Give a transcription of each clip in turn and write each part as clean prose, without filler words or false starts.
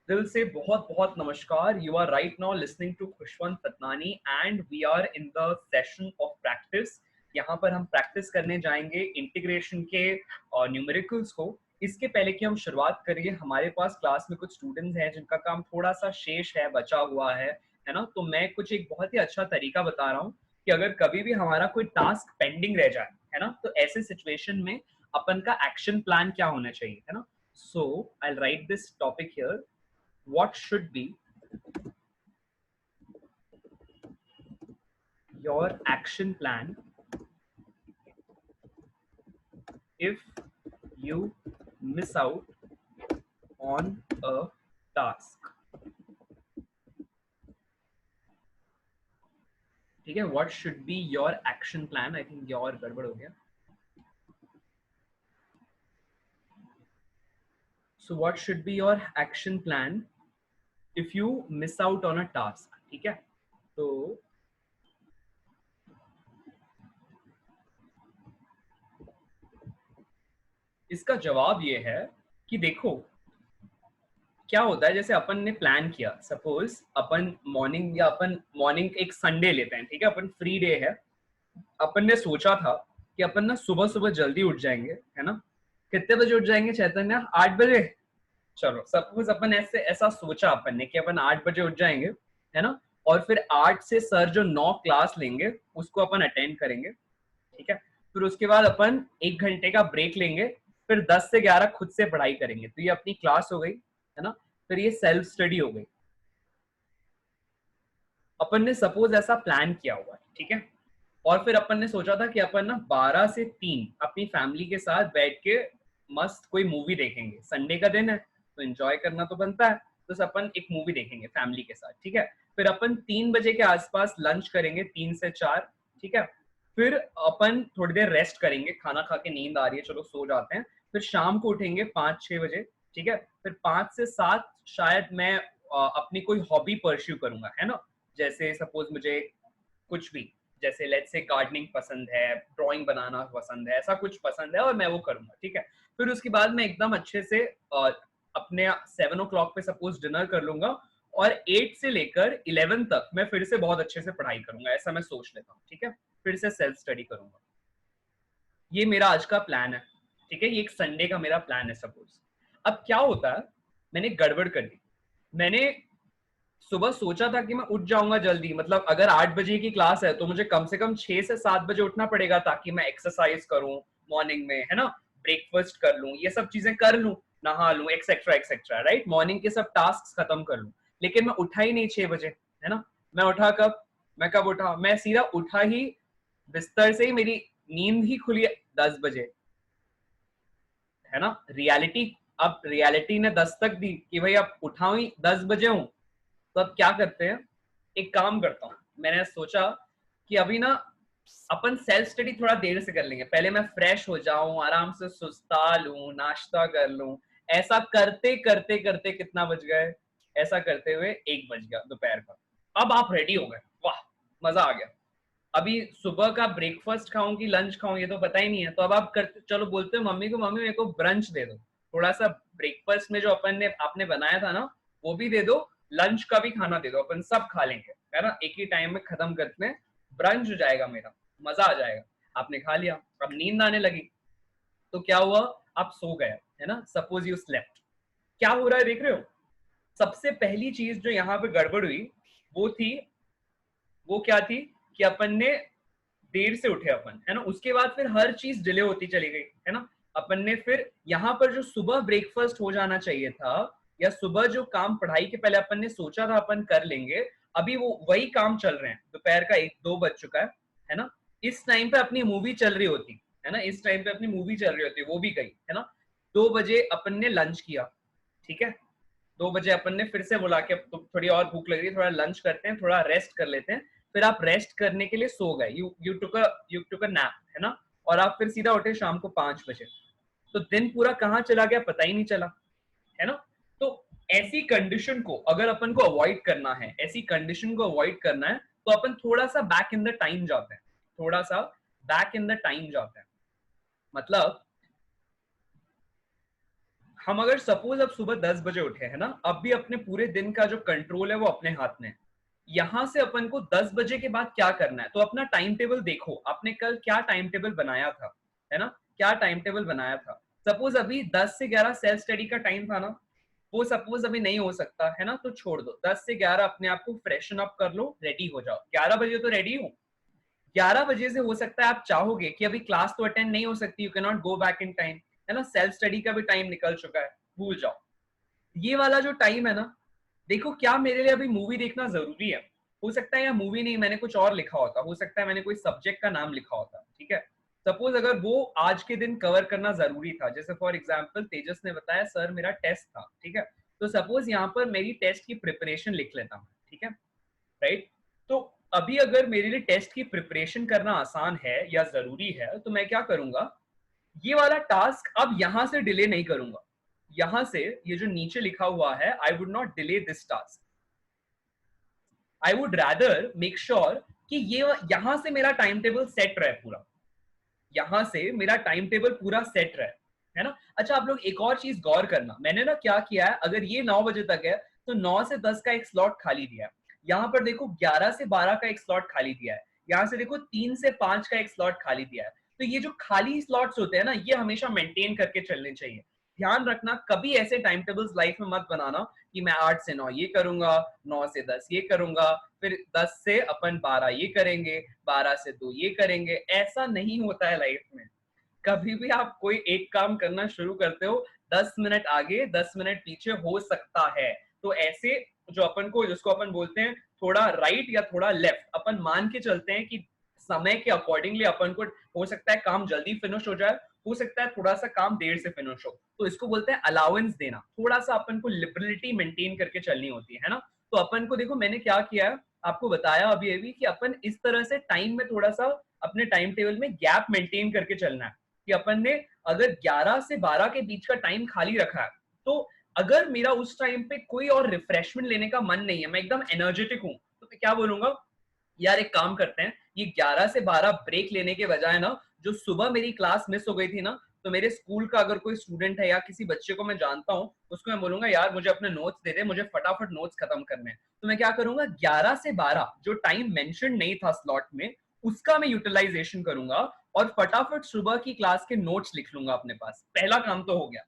दिल से बहुत बहुत नमस्कार. You are right now listening to Khushwant सतनानी and we are in the session of practice. यहाँ पर हम प्रैक्टिस करने जाएंगे इंटीग्रेशन के न्यूमेरिकल्स को. इसके पहले कि हम शुरुआत करिए, हमारे पास क्लास में कुछ स्टूडेंट्स हैं जिनका काम थोड़ा सा शेष है, बचा हुआ है ना. तो मैं कुछ एक बहुत ही अच्छा तरीका बता रहा हूँ कि अगर कभी भी हमारा कोई टास्क पेंडिंग रह जाए, है ना, तो ऐसे सिचुएशन में अपन का एक्शन प्लान क्या होना चाहिए, है ना. So I'll write this topic here. What should be your action plan if you miss out on a task? ठीक है. What should be your action plan? I think your गड़बड़ हो गया. So what should be your action plan if you miss out on a task? ठीक है. तो इसका जवाब ये है कि देखो क्या होता है. जैसे अपन ने प्लान किया, सपोज अपन मॉर्निंग एक संडे लेते हैं, ठीक है, अपन फ्री डे है. अपन ने सोचा था कि अपन ना सुबह सुबह जल्दी उठ जाएंगे, है ना. कितने बजे उठ जाएंगे चैतन्य? 8 बजे. चलो सपोज अपन ऐसा सोचा अपन ने कि अपन 8 बजे उठ जाएंगे, है ना. और फिर 8 से सर जो 9 क्लास लेंगे उसको अपन अटेंड करेंगे, ठीक है. फिर उसके बाद अपन 1 घंटे का ब्रेक लेंगे, फिर 10 से 11 खुद से पढ़ाई करेंगे. तो ये अपनी क्लास हो गई, है ना. फिर ये सेल्फ स्टडी हो गई. अपन ने सपोज ऐसा प्लान किया हुआ है, ठीक है. और फिर अपन ने सोचा था कि अपन ना 12 से 3 अपनी फैमिली के साथ बैठ के मस्त कोई मूवी देखेंगे. संडे का दिन है तो एंजॉय करना तो बनता है, तो अपन एक मूवी देखेंगे फैमिली के साथ, ठीक है. फिर अपन 3 बजे के आसपास लंच करेंगे, 3 से 4, ठीक है. फिर अपन थोड़ी देर रेस्ट करेंगे, खाना खा के नींद आ रही है, चलो सो जाते हैं. फिर शाम को उठेंगे 5-6 बजे, ठीक है. फिर 5 से 7 शायद मैं अपनी कोई हॉबी परस्यू करूंगा, है ना. जैसे सपोज मुझे कुछ भी, जैसे लेट्स से गार्डनिंग पसंद है, ड्राइंग बनाना पसंद है, ऐसा कुछ पसंद है और मैं वो करूंगा, ठीक है. फिर उसके बाद मैं एकदम अच्छे से अपने 7 o'clock पे सपोज डिनर कर लूंगा और 8 से लेकर 11 तक मैं फिर से बहुत अच्छे से पढ़ाई करूंगा, ऐसा मैं सोच लेता हूँ, ठीक है. फिर से सेल्फ स्टडी करूंगा. ये मेरा आज का प्लान है, ठीक है. ये एक संडे का मेरा प्लान है सपोज. अब क्या होता है, मैंने गड़बड़ कर दी. मैंने सुबह सोचा था कि मैं उठ जाऊंगा जल्दी, मतलब अगर 8 बजे की क्लास है तो मुझे कम से कम 6 से 7 बजे उठना पड़ेगा ताकि मैं एक्सरसाइज करूं मॉर्निंग में, है ना. ब्रेकफास्ट कर लूं, ये सब चीजें कर लूं, नहा लूं, एक्सेट्रा एक्सेट्रा, राइट. मॉर्निंग के सब टास्क खत्म कर लूं. लेकिन मैं उठा ही नहीं 6 बजे, है ना. मैं उठा कब? मैं कब उठा? मैं सीधा उठा ही बिस्तर से ही, मेरी नींद ही खुली 10 बजे, है ना. अब रियलिटी ने दस्तक दी कि भाई अब उठा ही 10 बजे हूं. तो अब क्या करते हैं, एक काम करता हूँ. मैंने सोचा कि अभी ना अपन सेल्फ स्टडी थोड़ा देर से कर लेंगे. पहले मैं फ्रेश हो जाऊं, आराम से सुस्ता लूं, नाश्ता कर लूं. ऐसा करते करते करते कितना बज गए, ऐसा करते हुए 1 बज गया दोपहर का. अब आप रेडी हो गए, वाह मजा आ गया. अभी सुबह का ब्रेकफास्ट खाऊं कि लंच खाऊं ये तो पता ही नहीं है. तो अब आप करते चलो बोलते हो मम्मी को, मम्मी मेरे को ब्रंच दे दो, थोड़ा सा ब्रेकफास्ट में जो आपने बनाया था ना वो भी दे दो, लंच का भी खाना दे दो, अपन सब खा लेंगे, है ना. एक ही टाइम में खत्म करते हैं, ब्रंच हो जाएगा मेरा, मजा आ जाएगा. आपने खा लिया, अब नींद आने लगी. तो क्या हुआ, आप सो गए, है ना. Suppose you slept. क्या हो रहा है देख रहे हो. सबसे पहली चीज जो यहाँ पे गड़बड़ हुई वो थी, वो क्या थी कि अपन ने देर से उठे अपन, है ना. उसके बाद फिर हर चीज डिले होती चली गई, है ना. अपन ने फिर यहाँ पर जो सुबह ब्रेकफास्ट हो जाना चाहिए था, या सुबह जो काम पढ़ाई के पहले अपन ने सोचा था अपन कर लेंगे, अभी वो वही काम चल रहे हैं. दोपहर का 1-2 बज चुका है ना. इस टाइम पे अपनी मूवी चल रही होती, है ना. इस टाइम पे अपनी मूवी चल रही होती, वो भी गई, है ना. 2 बजे अपन ने लंच किया, ठीक है. 2 बजे अपन ने फिर से बोला कि अब तो थोड़ी और भूख लग रही है, थोड़ा लंच करते हैं, थोड़ा रेस्ट कर लेते हैं. फिर आप रेस्ट करने के लिए सो गए, यू टुक अ नैप, है ना. और आप फिर सीधा उठे शाम को 5 बजे. तो दिन पूरा कहाँ चला गया पता ही नहीं चला, है ना. तो ऐसी कंडीशन को अगर अपन को अवॉइड करना है, ऐसी कंडीशन को अवॉइड करना है, तो अपन थोड़ा सा बैक इन द टाइम जाते हैं, थोड़ा सा बैक इन द टाइम जाते हैं. मतलब हम अगर सपोज अब सुबह 10 बजे उठे है ना, अब भी अपने पूरे दिन का जो कंट्रोल है वो अपने हाथ में है। यहाँ से अपन को 10 बजे के बाद क्या करना है, तो अपना टाइम टेबल देखो, आपने कल क्या टाइम टेबल बनाया था, है ना, क्या टाइम टेबल बनाया था। सपोज अभी 10 से 11 सेल्फ स्टडी का टाइम था ना, वो सपोज अभी नहीं हो सकता है ना, तो छोड़ दो। 10 से 11 अपने आप को फ्रेशन अप कर लो, रेडी हो जाओ। 11 बजे तो रेडी हो। 11 बजे से हो सकता है आप चाहोगे कि अभी क्लास तो अटेंड नहीं हो सकती, you can not go back in time, है ना, सेल्फ स्टडी का भी टाइम निकल चुका है, भूल जाओ। ये वाला जो टाइम है ना, देखो क्या मेरे लिए अभी मूवी देखना जरूरी है, हो सकता है या मूवी नहीं, मैंने कुछ और लिखा होता, हो सकता है मैंने कोई सब्जेक्ट का नाम लिखा होता, ठीक है। सपोज अगर वो आज के दिन कवर करना जरूरी था, जैसे फॉर एग्जाम्पल तेजस ने बताया सर मेरा टेस्ट था, ठीक है, तो सपोज यहाँ पर मेरी टेस्ट की प्रिपरेशन लिख लेता हूँ, ठीक है, राइट। तो अभी अगर मेरे लिए टेस्ट की प्रिपरेशन करना आसान है या जरूरी है, तो मैं क्या करूंगा, ये वाला टास्क अब यहां से डिले नहीं करूंगा। यहां से ये जो नीचे लिखा हुआ है, I would not delay this task, I would rather make sure कि ये यहां से मेरा टाइम टेबल सेट रहे पूरा, यहां से मेरा टाइम टेबल पूरा सेट रहे, है ना। अच्छा आप लोग एक और चीज गौर करना, मैंने ना क्या किया है, अगर ये 9 बजे तक है तो 9 से 10 का एक स्लॉट खाली दिया है, यहाँ पर देखो 11 से 12 का एक स्लॉट खाली दिया है, यहाँ से देखो 3 से 5 का एक स्लॉट खाली दिया है। तो ये जो खाली स्लॉट्स होते हैं ना, ये हमेशा मेंटेन करके चलने चाहिए। ध्यान रखना, कभी ऐसे टाइम टेबल्स लाइफ में मत बनाना कि मैं 8 से 9 ये करूंगा, 9 से 10 ये करूंगा, फिर 10 से अपन 12 ये करेंगे, 12 से 2 ये करेंगे। ऐसा नहीं होता है लाइफ में। कभी भी आप कोई एक काम करना शुरू करते हो, 10 मिनट आगे 10 मिनट पीछे हो सकता है। तो ऐसे जो अपन को, जिसको अपन बोलते हैं थोड़ा राइट या थोड़ा लेफ्ट, अपन मान के चलते हैं कि समय के अकॉर्डिंगली अपन को हो सकता है काम जल्दी फिनिश हो जाए, हो सकता है थोड़ा सा काम देर से फिनिश हो, तो इसको बोलते हैं अलाउंस देना। थोड़ा सा अपन को लिबरलिटी मेंटेन करके चलनी होती है ना। तो अपन को देखो मैंने क्या किया है, आपको बताया अभी अभी कि अपन इस तरह से टाइम में थोड़ा सा अपने टाइम टेबल में गैप मेंटेन करके चलना है, कि अपन ने अगर 11 से 12 के बीच का टाइम खाली रखा है, तो अगर मेरा उस टाइम पे कोई और रिफ्रेशमेंट लेने का मन नहीं है, मैं एकदम एनर्जेटिक हूं, तो मैं क्या बोलूंगा, यार एक काम करते हैं, ये 11 से 12 ब्रेक लेने के बजाय ना, जो सुबह मेरी क्लास मिस हो गई थी ना, तो मेरे स्कूल का अगर कोई स्टूडेंट है या किसी बच्चे को मैं जानता हूँ, उसको मैं बोलूंगा यार मुझे अपने नोट्स दे दे, मुझे फटाफट नोट्स खत्म करने हैं। तो मैं क्या करूंगा, 11 से 12 जो टाइम मेंशन नहीं था स्लॉट में, उसका मैं यूटिलाइजेशन करूंगा और फटाफट सुबह की क्लास के नोट्स लिख लूंगा अपने पास। पहला काम तो हो गया,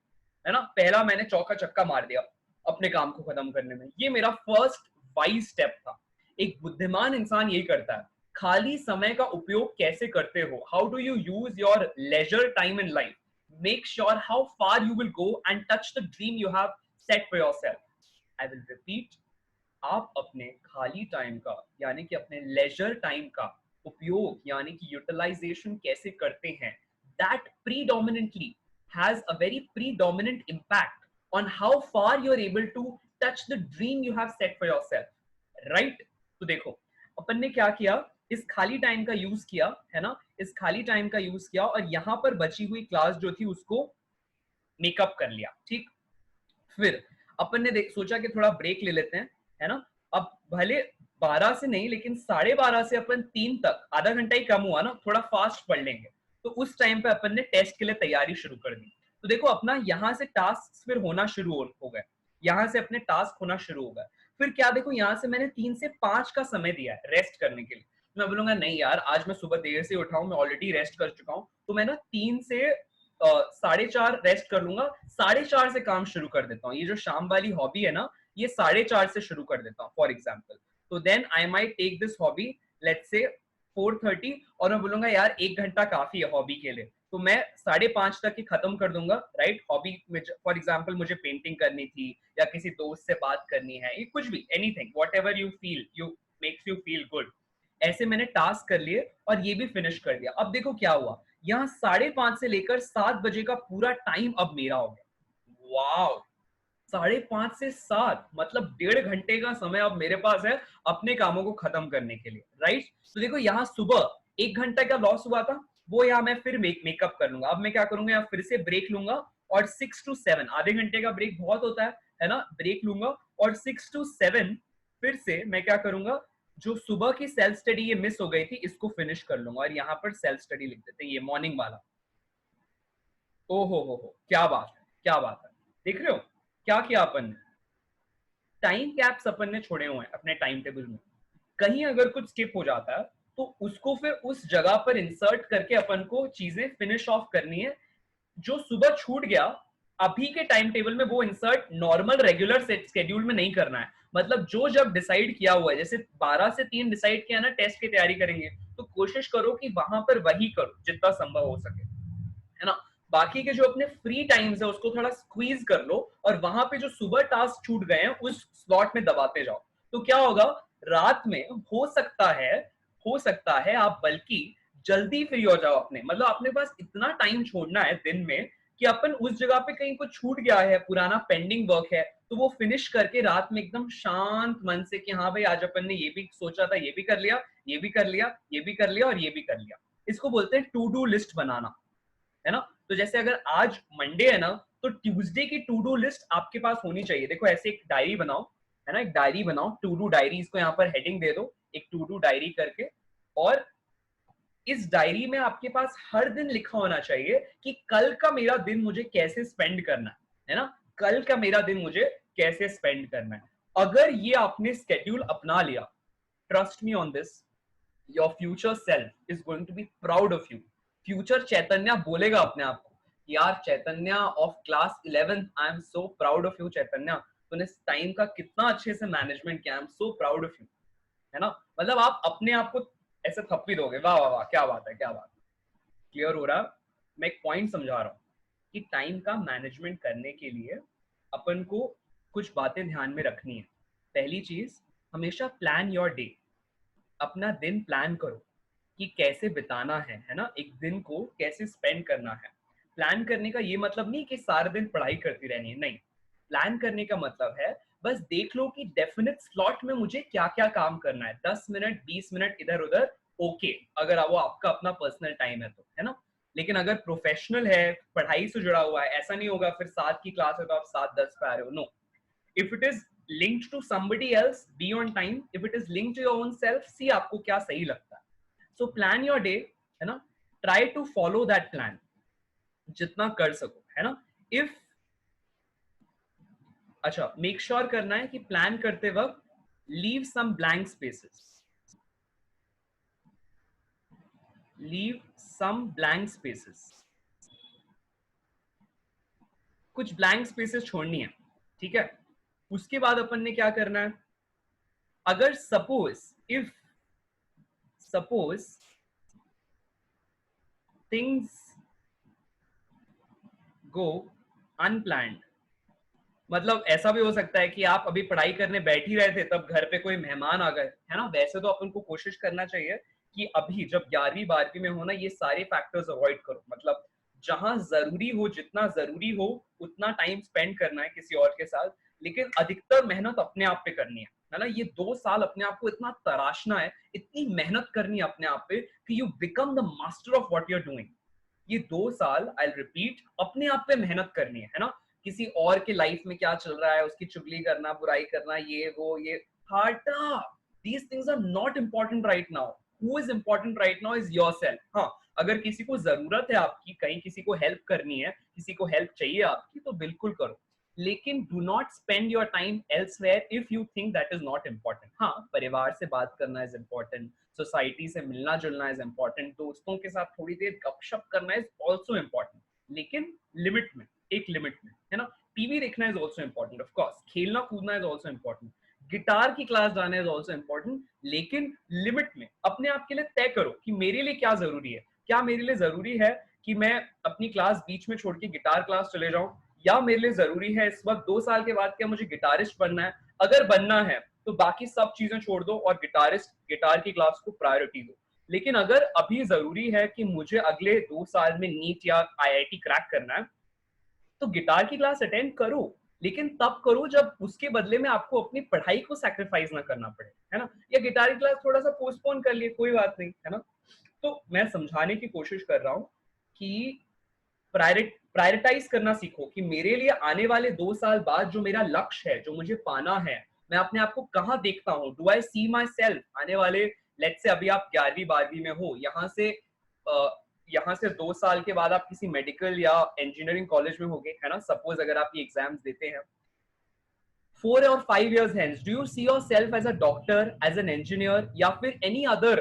है ना, पहला मैंने चौका छक्का मार दिया अपने काम को खत्म करने में। ये मेरा फर्स्ट वाइज स्टेप था। एक बुद्धिमान इंसान यही करता है। खाली समय का उपयोग कैसे करते हो, how do you use your leisure time in life, make sure how far you will go and touch the dream you have set for yourself. I will repeat, आप अपने खाली टाइम का यानी कि अपने लेजर टाइम का उपयोग यानी कि यूटिलाइजेशन कैसे करते हैं, that predominantly has a very predominant impact on how far you are able to touch the dream you have set for yourself, right. तो देखो अपन ने क्या किया, इस खाली टाइम का यूज किया, है ना, इस खाली टाइम का यूज किया और यहां पर बची हुई क्लास जो थी उसको मेकअप कर लिया, ठीक। फिर अपन ने सोचा कि थोड़ा ब्रेक ले लेते हैं, है ना। अब भले 12 से नहीं लेकिन 12:30 से अपन 3 तक, आधा घंटा ही कम हुआ ना, थोड़ा फास्ट पढ़ लेंगे। तो उस टाइम पे अपन ने टेस्ट के लिए तैयारी शुरू कर दी। तो देखो अपना यहाँ से टास्क फिर होना शुरू हो गए, यहाँ से अपने टास्क होना शुरू हो गए। फिर क्या देखो, यहाँ से मैंने 3 से 5 का समय दिया है रेस्ट करने के लिए। मैं बोलूंगा नहीं यार, आज मैं सुबह देर से उठा हूँ, मैं ऑलरेडी रेस्ट कर चुका हूँ, तो मैं ना 3 से 4:30 रेस्ट कर लूंगा, 4:30 से काम शुरू कर देता हूँ। ये जो शाम वाली हॉबी है ना, ये 4:30 से शुरू कर देता हूँ फॉर एग्जाम्पल। तो then I might take this hobby let's say 4:30, और मैं बोलूंगा यार 1 घंटा काफी है हॉबी के लिए, तो मैं 5:30 तक ही खत्म कर दूंगा, राइट। हॉबी में फॉर एग्जाम्पल मुझे पेंटिंग करनी थी या किसी दोस्त से बात करनी है, ये कुछ भी, anything what ever you feel, you makes you feel good. ऐसे मैंने टास्क कर लिए और ये भी फिनिश कर दिया। अब देखो क्या हुआ, यहाँ 5:30 से लेकर 7 बजे का पूरा टाइम अब मेरा हो गया। वाओ, 5:30 से 7 मतलब 1.5 घंटे का समय अब मेरे पास है अपने कामों को खत्म करने के लिए, राइट। तो देखो यहाँ सुबह 1 घंटा का लॉस हुआ था, वो यहाँ मैं फिर मेकअप कर लूंगा। अब मैं क्या करूंगा, यहाँ फिर से ब्रेक लूंगा और 6 to 7, आधे घंटे का ब्रेक बहुत होता है ना, ब्रेक लूंगा और 6 to 7 फिर से मैं क्या करूंगा, जो सुबह की सेल्फ स्टडी ये मिस हो गई थी इसको फिनिश कर लूंगा। और यहाँ पर सेल्फ स्टडी लिख देते हैं, ये मॉर्निंग वाला। ओ हो, क्या बात है, क्या बात है। देख रहे हो क्या किया अपन ने? टाइम कैप्स अपन ने छोड़े हुए हैं अपने टाइम टेबल में। कहीं अगर कुछ स्किप हो जाता है तो उसको फिर उस जगह पर इंसर्ट करके अपन को चीजें फिनिश ऑफ करनी है। जो सुबह छूट गया अभी के टाइम टेबल में वो इंसर्ट नॉर्मल रेगुलर स्केड्यूल में नहीं करना है। मतलब जो जब डिसाइड किया हुआ है, जैसे 12 से 3 डिसाइड किया ना टेस्ट की तैयारी करेंगे, तो कोशिश करो कि वहां पर वही करो जितना संभव हो सके, है ना। बाकी के जो अपने फ्री टाइम्स है उसको थोड़ा स्क्वीज कर लो और वहां पे जो सुबह टास्क छूट गए हैं उस स्लॉट में दबाते जाओ। तो क्या होगा, रात में हो सकता है आप बल्कि जल्दी फ्री हो जाओ अपने, मतलब अपने पास इतना टाइम छोड़ना है दिन में कि अपन उस जगह पे कहीं कुछ छूट गया है, पुराना पेंडिंग वर्क है, तो वो फिनिश करके रात में एकदम शांत मन से कि हाँ भाई आज अपन ने ये भी सोचा था, ये भी कर लिया, ये भी कर लिया, ये भी कर लिया और ये भी कर लिया। इसको बोलते हैं टू डू लिस्ट बनाना, है ना। तो जैसे अगर आज मंडे है ना, तो ट्यूसडे की टू डू लिस्ट आपके पास होनी चाहिए। देखो ऐसे एक डायरी बनाओ, है ना, एक डायरी बनाओ, टू डू डायरी, इसको यहाँ पर हेडिंग दे दो, एक टू डू डायरी करके। और इस डायरी में आपके पास हर दिन लिखा होना चाहिए कि कल का मेरा दिन मुझे कैसे स्पेंड करना है ना, कल का मेरा दिन मुझे कैसे स्पेंड करना है। अगर ये आपने स्केड्यूल अपना लिया, trust me on this, your future self is going to be proud of you. Future Chaitanya बोलेगा अपने आप को, यार Chaitanya of class 11th, I am so proud of you Chaitanya, तूने टाइम का कितना अच्छे से मैनेजमेंट किया, I am so proud of you, है ना। मतलब आप अपने आप को ऐसे थप्पी दोगे, वाह वाह वाह क्या बात है क्या बात है। क्लियर हो रहा? मैं एक पॉइंट समझा रहा हूँ कि टाइम का मैनेजमेंट करने के लिए अपन को कुछ बातें ध्यान में रखनी है। पहली चीज, हमेशा प्लान योर डे, अपना दिन प्लान करो कि कैसे बिताना है ना, एक दिन को कैसे स्पेंड करना है। प्लान करने का ये मतलब नहीं कि सारा दिन पढ़ाई करती रहनी है, नहीं। प्लान करने का मतलब है बस देख लो कि डेफिनेट स्लॉट में मुझे क्या क्या काम करना है, 10 मिनट 20 मिनट इधर उधर, ओके, अगर वो आपका अपना पर्सनल टाइम है तो, है ना। लेकिन अगर प्रोफेशनल है, पढ़ाई से जुड़ा हुआ है, ऐसा नहीं होगा फिर 7 की क्लास है तो आप 7:10 पे आ रहे हो, no. if it is linked to somebody else, be on time. If it is linked to your own self, see आपको क्या सही लगता है। So plan your day, है ना, try to follow that plan जितना कर सको, है ना। if अच्छा, make sure करना है कि प्लान करते वक्त leave some blank spaces, leave some blank spaces, कुछ ब्लैंक स्पेसेस छोड़नी है, ठीक है। उसके बाद अपन ने क्या करना है, अगर सपोज थिंग्स गो अनप्लान्ड, मतलब ऐसा भी हो सकता है कि आप अभी पढ़ाई करने बैठ ही रहे थे तब घर पे कोई मेहमान आ गए, है ना। वैसे तो अपन को कोशिश करना चाहिए कि अभी जब 11वीं 12वीं में हो ना, ये सारे फैक्टर्स अवॉइड करो, मतलब जहां जरूरी हो, जितना जरूरी हो उतना टाइम स्पेंड करना है किसी और के साथ, लेकिन अधिकतर मेहनत अपने आप पे करनी है ना। ये 2 साल अपने आप को इतना तराशना है, इतनी मेहनत करनी है अपने आप पे कि you become the master of what you are doing. ये 2 साल आई रिपीट अपने आप पे मेहनत करनी है ना। किसी और के लाइफ में क्या चल रहा है उसकी चुगली करना, बुराई करना, ये वो ये हटा, these things are not important right now. Who is important right now is yourself. हाँ, अगर किसी को जरूरत है आपकी, कहीं किसी को हेल्प करनी है, किसी को हेल्प चाहिए आपकी, तो बिल्कुल करो, लेकिन do not spend your time elsewhere if you think that is not important. हाँ, परिवार से बात करना इज इम्पोर्टेंट, सोसाइटी से मिलना जुलना इज इम्पोर्टेंट, दोस्तों के साथ थोड़ी देर गपशप करना इज ऑल्सो इम्पोर्टेंट, लेकिन लिमिट में, एक लिमिट में, है ना। टीवी देखना is also important, of course खेलना कूदना इज ऑल्सो इम्पोर्टेंट, गिटार की क्लास जाना इज ऑल्सो इम्पोर्टेंट, लेकिन लिमिट में। अपने आप के लिए तय करो कि मेरे लिए क्या जरूरी है। क्या मेरे लिए जरूरी है कि मैं अपनी क्लास बीच में छोड़ के गिटार क्लास चले जाऊं, या मेरे लिए जरूरी है इस वक्त 2 साल के बाद क्या मुझे गिटारिस्ट बनना है। अगर बनना है तो बाकी सब चीजें छोड़ दो और गिटार की क्लास को प्रायोरिटी दो। लेकिन अगर अभी जरूरी है कि मुझे अगले 2 साल में नीट या आईआईटी क्रैक करना है, तो गिटार की क्लास अटेंड करो, लेकिन तब करो जब उसके बदले में आपको अपनी पढ़ाई को सैक्रिफाइस ना करना पड़े, है ना। या गिटार की क्लास थोड़ा सा पोस्टपोन कर लिए, कोई बात नहीं, है ना। तो मैं समझाने की कोशिश कर रहा हूं कि प्रायोरिटाइज करना सीखो कि मेरे लिए आने वाले 2 साल बाद जो मेरा लक्ष्य है, जो मुझे पाना है, मैं अपने आप को कहाँ देखता हूँ, do I C my self आने वाले, लेट्स से अभी आप 11वीं 12वीं में हो, यहाँ से यहाँ से 2 साल के बाद आप किसी मेडिकल या इंजीनियरिंग कॉलेज में होगे, है ना, सपोज अगर आप ये एग्जाम्स देते हैं, 4 or 5 years hence, do you see yourself as a doctor, as an engineer, या फिर any other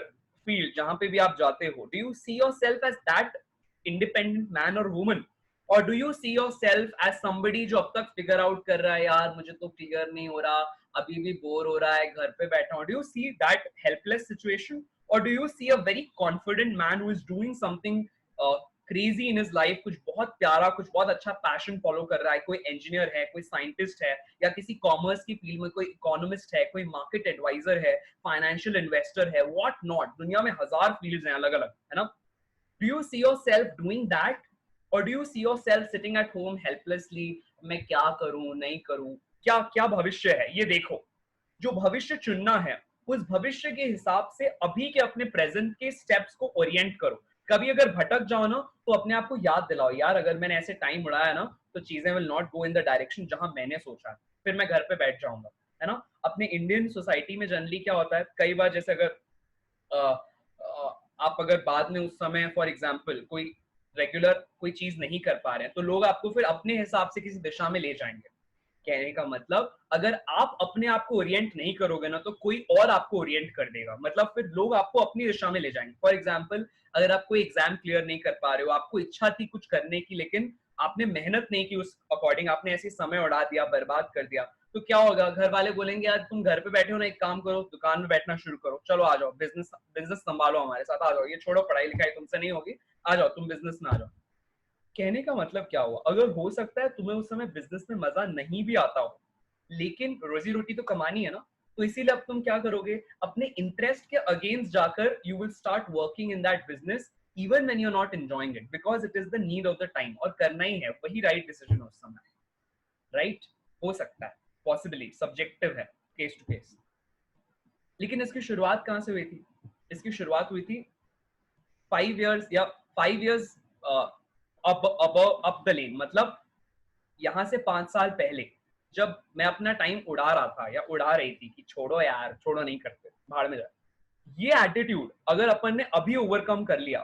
field जहां पे भी आप जाते हो, do you see yourself as that independent man or woman, or do you see yourself as somebody जो अब तक figure out कर रहा है, यार मुझे तो clear नहीं हो रहा, अभी भी बोर हो रहा है, घर पे बैठा हूँ, do you see that helpless situation, or do you see a very confident man who is doing something crazy in his life, कुछ बहुत प्यारा, कुछ बहुत अच्छा पैशन फॉलो कर रहा है, कोई इंजीनियर है, कोई साइंटिस्ट है, या किसी कॉमर्स की फील्ड में कोई इकोनॉमिस्ट है, कोई मार्केट एडवाइजर है, फाइनेंशियल इन्वेस्टर है, व्हाट नॉट, दुनिया में हजार फील्ड्स हैं अलग अलग, है ना, do you see yourself doing that, और do you see yourself sitting at home helplessly, मैं क्या करूं नहीं करूं, क्या क्या भविष्य है, ये देखो, जो भविष्य चुनना है उस भविष्य के हिसाब से अभी के अपने प्रेजेंट के स्टेप्स को ओरिएंट करो। कभी अगर भटक जाओ ना तो अपने आप को याद दिलाओ, यार अगर मैंने ऐसे टाइम उड़ाया ना तो चीजें will not go in the direction जहां मैंने सोचा, फिर मैं घर पे बैठ जाऊंगा, है ना। अपने इंडियन सोसाइटी में जनरली क्या होता है, कई बार जैसे अगर आप अगर बाद में उस समय फॉर एग्जाम्पल कोई रेगुलर कोई चीज नहीं कर पा रहे हैं तो लोग आपको फिर अपने हिसाब से किसी दिशा में ले जाएंगे। कहने का मतलब अगर आप अपने आप को ओरिएंट नहीं करोगे ना तो कोई और आपको ओरिएंट कर देगा, मतलब फिर लोग आपको अपनी दिशा में ले जाएंगे। फॉर एग्जाम्पल अगर आप कोई एग्जाम क्लियर नहीं कर पा रहे हो, आपको इच्छा थी कुछ करने की लेकिन आपने मेहनत नहीं की उस अकॉर्डिंग, आपने ऐसे समय उड़ा दिया, बर्बाद कर दिया, तो क्या होगा, घर वाले बोलेंगे यार तुम घर पे बैठे हो ना, एक काम करो दुकान में बैठना शुरू करो, चलो आ जाओ बिजनेस बिजनेस संभालो हमारे साथ, आ जाओ, ये छोड़ो पढ़ाई लिखाई तुमसे नहीं होगी, आ जाओ तुम बिजनेस में आ जाओ। कहने का मतलब क्या हुआ, अगर हो सकता है तुम्हें उस समय बिजनेस में मजा नहीं भी आता हो लेकिन रोजी रोटी तो कमानी है ना, तो इसीलिए अब तुम क्या करोगे, अपने इंटरेस्ट के अगेंस्ट जाकर you will start working in that business even when you are not enjoying it because it is the need of the time, और करना ही है, वही राइट डिसीजन उस समय, राइट। हो सकता है, पॉसिबली सब्जेक्टिव है, केस टू केस। लेकिन इसकी शुरुआत कहां से हुई थी, इसकी शुरुआत हुई थी 5 years या 5 years अप द लेन, मतलब यहाँ से 5 साल पहले जब मैं अपना टाइम उड़ा रहा था या उड़ा रही थी कि छोड़ो यार, छोड़ो नहीं करते, भाड़ में जाए, ये एटीट्यूड अगर अपन ने अभी ओवरकम कर लिया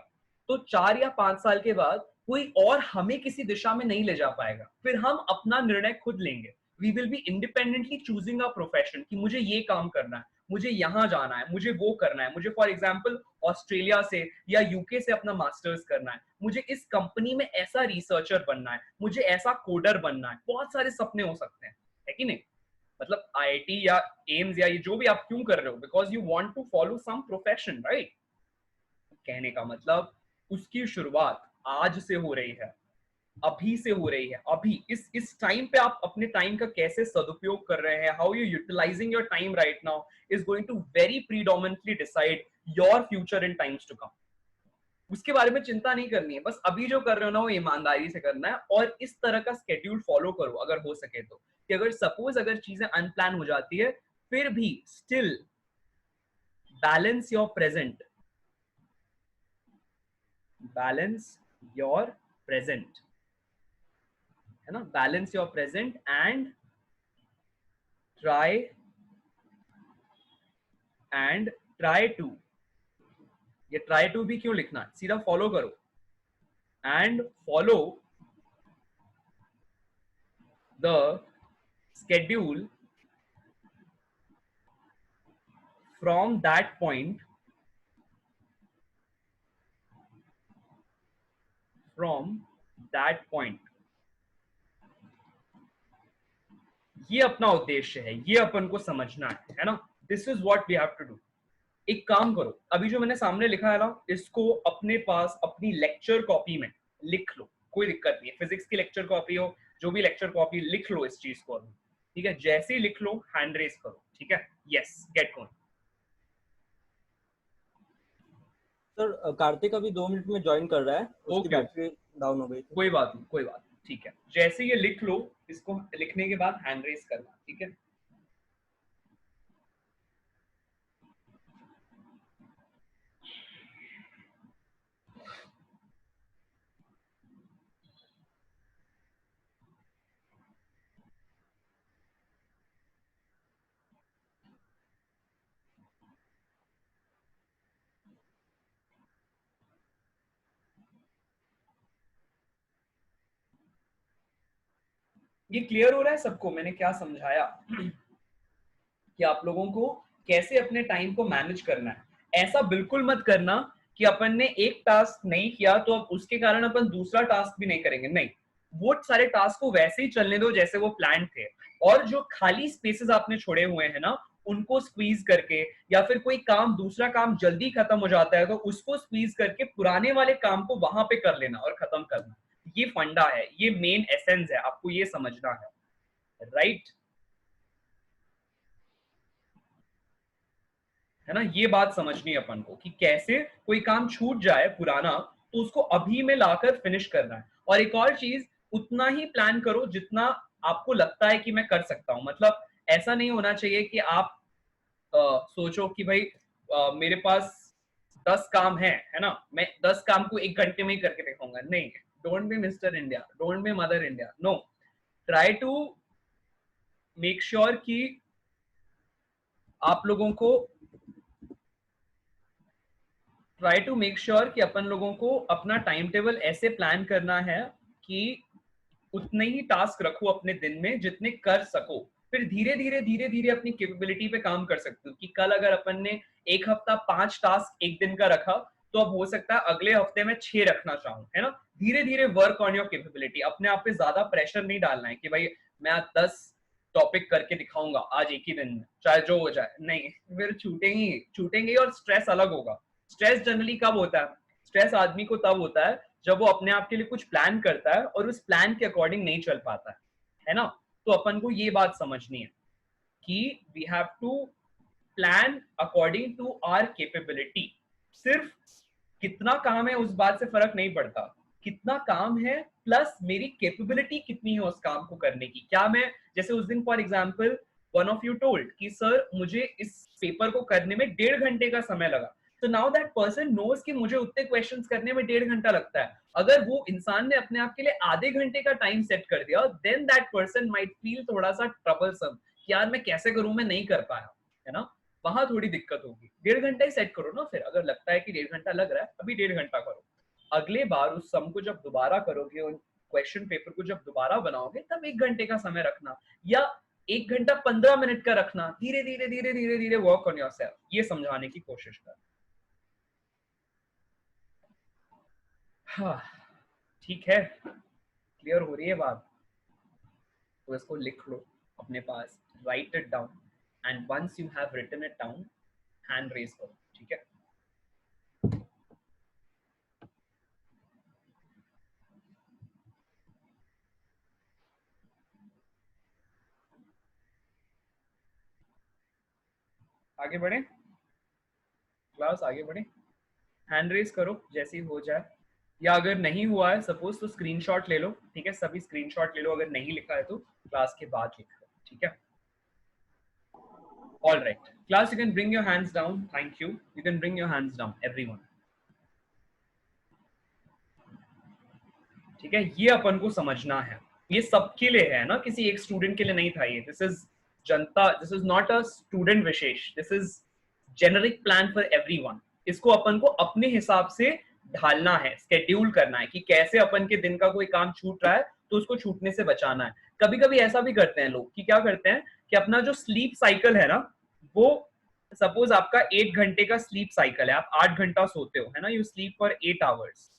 तो 4 या 5 साल के बाद कोई और हमें किसी दिशा में नहीं ले जा पाएगा, फिर हम अपना निर्णय खुद लेंगे। We will be independently choosing a profession कि मुझे ये काम करना है, मुझे यहाँ जाना है, मुझे वो करना है, मुझे फॉर एग्जाम्पल ऑस्ट्रेलिया से या यूके से अपना मास्टर्स करना है, मुझे इस कंपनी में ऐसा रिसर्चर बनना है, मुझे ऐसा कोडर बनना है, बहुत सारे सपने हो सकते हैं, है कि नहीं। मतलब आईआईटी या एम्स या ये जो भी आप क्यों कर रहे हो, because you want to follow some profession, right. कहने का मतलब उसकी शुरुआत आज से हो रही है, अभी से हो रही है, अभी इस टाइम पे आप अपने टाइम का कैसे सदुपयोग कर रहे हैं, how you utilizing your time right now is going to very predominantly decide your future in times to come. उसके बारे में चिंता नहीं करनी है, बस अभी जो कर रहे हो ना वो ईमानदारी से करना है, और इस तरह का स्केड्यूल फॉलो करो अगर हो सके तो, कि अगर सपोज अगर चीजें अनप्लान हो जाती है फिर भी still balance your present, balance your present, है ना, balance your present and try try to, ये ट्राई टू भी क्यों लिखना, सीधा फॉलो करो, and follow the schedule from that point, from that point। ये अपना उद्देश्य है, ये अपन को समझना है ना, this is what we have to do. एक काम करो, अभी जो मैंने सामने लिखा है ना इसको अपने पास अपनी लेक्चर कॉपी में लिख लो, कोई दिक्कत नहीं है, फिजिक्स की लेक्चर कॉपी हो जो भी लेक्चर कॉपी, लिख लो इस चीज को अभी, ठीक है, जैसे ही लिख लो हैंड रेस करो, ठीक है, yes get going. Sir Kartik अभी 2 मिनट में ज्वाइन कर रहा है, उसकी ओके, बैटरी डाउन हो गई थी। कोई बात नहीं, कोई बात नहीं, ठीक है, जैसे ये लिख लो, इसको लिखने के बाद हैंड रेस करना, ठीक है। ये क्लियर हो रहा है सबको मैंने क्या समझाया कि आप लोगों को कैसे अपने टाइम को मैनेज करना है। ऐसा बिल्कुल मत करना कि अपन ने एक टास्क नहीं किया तो अब उसके कारण अपन दूसरा टास्क भी नहीं करेंगे, नहीं, वो सारे टास्क को वैसे ही चलने दो जैसे वो प्लान थे, और जो खाली स्पेसेस आपने छोड़े हुए हैं ना उनको स्क्वीज करके, या फिर कोई काम दूसरा काम जल्दी खत्म हो जाता है तो उसको स्क्वीज करके पुराने वाले काम को वहां पे कर लेना और खत्म करना। ये फंडा है, ये मेन एसेंस है, आपको ये समझना है, राइट? है ना, ये बात समझनी है अपन को कि कैसे कोई काम छूट जाए पुराना तो उसको अभी में लाकर फिनिश करना है। और एक और चीज, उतना ही प्लान करो जितना आपको लगता है कि मैं कर सकता हूं। मतलब ऐसा नहीं होना चाहिए कि आप सोचो कि भाई मेरे पास 10 काम है ना, मैं 10 काम को 1 घंटे में ही करके दिखाऊंगा, नहीं। Don't be Mister India, don't be Mother India, no. Try to make sure कि आप लोगों को ट्राई टू मेक श्योर कि अपन लोगों को अपना टाइम टेबल ऐसे प्लान करना है कि उतने ही टास्क रखो अपने दिन में जितने कर सको, फिर धीरे धीरे धीरे धीरे अपनी कैपेबिलिटी पे काम कर सकते हो। कि कल अगर अपन ने एक हफ्ता 5 टास्क एक दिन का रखा तो अब हो सकता है अगले हफ्ते में 6 रखना चाहूं, है ना। धीरे धीरे वर्क ऑन योर कैपेबिलिटी, अपने आप पे ज्यादा प्रेशर नहीं डालना है कि भाई मैं आज 10 टॉपिक करके दिखाऊंगा आज एक ही दिन में, चाहे जो हो जाए, नहीं। फिर छूटेंगे और स्ट्रेस अलग होगा। स्ट्रेस जनरली कब होता है? स्ट्रेस आदमी को तब होता है जब वो अपने आप के लिए कुछ प्लान करता है और उस प्लान के अकॉर्डिंग नहीं चल पाता है ना। तो अपन को ये बात समझनी है कि we have to plan according to our capability. सिर्फ कितना काम है उस बात से फर्क नहीं पड़ता, कितना काम है प्लस मेरी कैपेबिलिटी कितनी है उस काम को करने की। क्या मैं, जैसे उस दिन for example one of you told कि सर मुझे इस पेपर को करने में 1.5 घंटे का समय लगा, तो नाउ दैट पर्सन नोज कि मुझे उतने क्वेश्चंस करने में 1.5 घंटा लगता है। अगर वो इंसान ने अपने आप के लिए आधे घंटे का टाइम सेट कर दिया, then that person might feel थोड़ा सा ट्रबलसम कि यार मैं कैसे करूं, मैं नहीं कर पाया, है ना। वहां थोड़ी दिक्कत होगी। 1.5 घंटा ही सेट करो ना, फिर अगर लगता है कि 1.5 घंटा लग रहा है अभी 1.5 घंटा करो। अगले बार उस सम को जब दोबारा करोगे, उन क्वेश्चन पेपर को जब दोबारा बनाओगे तब 1 घंटे का समय रखना, या 1 घंटा 15 मिनट का रखना। धीरे धीरे धीरे धीरे धीरे वर्क ऑन योरसेल्फ, ये समझाने की कोशिश कर। हाँ, ठीक है, क्लियर हो रही है बात? तो इसको लिख लो अपने पास, write it down, and once you have written it down, hand raise करो, ठीक है। आगे बढ़े, क्लास आगे बढ़े। हैंड रेज करो जैसे ही हो जाए, या अगर नहीं हुआ है सपोज तो स्क्रीनशॉट ले लो, ठीक है। सभी स्क्रीनशॉट ले लो, अगर नहीं लिखा है तो क्लास के बाद लिख लो, ठीक है। All right class, you can bring your hands down, thank you. You can bring your hands down everyone, ठीक है। ये अपन को समझना है, ये सबके लिए है ना, किसी एक स्टूडेंट के लिए नहीं था ये। दिस इज जनता, this is not a student विशेष, this is generic plan for everyone. इसको अपन को अपने हिसाब से ढालना है, स्केड्यूल करना है कि कैसे अपन के दिन का कोई काम छूट रहा है तो उसको छूटने से बचाना है। कभी कभी ऐसा भी करते हैं लोग कि क्या करते हैं कि अपना जो स्लीप साइकिल है ना, वो सपोज आपका 8 घंटे का स्लीप साइकिल है, आप 8 घंटा सोते हो, है ना, यू स्लीप फॉर 8 आवर्स,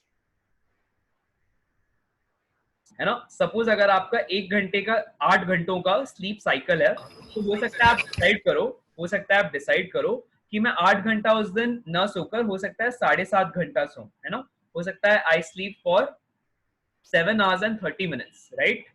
है ना। सपोज अगर आपका 1 घंटे का 8 घंटों का स्लीप साइकिल है, तो हो सकता है आप डिसाइड करो, हो सकता है आप डिसाइड करो कि मैं 8 घंटा उस दिन न सोकर, हो सकता है 7.5 घंटा सो, है ना। हो सकता है I sleep for 7 hours and 30 minutes, right.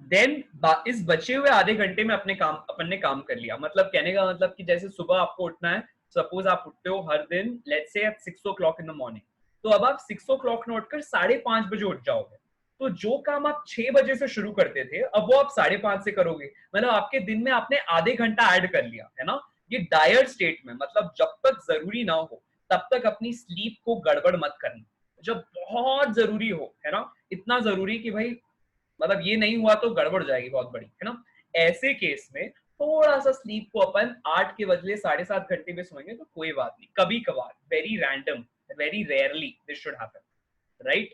Then इस बचे हुए आधे घंटे में अपने काम, अपन ने काम कर लिया। मतलब कहने का मतलब कि जैसे सुबह आपको उठना है, सपोज आप उठते हो हर दिन let's say eight 6 o'clock in the morning, तो अब आप 6 o'clock न उठकर 5:30 बजे उठ जाओगे। तो जो काम आप 6 बजे से शुरू करते थे अब वो आप 5:30 से करोगे, मतलब आपके दिन में आपने आधे घंटा ऐड कर लिया, है ना। ये डायर स्टेट में, मतलब जब तक जरूरी ना हो तब तक अपनी स्लीप को गड़बड़ मत करना। जब बहुत जरूरी हो, है ना, इतना जरूरी कि भाई मतलब ये नहीं हुआ तो गड़बड़ जाएगी बहुत बड़ी, है ना, ऐसे केस में थोड़ा सा स्लीप को अपन 8 के बदले 7.5 घंटे में सोएंगे तो कोई बात नहीं। कभी कभार, very random, very rarely this should happen, right.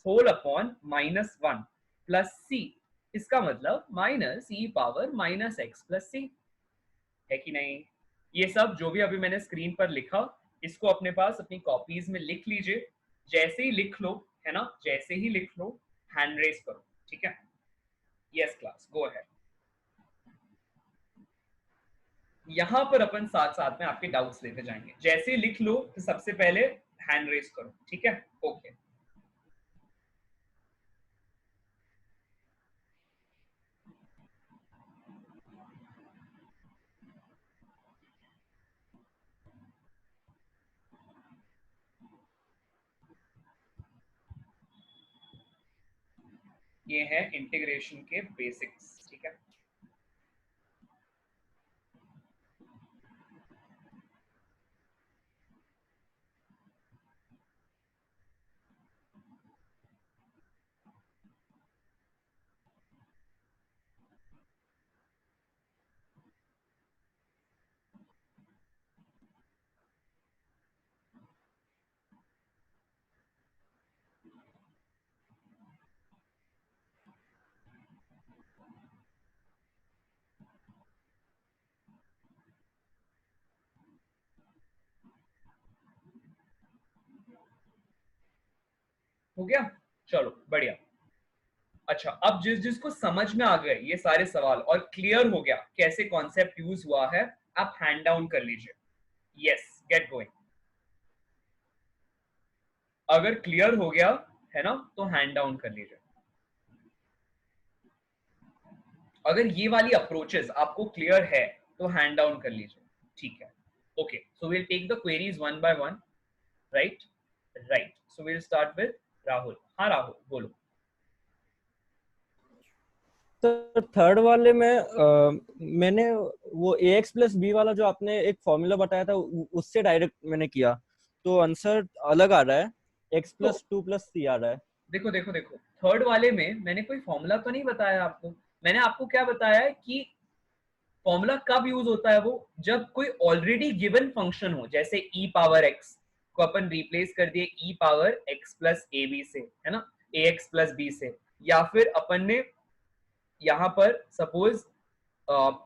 Whole upon -1 plus c, इसका मतलब minus e power minus x plus c, है कि नहीं? ये सब जो भी अभी मैंने स्क्रीन पर लिखा, इसको अपने पास अपनी कॉपीज में लिख लीजिए। जैसे ही लिख लो, है ना, जैसे ही लिख लो हैंड रेस करो, ठीक है? Yes class, go ahead. यहां पर अपन साथ साथ में आपके डाउट्स लेते जाएंगे। जैसे ही लिख लो तो सबसे पहले हैंड रेस करो, ठीक है? ओके। ये है इंटीग्रेशन के बेसिक्स, ठीक है? हो गया, चलो बढ़िया। अच्छा, अब जिसको समझ में आ गए ये सारे सवाल और क्लियर हो गया कैसे कॉन्सेप्ट यूज हुआ है, आप हैंड डाउन कर लीजिए। Yes, get going. अगर क्लियर हो गया है ना तो हैंड डाउन कर लीजिए। अगर ये वाली अप्रोचेस आपको क्लियर है तो हैंड डाउन कर लीजिए, ठीक है? Okay, so will take the queries one by one, right? Right, so will start with Rahul. हाँ राहुल, बोलो। सर थर्ड वाले में मैंने वो ax प्लस बी वाला जो आपने एक फॉर्मूला बताया था उससे डायरेक्ट मैंने किया, तो आंसर अलग आ रहा है, x तो प्लस 2 प्लस सी आ रहा है। देखो देखो देखो, थर्ड वाले में मैंने कोई फॉर्मूला तो नहीं बताया आपको। मैंने आपको क्या बताया है कि फॉर्मूला कब यूज होता है, वो जब कोई ऑलरेडी गिवन फंक्शन हो, जैसे ई पावर एक्स को अपन रिप्लेस कर दिए e power x plus a b से, है ना, ए एक्स प्लस बी से, या फिर अपन ने यहाँ पर सपोज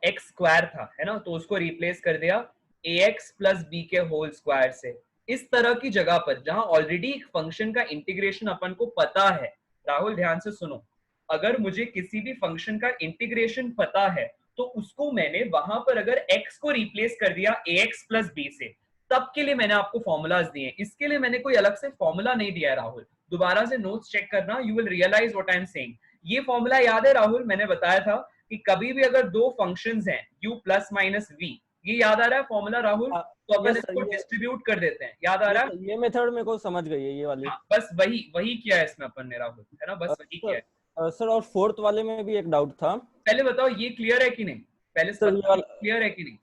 एक्स स्क्वायर था, है ना, तो उसको रिप्लेस कर दिया ए एक्स प्लस बी के होल स्क्वायर से। इस तरह की जगह पर जहां ऑलरेडी एक फंक्शन का इंटीग्रेशन अपन को पता है, राहुल ध्यान से सुनो, अगर मुझे किसी भी फंक्शन का इंटीग्रेशन पता है तो उसको मैंने वहां पर अगर x को रिप्लेस कर दिया ax प्लस बी से, तब के लिए मैंने आपको फॉर्मूलाज दिए। इसके लिए मैंने कोई अलग से फॉर्मूला नहीं दिया है राहुल। दोबारा से नोट्स चेक करना, you will realize what I am saying. ये फॉर्मूला याद है राहुल, मैंने बताया था कि कभी भी अगर दो फंक्शंस हैं u प्लस माइनस v, ये याद आ रहा है फॉर्मूला राहुल? तो अपन यस सर, इसको डिस्ट्रीब्यूट कर देते हैं, याद आ रहा यस है? सर, ये मेथड मेरे को समझ गई है ये वाली। हाँ, बस वही वही किया है इसमें अपन ने राहुल, है ना, बस वही किया सर है। सर और फोर्थ वाले में भी एक डाउट था। पहले बताओ ये क्लियर है कि नहीं, पहले सर ये बताओ वाला क्लियर है कि नहीं?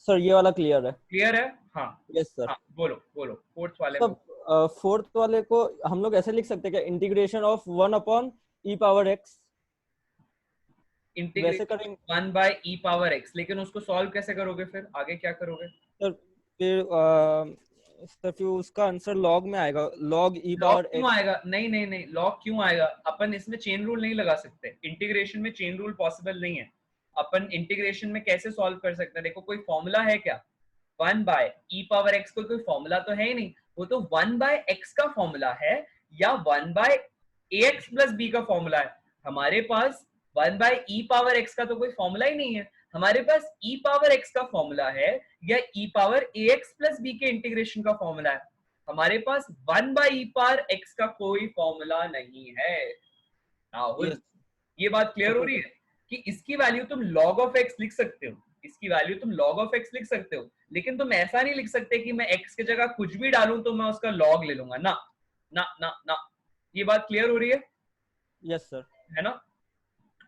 सर ये वाला क्लियर है। क्लियर है? हाँ। Yes sir. हाँ बोलो बोलो, फोर्थ वाले में। सब फोर्थ वाले को हम लोग ऐसे लिख सकते हैं क्या, integration of 1 upon E power x, वैसे इंटीग्रेशन करेंगे? One by e power x, लेकिन उसको सॉल्व कैसे करोगे, फिर आगे क्या करोगे? सर फिर सर फिर उसका आंसर लॉग में आएगा, लॉग ई लॉग पावर क्यों एक्स। आएगा? नहीं नहीं नहीं, लॉग क्यों आएगा? अपन इसमें चेन रूल नहीं लगा सकते, इंटीग्रेशन में चेन रूल पॉसिबल नहीं है। अपन इंटीग्रेशन में कैसे सॉल्व कर सकते हैं? देखो, कोई फॉर्मूला है क्या? One by e power x को कोई फॉर्मूला तो है ही नहीं, वो तो वन बाय एक्स का फॉर्मूला है या one by a x plus b का फॉर्मूला है। हमारे पास one by e power x का तो कोई फॉर्मूला ही नहीं है, हमारे पास ई पावर एक्स का फॉर्मूला है या e power a x plus b के इंटीग्रेशन का फॉर्मूला है। हमारे पास one by E power x का कोई फॉर्मूला नहीं है राहुल। यस ये बात सर क्लियर हो रही है कि इसकी वैल्यू तुम log ऑफ x लिख सकते हो, इसकी वैल्यू तुम log ऑफ x लिख सकते हो, लेकिन तुम ऐसा नहीं लिख सकते कि मैं x की जगह कुछ भी डालूं तो मैं उसका log ले लूंगा ना, ना ना ना। ये बात क्लियर हो रही यस सर। है ना?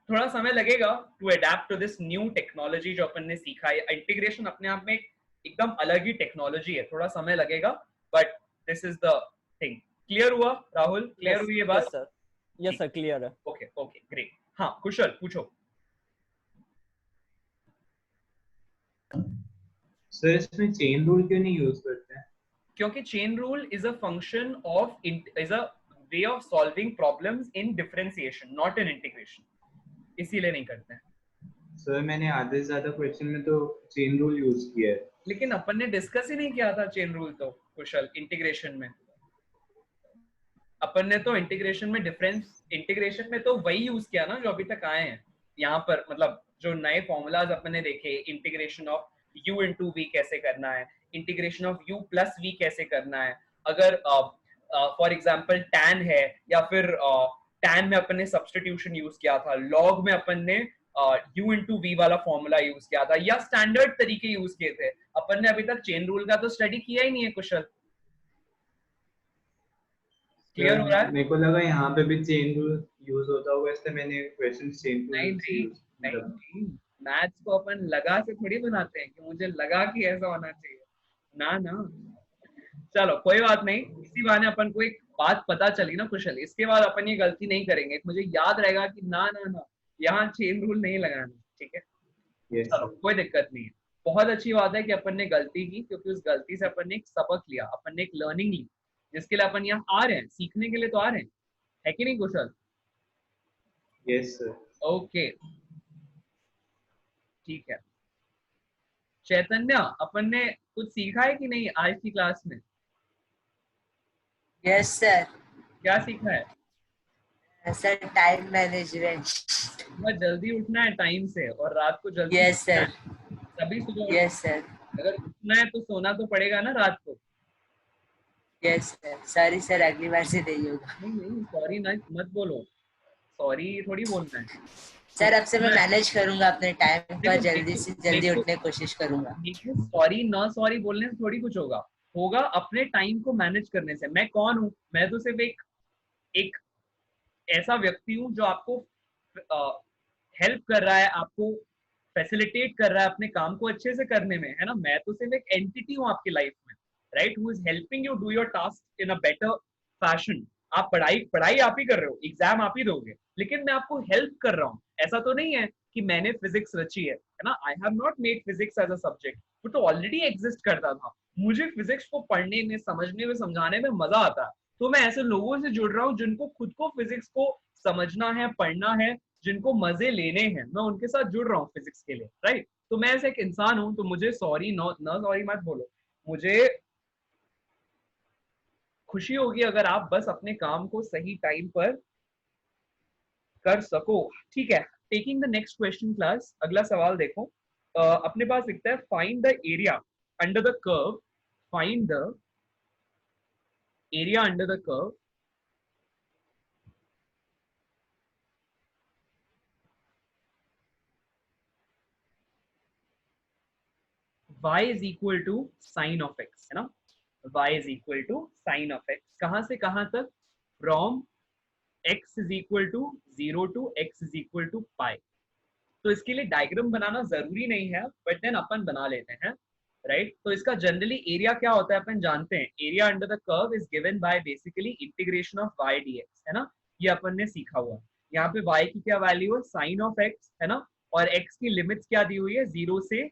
थोड़ा समय लगेगा to adapt to this new technology जो अपन ने सीखा है। इंटीग्रेशन अपने आप में एकदम अलग ही टेक्नोलॉजी है, थोड़ा समय लगेगा, but this is the thing. Clear हुआ राहुल? क्लियर यस हुई ये यस बात? सर, यस सर क्लियर है। Okay okay great. हाँ कुशल पूछो। सर इसमें चेन रूल क्यों नहीं यूज करते हैं? क्योंकि chain rule is a function of is a way of solving problems in differentiation, not in integration, इसीलिए नहीं करते हैं। सर मैंने आधे से ज्यादा क्वेश्चन में तो चेन रूल यूज किया है। लेकिन अपन ने डिस्कस ही नहीं किया था चेन रूल तो कुशल इंटीग्रेशन में। अपन ने तो इंटीग्रेशन में तो वही यूज किया ना जो अभी तक आए हैं यहाँ पर, मतलब जो नए फॉर्मूलाज अपन ने देखे, integration of u into v कैसे करना है, integration of u plus v कैसे करना है, अगर फॉर एग्जाम्पल टैन है या फिर टैन में अपन ने सब्स्टिट्यूशन यूज किया था, लॉग में अपन ने u इंटू वी वाला फॉर्मूला यूज किया था, या स्टैंडर्ड तरीके यूज किए थे। अपन ने अभी तक चेन रूल का तो स्टडी किया ही नहीं है कुशल। क्लियर हो रहा है? मेरे को लगा यहाँ पे भी चेन रूल यूज होता होगा, इसलिए मैंने क्वेश्चन चेन रूल नहीं, मैथ्स को अपन लगा से थोड़ी बनाते हैं कि मुझे लगा कि ऐसा होना चाहिए, ना ना। चलो कोई बात नहीं, इसी बहाने अपन को एक बात पता चली ना कुशल, इसके बाद अपन ये गलती नहीं करेंगे, मुझे याद रहेगा कि ना ना ना यहाँ चेन रूल नहीं लगाना, ठीक है? चलो कोई दिक्कत नहीं है। बहुत अच्छी बात है कि अपन ने गलती की, क्योंकि उस गलती से अपन ने एक सबक लिया, अपन ने एक लर्निंग ली, जिसके लिए अपन यहाँ आ रहे हैं, सीखने के लिए तो आ रहे हैं, है कि नहीं कुशल? Yes sir. ओके ठीक है। चैतन्य, अपन ने कुछ सीखा है कि नहीं आज की क्लास में? Yes sir. क्या सीखा है? Sir time management. सुबह जल्दी उठना है टाइम से और रात को जल्दी। Yes sir. सभी सुबह। Yes sir. अगर उठना है तो सोना तो पड़ेगा ना रात को। Yes sir. सॉरी सर, अगली बार से नहीं होगा। नहीं सॉरी ना मत बोलो, सॉरी थोड़ी बोलना है सर। अब से मैं मैनेज करूंगा अपने टाइम पर, जल्दी से जल्दी उठने की कोशिश करूंगा। सॉरी ना सॉरी बोलने से थोड़ी कुछ होगा अपने टाइम को मैनेज करने से। मैं कौन हूँ? मैं तो सिर्फ एक ऐसा व्यक्ति हूँ जो आपको हेल्प कर रहा है, आपको फैसिलिटेट कर रहा है अपने काम को अच्छे से करने में, है ना? मैं तो सिर्फ एक एंटिटी हूँ आपकी लाइफ में, right? Who is helping you do your task in a better fashion. आप पढ़ाई आप ही कर रहे हो, एग्जाम आप ही दोगे, लेकिन मैं आपको हेल्प कर रहा हूँ। ऐसा तो नहीं है कि मैंने फिजिक्स रची है ना? I have not made physics as a subject, वो तो ऑलरेडी एग्जिस्ट करता था। मुझे फिजिक्स को पढ़ने में, समझने में, समझाने में मजा आता है, तो मैं ऐसे लोगों से जुड़ रहा हूँ जिनको खुद को फिजिक्स को समझना है, पढ़ना है, जिनको मजे लेने हैं, मैं उनके साथ जुड़ रहा हूँ फिजिक्स के लिए, राइट? तो मैं ऐसे एक इंसान हूँ, तो मुझे सॉरी ना सॉरी मत बोलो। मुझे खुशी होगी अगर आप बस अपने काम को सही टाइम पर कर सको, ठीक है? Taking the next question class, अगला सवाल देखो। अपने पास लिखता है find the area under the curve, find the area under the curve y is equal to sin of x, है ना? y is equal to sin of x, कहां से कहां तक? from x is equal to 0 to x is equal to pi। तो इसके लिए diagram बनाना जरूरी नहीं है, बट देन अपन बना लेते हैं, राइट? तो इसका जनरली एरिया क्या होता है अपन जानते हैं। Area under the curve is given bye basically integration of y dx, है ना? ये अपन ने सीखा हुआ। यहाँ पे y की क्या वैल्यू है? साइन ऑफ x, है ना? और x की लिमिट्स क्या दी हुई है? 0 से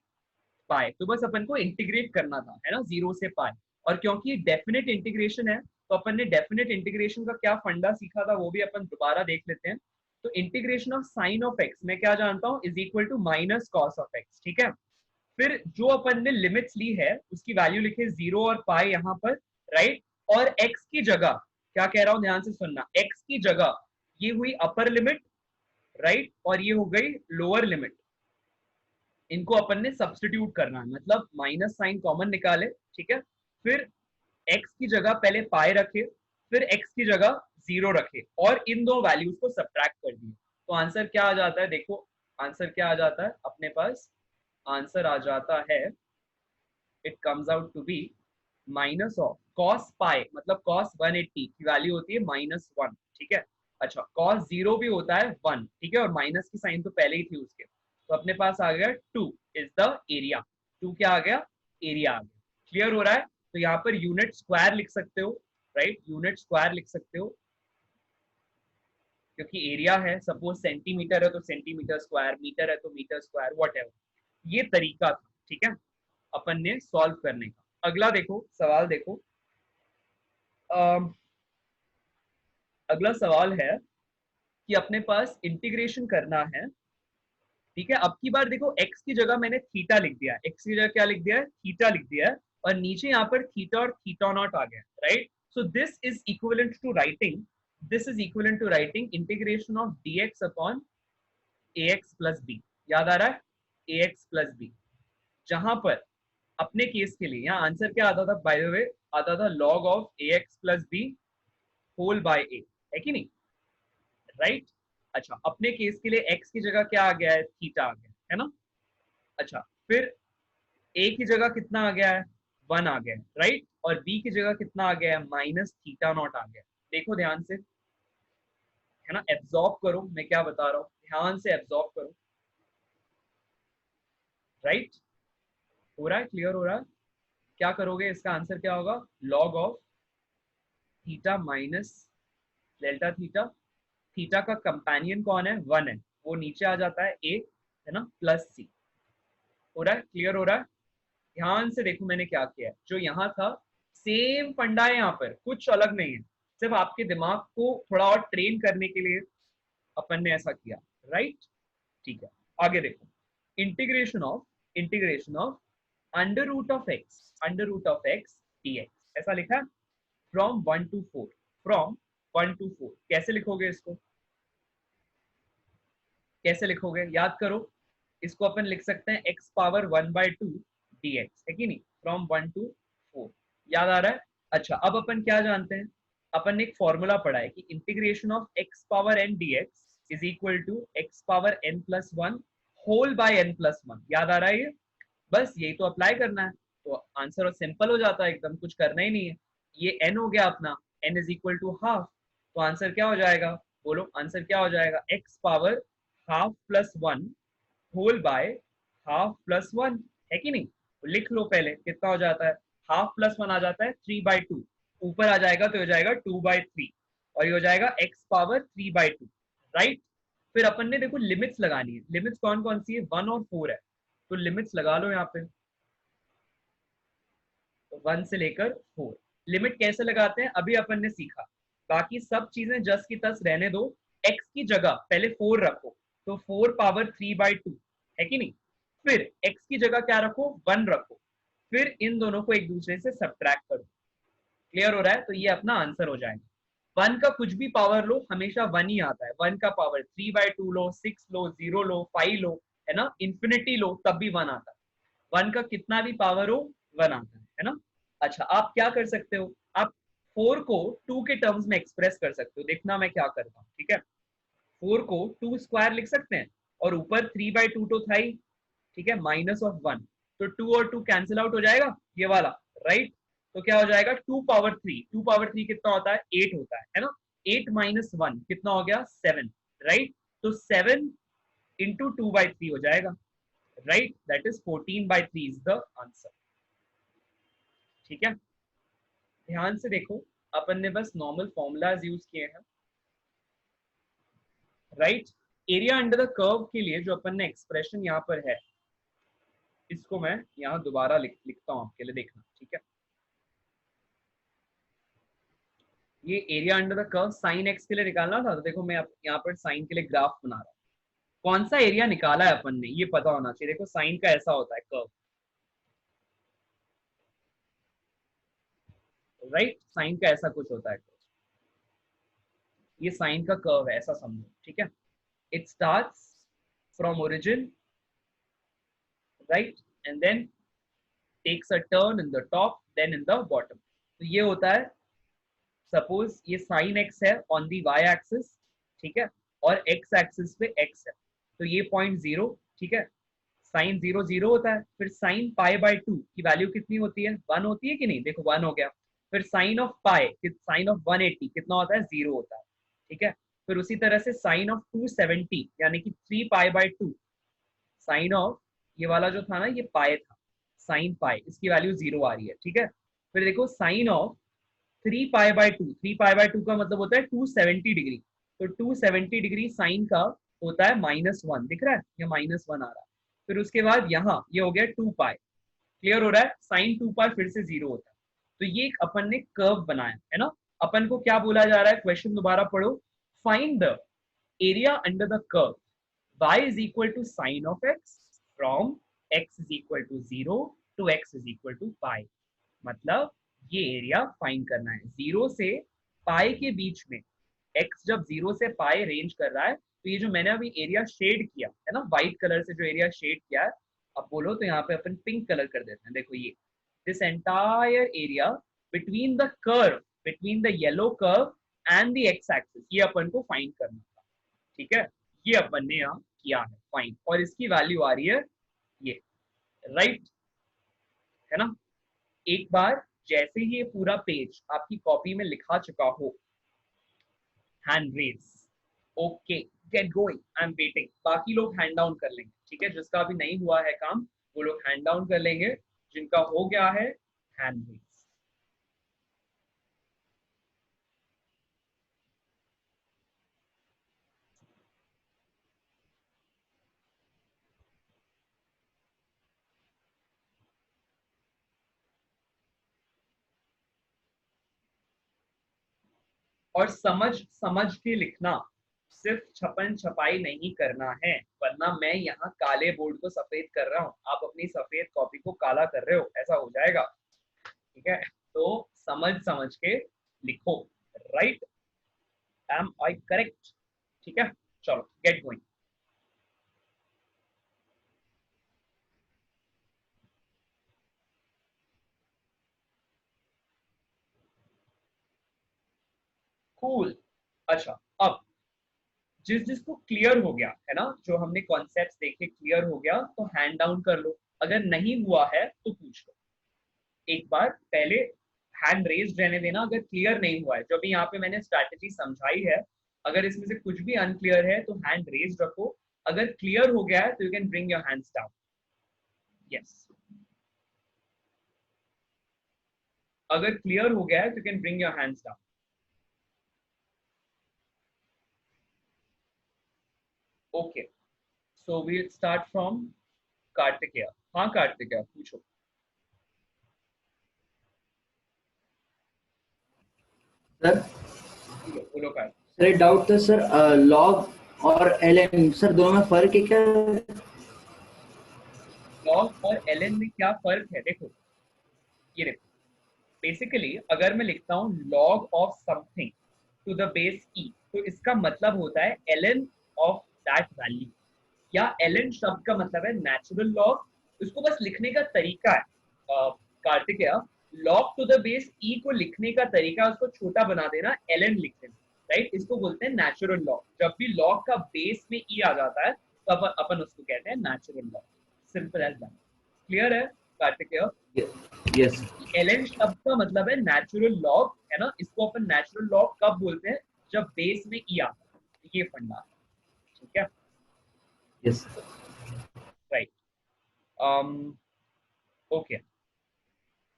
पाई। तो बस अपन को इंटीग्रेट करना था, है ना? 0 से पाई। और क्योंकि डेफिनेट इंटीग्रेशन है, तो अपन ने डेफिनेट इंटीग्रेशन का क्या फंडा सीखा था वो भी अपन दोबारा देख लेते हैं। तो integration of sine of x मैं क्या जानता हूँ? Is equal to minus cos of x, ठीक है? फिर जो अपन ने लिमिट्स ली है उसकी वैल्यू लिखे 0 और पाई यहाँ पर, राइट? और x की जगह क्या कह रहा हूँ, ध्यान से सुनना, x की जगह ये हुई अपर लिमिट, राइट? और ये हो गई लोअर लिमिट। इनको अपन ने सब्स्टिट्यूट करना है, मतलब माइनस साइन कॉमन निकाले, ठीक है? फिर x की जगह पहले पाई रखे, फिर x की जगह 0 रखे, और इन दो वैल्यूज को सब्ट्रैक्ट कर दिए। तो आंसर क्या आ जाता है? देखो आंसर क्या आ जाता है अपने पास। आंसर आ जाता है, it comes out to be minus of cos pi, मतलब कॉस 180 की वैल्यू होती है -1, ठीक है? अच्छा, कॉस 0 भी होता है 1, ठीक है? और माइनस की साइन तो पहले ही थी उसके, तो अपने पास आ गया 2 इज द एरिया। 2 क्या आ गया? एरिया आ गया। क्लियर हो रहा है? तो यहाँ पर यूनिट स्क्वायर लिख सकते हो, राइट? यूनिट स्क्वायर लिख सकते हो, क्योंकि एरिया है, सपोज सेंटीमीटर है तो सेंटीमीटर स्क्वायर, मीटर है तो मीटर स्क्वायर, व्हाटएवर। ये तरीका था, ठीक है, अपन ने सॉल्व करने का। अगला देखो, सवाल देखो। अगला सवाल है कि अपने पास इंटीग्रेशन करना है, ठीक है। अब की बार देखो x की जगह मैंने थीटा लिख दिया है, x की जगह क्या लिख दिया है, थीटा लिख दिया है, और नीचे यहाँ पर थीटा और थीटा नॉट आ गया, right. So this is equivalent to writing, this is equivalent to writing integration of dx upon ax plus b। याद आ रहा है, ax प्लस b, जहां पर अपने केस के लिए यहाँ आंसर क्या आता था, बाय द वे आता था log of ax plus b whole by a, है कि नहीं, राइट। अच्छा, अपने केस के लिए x की जगह क्या आ गया है, थीटा आ गया है ना। अच्छा, फिर a की जगह कितना आ गया है, 1 आ गया है, राइट। और b की जगह कितना आ गया है, माइनस थीटा नॉट आ गया है। देखो ध्यान से, है ना, एब्जॉर्ब करो मैं क्या बता रहा हूँ, ध्यान से एब्जॉर्ब करो, राइट। हो रहा है, क्लियर हो रहा है। क्या करोगे, इसका आंसर क्या होगा, log of theta minus delta theta, theta का कंपेनियन कौन है, 1 है, वो नीचे आ जाता है a, है ना, प्लस c। हो रहा है, क्लियर हो रहा है। ध्यान से देखो मैंने क्या किया है, जो यहाँ था सेम फंडा है, यहाँ पर कुछ अलग नहीं है, सिर्फ आपके दिमाग को थोड़ा और ट्रेन करने के लिए अपन ने ऐसा किया, राइट। ठीक है, आगे देखो, integration of under root of x dx, ऐसा लिखा है, फ्रॉम 1 to 4, फ्रॉम 1 to 4। कैसे लिखोगे इसको, कैसे लिखोगे, याद करो, इसको अपन लिख सकते हैं x पावर 1/2 dx, है कि नहीं, फ्रॉम 1 to 4। याद आ रहा है। अच्छा, अब अपन क्या जानते हैं, अपन ने एक फॉर्मूला पढ़ा है कि integration of x power n dx is equal to x power n plus 1 whole by n plus 1। याद आ रहा है ये, बस यही तो अप्लाई करना है, तो आंसर सिंपल हो जाता है एकदम, कुछ करना ही नहीं है। ये n हो गया अपना, n is equal to half, तो आंसर क्या हो जाएगा, बोलो आंसर क्या हो जाएगा, x power half plus 1 whole by half plus 1, है कि नहीं। तो लिख लो पहले, कितना हो जाता है, हाफ प्लस 1 आ जाता है 3/2, ऊपर आ जाएगा तो हो जाएगा 2/3, और ये हो जाएगा x पावर 3/2, राइट। फिर अपन ने देखो लिमिट्स लगानी है, लिमिट्स कौन कौन सी है, 1 और 4 है, तो लिमिट्स लगा लो यहाँ पे, तो 1 से लेकर 4। लिमिट कैसे लगाते हैं अभी अपन ने सीखा, बाकी सब चीजें जस की तस रहने दो। x की जगह पहले 4 रखो, तो 4 पावर 3/2, है कि नहीं। फिर x की जगह क्या रखो, 1 रखो, फिर इन दोनों को एक दूसरे से सब्ट्रैक्ट करो। क्लियर हो रहा है, तो ये अपना आंसर हो जाएगा। 1 का कुछ भी पावर लो, हमेशा 1 ही आता है। 1 का पावर 3/2 लो, 6 लो, 0 लो, 5 लो, है ना, इंफिनिटी लो, तब भी 1 आता है। 1 का कितना भी पावर हो 1 आता है ना। अच्छा, आप क्या कर सकते हो, आप 4 को 2 के टर्म्स में एक्सप्रेस कर सकते हो, देखना मैं क्या करता हूँ, ठीक है। 4 को 2 स्क्वायर लिख सकते हैं, और ऊपर 3/2 तो था ही, ठीक है, माइनस ऑफ 1, तो 2 और 2 कैंसिल आउट हो जाएगा, ये वाला, राइट। तो क्या हो जाएगा, 2 पावर 3, 2 पावर 3 कितना होता है, 8 होता है ना। 8 माइनस 1 कितना हो गया, 7, राइट। तो 7 इंटू 2/3 हो जाएगा, right, that is 14/3 is the answer, ठीक है। ध्यान से देखो, अपन ने बस नॉर्मल फॉर्मूलाज यूज किए हैं, right. Area under the curve के लिए जो अपन ने एक्सप्रेशन यहाँ पर है, इसको मैं यहाँ दोबारा लिखता हूँ आपके लिए, देखना, ठीक है। ये area under the curve sine x के लिए निकालना था, तो देखो मैं यहाँ पर साइन के लिए ग्राफ बना रहा हूँ। कौन सा एरिया निकाला है अपन ने, ये पता होना चाहिए। देखो साइन का ऐसा होता है कर्व, राइट, साइन का ऐसा कुछ होता है, ये साइन का कर्व है, ऐसा समझो, ठीक है। It starts from origin, right, and then takes a turn in the top, then in the bottom. तो ये होता है, सपोज ये साइन एक्स है ऑन दी वाई एक्सिस, ठीक है, और एक्स एक्सिस पे एक्स है, तो ये पॉइंट 0, ठीक है। साइन 0 0 होता है, फिर साइन π/2 की वैल्यू कितनी होती है, 1 होती है कि नहीं, देखो 1 हो गया। फिर sine of pi, sine of 180 कितना होता है, 0 होता है, ठीक है। फिर उसी तरह से साइन ऑफ 270 यानी कि 3π/2, साइन ऑफ ये वाला जो था ना, ये पाई था, साइन पाई, इसकी वैल्यू 0 आ रही है, ठीक है। फिर देखो साइन ऑफ 3π/2, 3π/2 का मतलब होता है 270 डिग्री, तो 270 डिग्री साइन का होता है -1, दिख रहा है, ये -1 आ रहा है। फिर उसके बाद यहाँ ये हो गया 2π, क्लियर हो रहा है, साइन 2π फिर से 0 होता है। तो ये एक अपन ने कर्व बनाया है ना, अपन को क्या बोला जा रहा है, क्वेश्चन दोबारा पढ़ो, find the area under the curve y is equal to sin of x from x is equal to 0 to x is equal to pi। मतलब ये एरिया फाइंड करना है, 0 से पाई के बीच में, x जब 0 से पाई रेंज कर रहा है, तो ये जो मैंने अभी एरिया शेड किया है ना, व्हाइट कलर से जो एरिया शेड किया है, अब बोलो तो यहाँ पे अपन पिंक कलर कर देते हैं, देखो ये this entire area between the curve, between the yellow curve and the x axis, ये अपन को फाइंड करना था, ठीक है, ये अपन ने यहाँ किया है फाइंड, और इसकी वैल्यू आ रही है ये, राइट है ना। एक बार जैसे ही ये पूरा पेज आपकी कॉपी में लिखा चुका हो, hand raise, okay get going, I am waiting, बाकी लोग हैंड डाउन कर लेंगे, ठीक है, जिसका अभी नहीं हुआ है काम वो लोग हैंड डाउन कर लेंगे, जिनका हो गया है हैंड रेज। और समझ समझ के लिखना, सिर्फ छपन छपाई नहीं करना है, वरना मैं यहाँ काले बोर्ड को सफेद कर रहा हूँ, आप अपनी सफेद कॉपी को काला कर रहे हो, ऐसा हो जाएगा, ठीक है, तो समझ समझ के लिखो, राइट, एम आई करेक्ट, ठीक है, चलो गेट गोइंग। कूल, अच्छा अब जिसको क्लियर हो गया है ना, जो हमने कॉन्सेप्ट्स देखे क्लियर हो गया, तो हैंड डाउन कर लो, अगर नहीं हुआ है तो पूछ लो, एक बार पहले हैंड रेज रहने देना, अगर क्लियर नहीं हुआ है, जो भी यहाँ पे मैंने स्ट्रैटेजी समझाई है, अगर इसमें से कुछ भी अनक्लियर है तो हैंड रेज रखो, अगर क्लियर हो गया है तो you can bring your hands down, yes, अगर क्लियर हो गया है तो you can bring your hands down. Okay, so we start from Kartikeya, हाँ कार्तिकेय पूछो। सर बोलो कार्तिक। सर एक डाउट था सर, लॉग और एलएन सर दोनों में फर्क है क्या? लॉग और एलएन में क्या फर्क है, देखो ये देखो, बेसिकली अगर मैं लिखता हूँ log of something to the base e, तो इसका मतलब होता है एलएन ऑफ दैट वैल्यू, या एलएन शब्द का मतलब है नेचुरल लॉग, इसको बस लिखने का तरीका है Kartikeya, log to the base e को लिखने का तरीका, उसको छोटा बना देना, एलएन लिख देना, राइट, इसको बोलते हैं नेचुरल लॉग, जब भी लॉग का बेस में ई आ जाता है तो अपन उसको कहते हैं natural log, simple as that, clear है कार्तिकेय? यस। एलएन शब्द का मतलब है नेचुरल लॉग, है ना, इसको अपन नेचुरल लॉग कब बोलते हैं, जब बेस में ई आता है, ये फंडा, ठीक है, yes right, okay,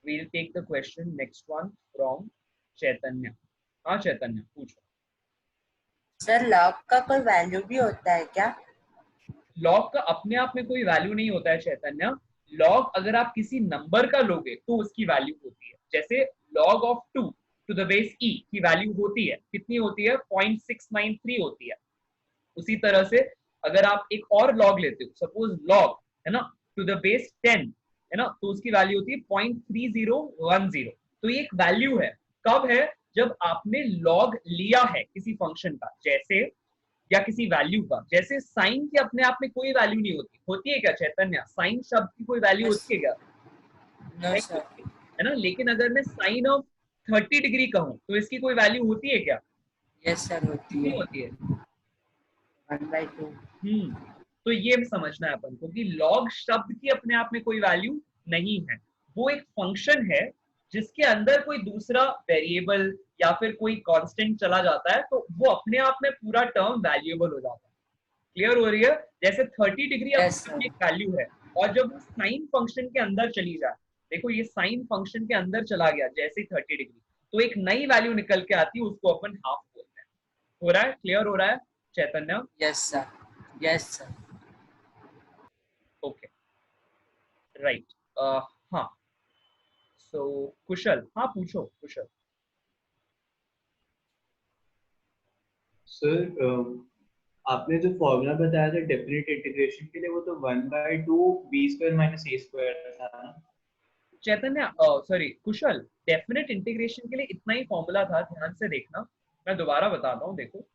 we'll take the question next one from चैतन्य, हाँ चैतन्य पूछो। सर लॉग का कोई वैल्यू भी होता है क्या? लॉग का अपने आप में कोई वैल्यू नहीं होता है चैतन्य, लॉग अगर आप किसी नंबर का लोगे तो उसकी वैल्यू होती है, जैसे log of 2 to the base e की वैल्यू होती है, कितनी होती है, 0.693 होती है, उसी तरह से अगर आप एक और log लेते हो, सपोज log है ना टू द बेस 10 है ना, तो उसकी वैल्यू होती है 0.3010, तो ये एक वैल्यू है, कब है, जब आपने log लिया है किसी फंक्शन का, जैसे या किसी वैल्यू का, जैसे साइन की अपने आप में कोई वैल्यू नहीं होती, होती है क्या चैतन्य, साइन शब्द की कोई वैल्यू होती है क्या? No sir. है ना, लेकिन अगर मैं साइन ऑफ 30 डिग्री कहूँ तो इसकी कोई वैल्यू होती है क्या? यस सर, होती नहीं है, होती है। 1/2। तो ये समझना है अपन को कि लॉग शब्द की अपने आप में कोई वैल्यू नहीं है, वो एक फंक्शन है जिसके अंदर कोई दूसरा वेरिएबल या फिर कोई कांस्टेंट चला जाता है, तो वो अपने आप में पूरा टर्म वैल्यूएबल हो जाता है, क्लियर हो रही है, जैसे 30 डिग्री Yes, अपनी एक वैल्यू है, और जब वो साइन फंक्शन के अंदर चली जाए, देखो ये साइन फंक्शन के अंदर चला गया जैसे 30 डिग्री, तो एक नई वैल्यू निकल के आती है, उसको अपन हाफ बोलते हैं, हो रहा है, क्लियर हो रहा है Chaitanya? Yes sir, yes sir. Okay, right, हाँ, सो कुशल, हाँ पूछो कुशल। सर आपने जो फॉर्मूला बताया था डेफिनेट इंटीग्रेशन के लिए, वो तो 1/2 b² - a² था ना? चैतन्य, सॉरी कुशल, डेफिनेट इंटीग्रेशन के लिए इतना ही फॉर्मूला था, ध्यान से देखना, मैं दोबारा बताता हूँ। देखो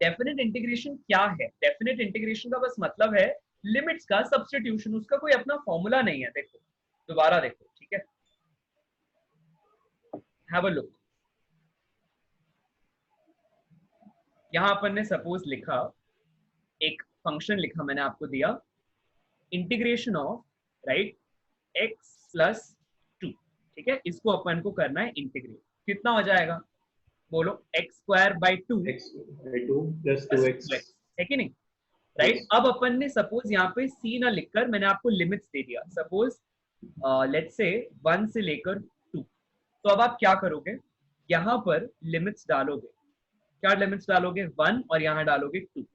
डेफिनेट इंटीग्रेशन क्या है? डेफिनेट इंटीग्रेशन का बस मतलब है लिमिट्स का सब्स्टिट्यूशन, उसका कोई अपना फॉर्मूला नहीं है। देखो दोबारा देखो, ठीक है, हैव अ लुक। यहां अपन ने सपोज लिखा, एक फंक्शन लिखा मैंने आपको दिया, integration of right x plus 2, ठीक है, इसको अपन को करना है इंटीग्रेट। कितना हो जाएगा बोलो? x²/2 x/2 + 2x है कि नहीं? राइट। अब अपन ने सपोज यहाँ पे c ना लिखकर मैंने आपको लिमिट्स दे दिया, सपोज लेट्स से 1 से लेकर 2। तो अब आप क्या करोगे, यहाँ पर लिमिट्स डालोगे। क्या लिमिट्स डालोगे? 1 और यहाँ डालोगे 2।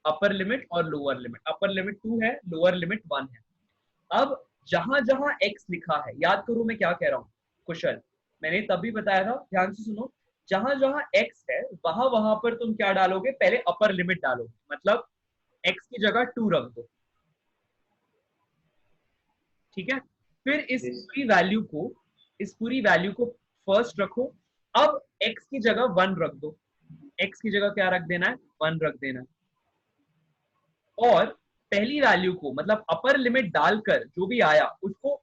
अपर लिमिट और लोअर लिमिट, अपर लिमिट 2 है, लोअर लिमिट 1 है। अब जहां जहां x लिखा है, याद करो मैं क्या कह रहा हूँ कुशल, मैंने तभी बताया था, ध्यान से सुनो, जहां जहां x है वहां वहां पर तुम क्या डालोगे? पहले अपर लिमिट डालोगे, मतलब x की जगह 2 रख दो, ठीक है। फिर इस पूरी वैल्यू को फर्स्ट रखो। अब x की जगह 1 रख दो, x की जगह क्या रख देना है? 1 रख देना है। और पहली वैल्यू को मतलब अपर लिमिट डालकर जो भी आया उसको,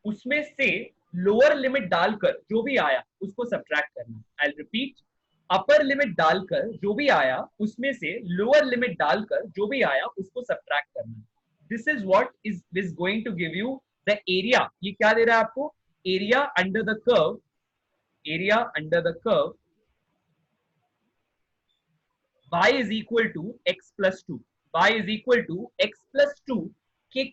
उसमें से लोअर लिमिट डालकर जो भी आया उसको सब्ट्रैक्ट करना। आई रिपीट, अपर लिमिट डालकर जो भी आया उसमें से लोअर लिमिट डालकर जो भी आया उसको सब्ट्रैक्ट करना। This is what is going to give you the area. ये क्या दे रहा है आपको? Area under the curve, area under the curve y is equal to x plus 2, y is equal to x plus 2 के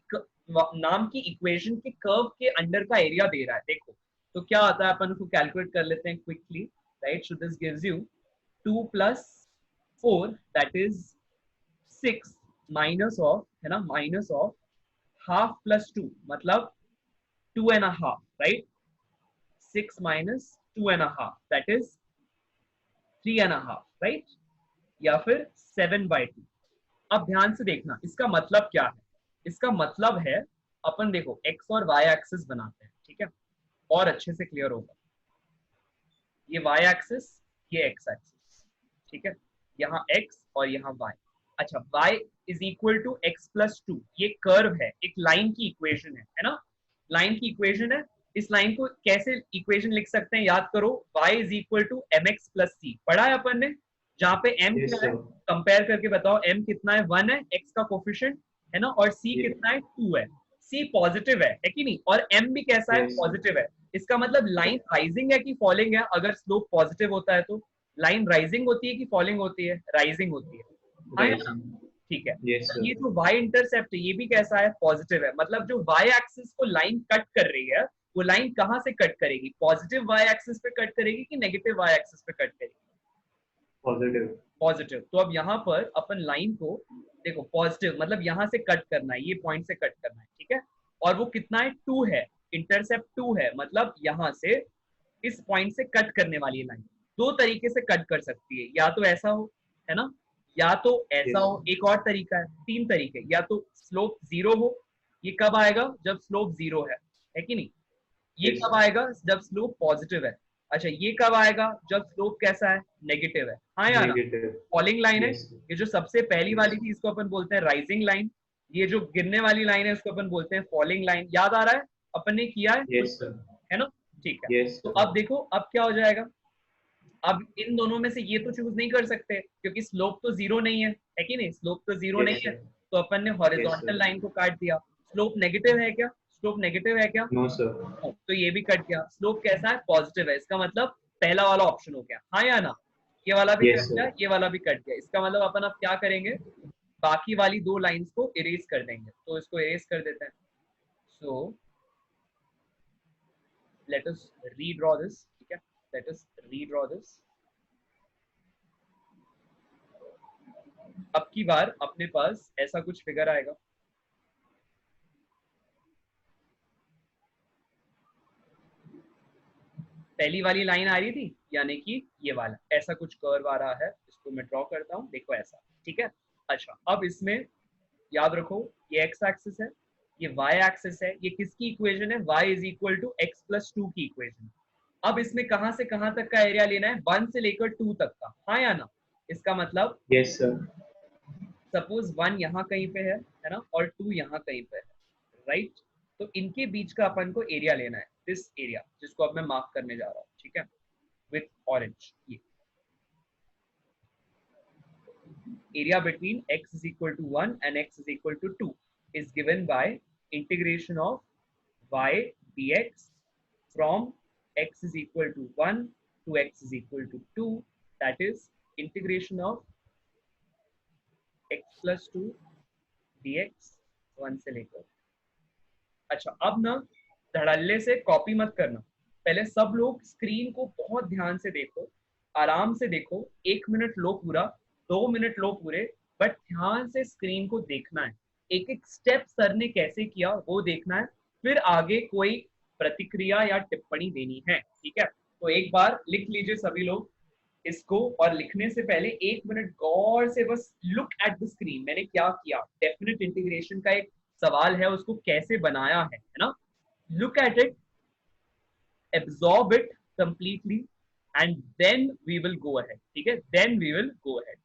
नाम की इक्वेशन के कर्व के अंडर का एरिया दे रहा है। देखो तो क्या आता है, अपन उसको कैलकुलेट कर लेते हैं quickly, right. So this gives you 2 + 4 that is 6 minus of, है ना, माइनस ऑफ हाफ प्लस 2 मतलब 2.5, right. 6 minus 2.5 that is 3.5, right, या फिर 7/2। अब ध्यान से देखना इसका मतलब क्या है। इसका मतलब है, अपन देखो x और y एक्सिस बनाते हैं, ठीक है, और अच्छे से क्लियर होगा। ये y एक्सिस, ये x एक्सिस, ठीक है, यहाँ x और यहाँ y। अच्छा, y is equal to x plus 2, ये कर्व है, एक लाइन की इक्वेशन है ना, लाइन की इक्वेशन है। इस लाइन को कैसे इक्वेशन लिख सकते हैं, याद करो, y is equal to mx plus c, पढ़ा है अपन ने, जहाँ पे m Yes, क्या है, sir. कंपेयर करके बताओ, m कितना है? 1 है, x का कोफिशिएंट, है ना, और c Yes. कितना है? 2 है। c पॉजिटिव है कि नहीं? और m भी कैसा है? Yes. पॉजिटिव है। इसका मतलब लाइन राइजिंग है कि फॉलिंग है? अगर स्लोप पॉजिटिव होता है तो लाइन राइजिंग होती है कि फॉलिंग होती है? राइजिंग होती है, हाँ या ना? ठीक है। Yes, sir. ये जो y इंटरसेप्ट है ये भी कैसा है? पॉजिटिव है। मतलब जो y एक्सिस को लाइन कट कर रही है वो लाइन कहाँ से कट करेगी? पॉजिटिव y एक्सिस पे कट करेगी कि नेगेटिव y एक्सिस पे कट करेगी? पॉजिटिव। पॉजिटिव। तो अब यहाँ पर अपन लाइन को देखो, पॉजिटिव मतलब यहाँ से कट करना है, ये पॉइंट से कट करना है, ठीक है, और वो कितना है? 2 है, इंटरसेप्ट 2 है, मतलब यहाँ से इस पॉइंट से कट करने वाली लाइन दो तरीके से कट कर सकती है, या तो ऐसा हो, है ना, या तो ऐसा Yes. हो, एक और तरीका है, 3 तरीके, या तो स्लोप 0 हो। ये कब आएगा? जब स्लोप 0 है कि नहीं? ये Yes. कब आएगा? जब स्लोप पॉजिटिव है। अच्छा, ये कब आएगा? जब स्लोप कैसा है? नेगेटिव है, हाँ या ना? Negative. फॉलिंग लाइन है। Yes. ये जो सबसे पहली Yes. वाली थी इसको अपन बोलते हैं राइजिंग लाइन, ये जो गिरने वाली लाइन है उसको अपन बोलते हैं फॉलिंग लाइन। याद आ रहा है? अपन ने किया है, Yes, sir. है ना? ठीक है। Yes, तो sir. अब देखो अब क्या हो जाएगा, अब इन दोनों में से ये तो चूज नहीं कर सकते क्योंकि स्लोप तो 0 नहीं है कि नहीं? स्लोप तो 0 Yes, नहीं है, sir. तो अपन ने हॉरिजॉन्टल sir. लाइन को काट दिया। स्लोप नेगेटिव है क्या? स्लोप नेगेटिव है क्या? No, sir. तो ये भी कट गया। स्लोप कैसा है? पॉजिटिव है। इसका मतलब पहला वाला ऑप्शन हो गया, हाँ या ना? ये वाला भी Yes, कट sir. गया, ये वाला भी कट गया। इसका मतलब अपन अब क्या करेंगे, बाकी वाली दो लाइंस को इरेज कर देंगे। तो इसको इरेज कर देते हैं। सो लेट अस रीड्रॉ दिस, ठीक है, लेट अस रीड्रॉ दिस। अब की बार अपने पास ऐसा कुछ फिगर आएगा, पहली वाली लाइन आ रही थी, यानी कि ये वाला ऐसा कुछ कर्व आ रहा है, इसको मैं ड्रॉ करता हूँ, देखो ऐसा, ठीक है। अच्छा, अब इसमें याद रखो ये एक्स एक्सिस है, ये वाई एक्सिस है, ये किसकी इक्वेशन है, y is equal to x plus 2 की इक्वेशन। अब इसमें कहां से कहां तक का एरिया लेना है, 1 से लेकर 2 तक का, हाँ या ना। इसका मतलब यस सर। सपोज 1 यहाँ कहीं पे है ना, और 2 यहाँ कहीं पे है, राइट। तो इनके बीच का अपन को एरिया लेना है, दिस एरिया, जिसको अब मैं मार्क करने जा रहा हूँ, ठीक है, विथ ऑरेंज। ये area between x is equal to 1 and x is equal to 2 is given by integration of y dx from x is equal to 1 to x is equal to 2, that is integration of x plus 2 dx 1 से लेकर। अच्छा, अब ना धड़ल्ले से copy मत करना, पहले सब लोग स्क्रीन को बहुत ध्यान से देखो, आराम से देखो, 1 मिनट लो पूरा, 2 मिनट लो पूरे, बट ध्यान से स्क्रीन को देखना है, एक एक स्टेप सर ने कैसे किया वो देखना है, फिर आगे कोई प्रतिक्रिया या टिप्पणी देनी है, ठीक है। तो एक बार लिख लीजिए सभी लोग इसको, और लिखने से पहले 1 मिनट गौर से बस लुक एट द स्क्रीन, मैंने क्या किया, डेफिनेट इंटीग्रेशन का एक सवाल है, उसको कैसे बनाया है ना। Look at it, absorb it completely, and then we will go ahead, ठीक है, then we will go ahead,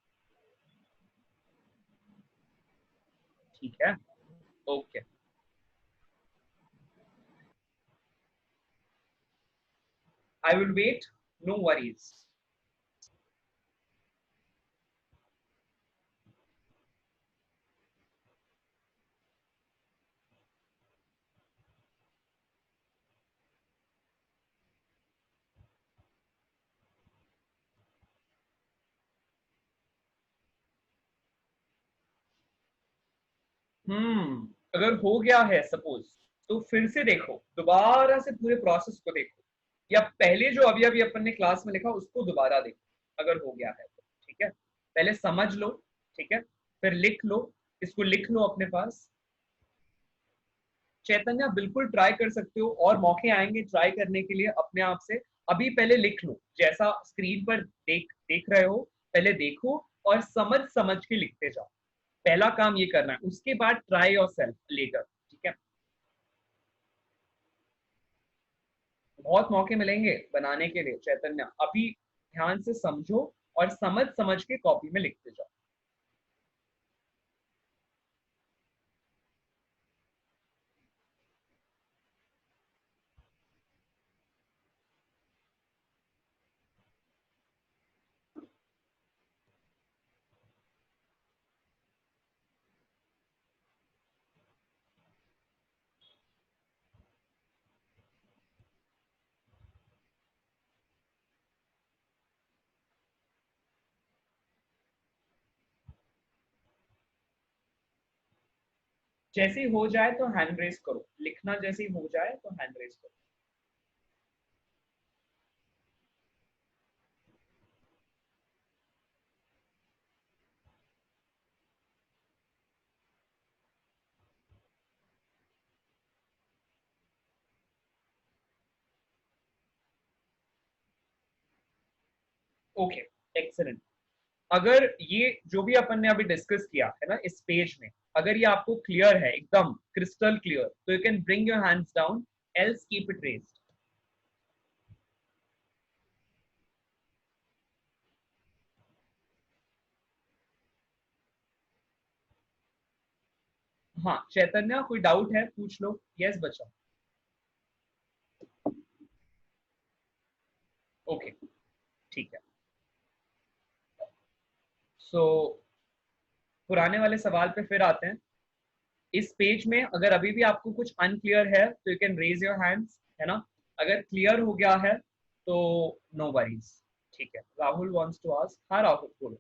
ठीक है, okay. I will wait, no worries. अगर हो गया है सपोज, तो फिर से देखो, दोबारा से पूरे प्रोसेस को देखो, या पहले जो अभी अभी अपन ने क्लास में लिखा उसको दोबारा देखो, अगर हो गया है तो, ठीक है। पहले समझ लो, ठीक है, फिर लिख लो, इसको लिख लो अपने पास। चैतन्य बिल्कुल ट्राई कर सकते हो, और मौके आएंगे ट्राई करने के लिए अपने आप से, अभी पहले लिख लो, जैसा स्क्रीन पर देख रहे हो, पहले देखो और समझ समझ के लिखते जाओ, पहला काम ये करना है, उसके बाद ट्राई योर सेल्फ लेटर, ठीक है। बहुत मौके मिलेंगे बनाने के लिए चैतन्य, अभी ध्यान से समझो और समझ समझ के कॉपी में लिखते जाओ। जैसे ही हो जाए तो हैंड रेस करो, लिखना जैसे ही हो जाए तो हैंड रेस करो। Okay, excellent. अगर ये जो भी अपन ने अभी डिस्कस किया है ना इस पेज में, अगर ये आपको क्लियर है, एकदम क्रिस्टल क्लियर, तो you can bring your hands down, else keep it raised. हाँ चैतन्य, कोई डाउट है पूछ लो। यस बच्चा, ओके, ठीक है। सो पुराने वाले सवाल पे फिर आते हैं। इस पेज में अगर अभी भी आपको कुछ अनक्लियर है तो you can raise your hands, है ना। अगर क्लियर हो गया है तो नो वरीज, ठीक है। राहुल वांट्स टू आस्क, हाँ राहुल बोलो।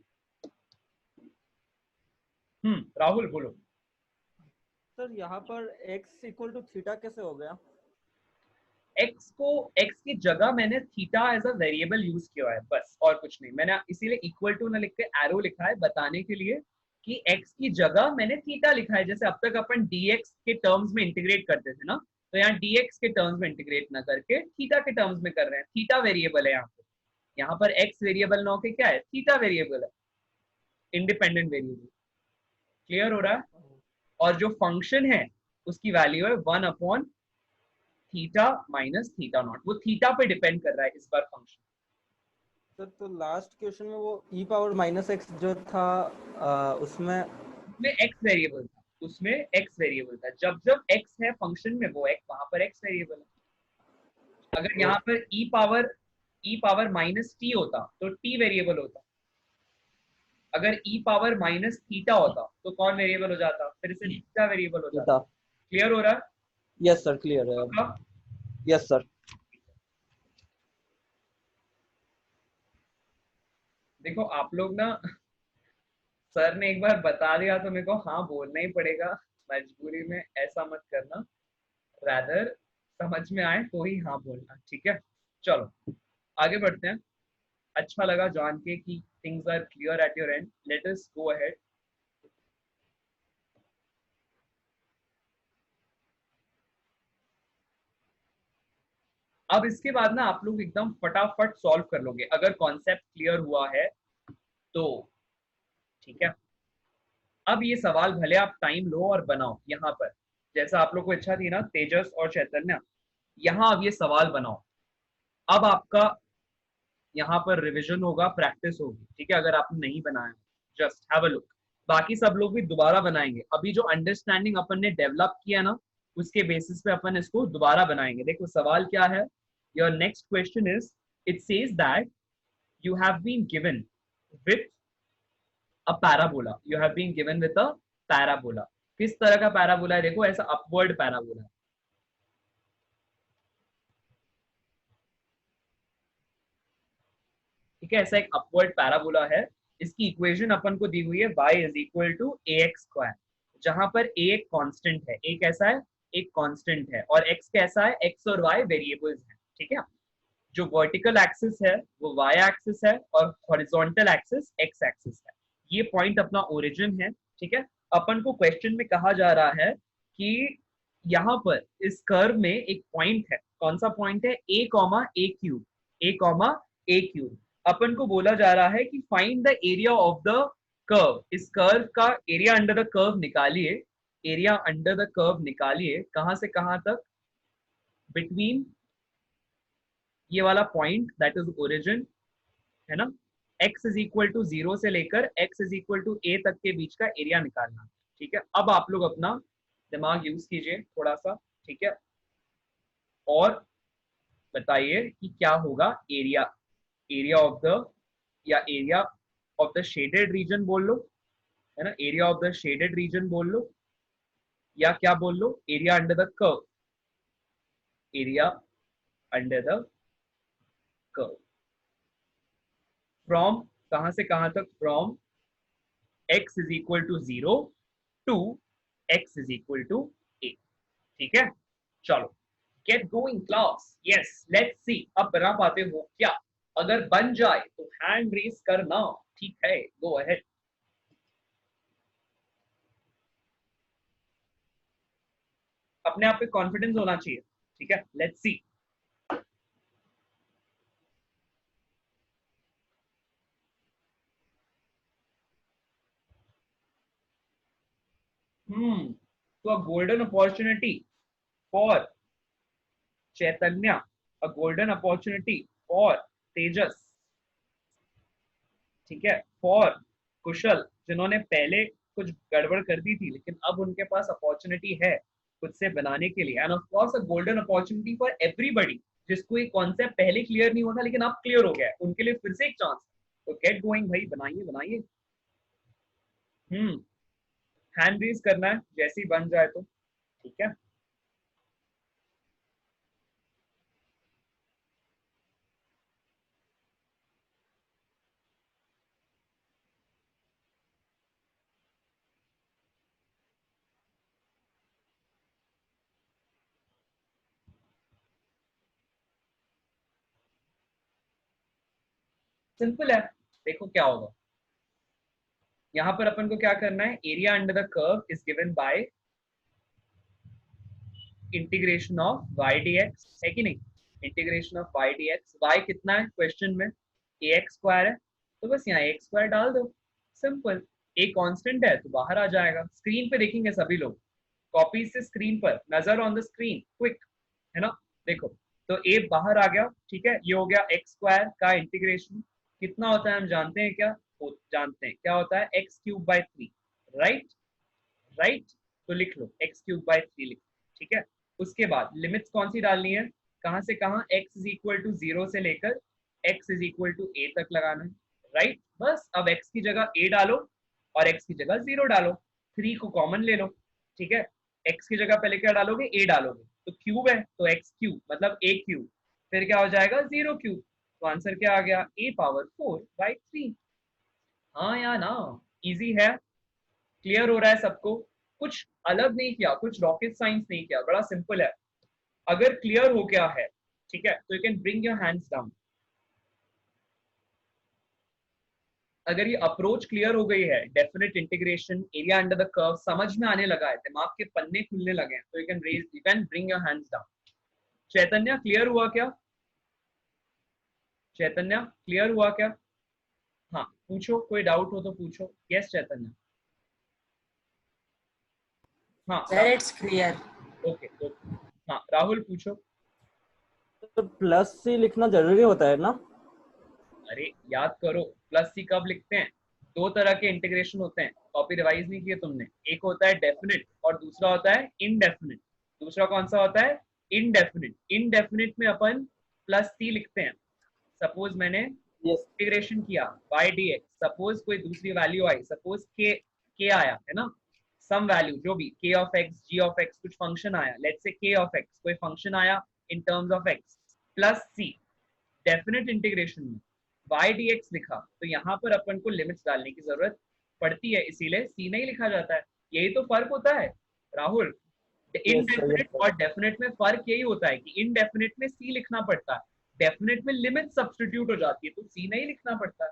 राहुल बोलो। सर यहाँ पर x इक्वल टू थीटा कैसे हो गया? x की जगह मैंने theta as a variable use किया है, बस और कुछ नहीं। मैंने इसीलिए इक्वल टू ना लिख के एरो लिखा है, बताने के लिए कि x की जगह मैंने थीटा लिखा है, जैसे अब तक अपन dx के टर्म्स में इंटीग्रेट करते थे ना, तो यहाँ dx के टर्म्स में इंटीग्रेट ना करके थीटा के टर्म्स में कर रहे हैं। थीटा वेरिएबल है यहाँ पर x वेरिएबल ना होके क्या है, थीटा वेरिएबल है, इंडिपेंडेंट वेरिएबल। क्लियर हो रहा है? और जो फंक्शन है उसकी वैल्यू है 1 upon theta minus theta naught, वो थीटा पे डिपेंड कर रहा है इस बार फंक्शन। सर तो लास्ट क्वेश्चन में वो e पावर माइनस एक्स जो था उसमें x वेरिएबल था, उसमें x वेरिएबल था। जब जब x है फंक्शन में वो x, वहां पर x वेरिएबल है। अगर यहाँ पर e पावर माइनस टी होता तो t वेरिएबल होता। अगर e पावर माइनस थीटा होता तो कौन वेरिएबल हो जाता, फिर से थीटा वेरिएबल हो जाता। क्लियर हो रहा है? यस सर क्लियर है। Yes sir. देखो आप लोग ना, सर ने एक बार बता दिया तो मेरे को हाँ बोलना ही पड़ेगा, मजबूरी में ऐसा मत करना, रादर समझ में आए तो ही हाँ बोलना, ठीक है? चलो आगे बढ़ते हैं। अच्छा लगा जान के कि things are clear at your end. Let us go ahead. अब इसके बाद ना आप लोग एकदम फटाफट सॉल्व कर लोगे अगर कॉन्सेप्ट क्लियर हुआ है तो, ठीक है? अब ये सवाल भले आप टाइम लो और बनाओ, यहाँ पर जैसा आप लोग को इच्छा थी ना तेजस और चैतन्य, यहाँ अब ये सवाल बनाओ। अब आपका यहाँ पर रिवीजन होगा, प्रैक्टिस होगी, ठीक है? अगर आपने नहीं बनाया जस्ट हैव अ लुक, बाकी सब लोग भी दोबारा बनाएंगे। अभी जो अंडरस्टैंडिंग अपन ने डेवलप किया ना उसके बेसिस पे अपन इसको दोबारा बनाएंगे। देखो सवाल क्या है, your next question is, it says that you have been given with a parabola, you have been given with a parabola। किस तरह का पैराबोला है? देखो ऐसा अपवर्ड पैराबोला है, ठीक है? ऐसा एक अपवर्ड पैराबोला है। इसकी इक्वेशन अपन को दी हुई है y is equal to a x square, जहां पर a एक कांस्टेंट है, a कैसा है, एक कांस्टेंट है, और x कैसा है, x और y वेरिएबल्स हैं, ठीक है? जो वर्टिकल एक्सिस है वो y एक्सिस है और हॉरिजॉन्टल एक्सिस x एक्सिस है। ये पॉइंट अपना ओरिजिन है, ठीक है? अपन को क्वेश्चन में कहा जा रहा है कि यहाँ पर इस कर्व में एक पॉइंट है, कौन सा पॉइंट है, a comma a cube, a comma a cube. अपन को बोला जा रहा है कि find the area of the curve. इस कर्व का एरिया अंडर द कर्व निकालिए, एरिया अंडर द कर्व निकालिए, कहां से कहां तक, बिटवीन ये वाला पॉइंट दैट इज ओरिजिन, है ना? x इज इक्वल टू 0 से लेकर x is equal to a तक के बीच का एरिया निकालना, ठीक है? अब आप लोग अपना दिमाग यूज कीजिए थोड़ा सा, ठीक है? और बताइए कि क्या होगा एरिया, एरिया ऑफ द, या area of the shaded region बोल लो, है ना? Area of the shaded region बोल लो, या क्या बोल लो, area under the curve, area under the curve. From कहां से कहां तक, from x is equal to 0 to x is equal to a, ठीक है? चलो get going class. Yes let's see, अब बना पाते हो क्या? अगर बन जाए तो हैंड रेज करना, ठीक है? Go ahead. अपने आप पे कॉन्फिडेंस होना चाहिए, ठीक है? Let's see. तो a golden opportunity for Chaitanya, a golden opportunity for Tejas, ठीक है? फॉर कुशल, जिन्होंने पहले कुछ गड़बड़ कर दी थी लेकिन अब उनके पास अपॉर्चुनिटी है खुद से बनाने के लिए, end of course a golden opportunity for everybody जिसको ये कॉन्सेप्ट पहले क्लियर नहीं होता लेकिन अब क्लियर हो गया है, उनके लिए फिर से एक चांस। तो गेट गोइंग भाई, बनाइए बनाइए। हैंड रेज करना है जैसे ही बन जाए तो, ठीक है? सिंपल है, देखो क्या होगा। यहाँ पर अपन को क्या करना है, area under the curve is given by integration of y d x, है कि नहीं? Integration of y d x, y कितना है क्वेश्चन में? ए एक्स स्क्वायर है, तो बस यहाँ एक्स स्क्वायर डाल दो, सिंपल। ए कांस्टेंट है तो बाहर आ जाएगा। स्क्रीन पे देखेंगे सभी लोग, कॉपी से स्क्रीन पर, नजर ऑन द स्क्रीन, क्विक, है ना? देखो, तो ए बाहर आ गया, ठीक है। ये हो गया एक्स स्क्वायर का इंटीग्रेशन, कितना होता है हम जानते हैं क्या? जानते हैं क्या होता है, x cube by 3, right? Right, तो लिख लो एक्स क्यूब बाई 3 लिख, ठीक है। उसके बाद लिमिट्स कौन सी डालनी है, कहां से कहां? एक्स इज इक्वल टू 0 से लेकर एक्स इज इक्वल टू ए तक लगाना है, राइट? बस अब एक्स की जगह ए डालो और एक्स की जगह 0 डालो, 3 को कॉमन ले लो, ठीक है। एक्स की जगह पहले क्या डालोगे? ए डालोगे, तो क्यूब है तो एक्स क्यूब मतलब ए क्यूब, फिर क्या हो जाएगा? 0 क्यूब, तो आंसर क्या आ गया? ए पावर 4 बाई 3। हाँ या ना? इजी है, क्लियर हो रहा है सबको? कुछ अलग नहीं किया, कुछ रॉकेट साइंस नहीं किया, बड़ा सिंपल है। अगर क्लियर हो गया है, ठीक है, तो you can bring your hands down. अगर ये अप्रोच क्लियर हो गई है, definite integration, area under the curve समझ में आने लगा है, दिमाग के पन्ने खुलने लगे हैं, तो you can bring your hands down. Chaitanya clear हुआ क्या? चैतन्य क्लियर हुआ क्या? हाँ पूछो, कोई डाउट हो तो पूछो। यस चैतन्य। हाँ sir it's clear. Okay okay, हाँ राहुल पूछो। तो प्लस सी लिखना जरूरी होता है ना? अरे याद करो, प्लस सी कब लिखते हैं? दो तरह के इंटीग्रेशन होते हैं, कॉपी रिवाइज नहीं किए तुमने। एक होता है डेफिनेट और दूसरा होता है इनडेफिनेट। दूसरा कौन सा होता है? इनडेफिनेट। इनडेफिनेट में अपन प्लस सी लिखते हैं। सपोज मैंने इंटीग्रेशन किया y dx, सपोज कोई दूसरी वैल्यू आई, सपोज k आया है ना, सम वैल्यू जो भी, k of x, g of x, कुछ फंक्शन आया, let's say k of x, कोई फंक्शन आया in terms of x, plus c। Definite integration में y dx लिखा, तो यहाँ पर अपन को लिमिट्स डालने की जरूरत पड़ती है, इसीलिए c नहीं लिखा जाता है। यही तो फर्क होता है राहुल। इनडेफिनेट और डेफिनेट में फर्क यही होता है कि इनडेफिनेट में c लिखना पड़ता है, डेफिनेट में लिमिट सब्स्टिट्यूट हो जाती है, तो सी नहीं लिखना पड़ता है।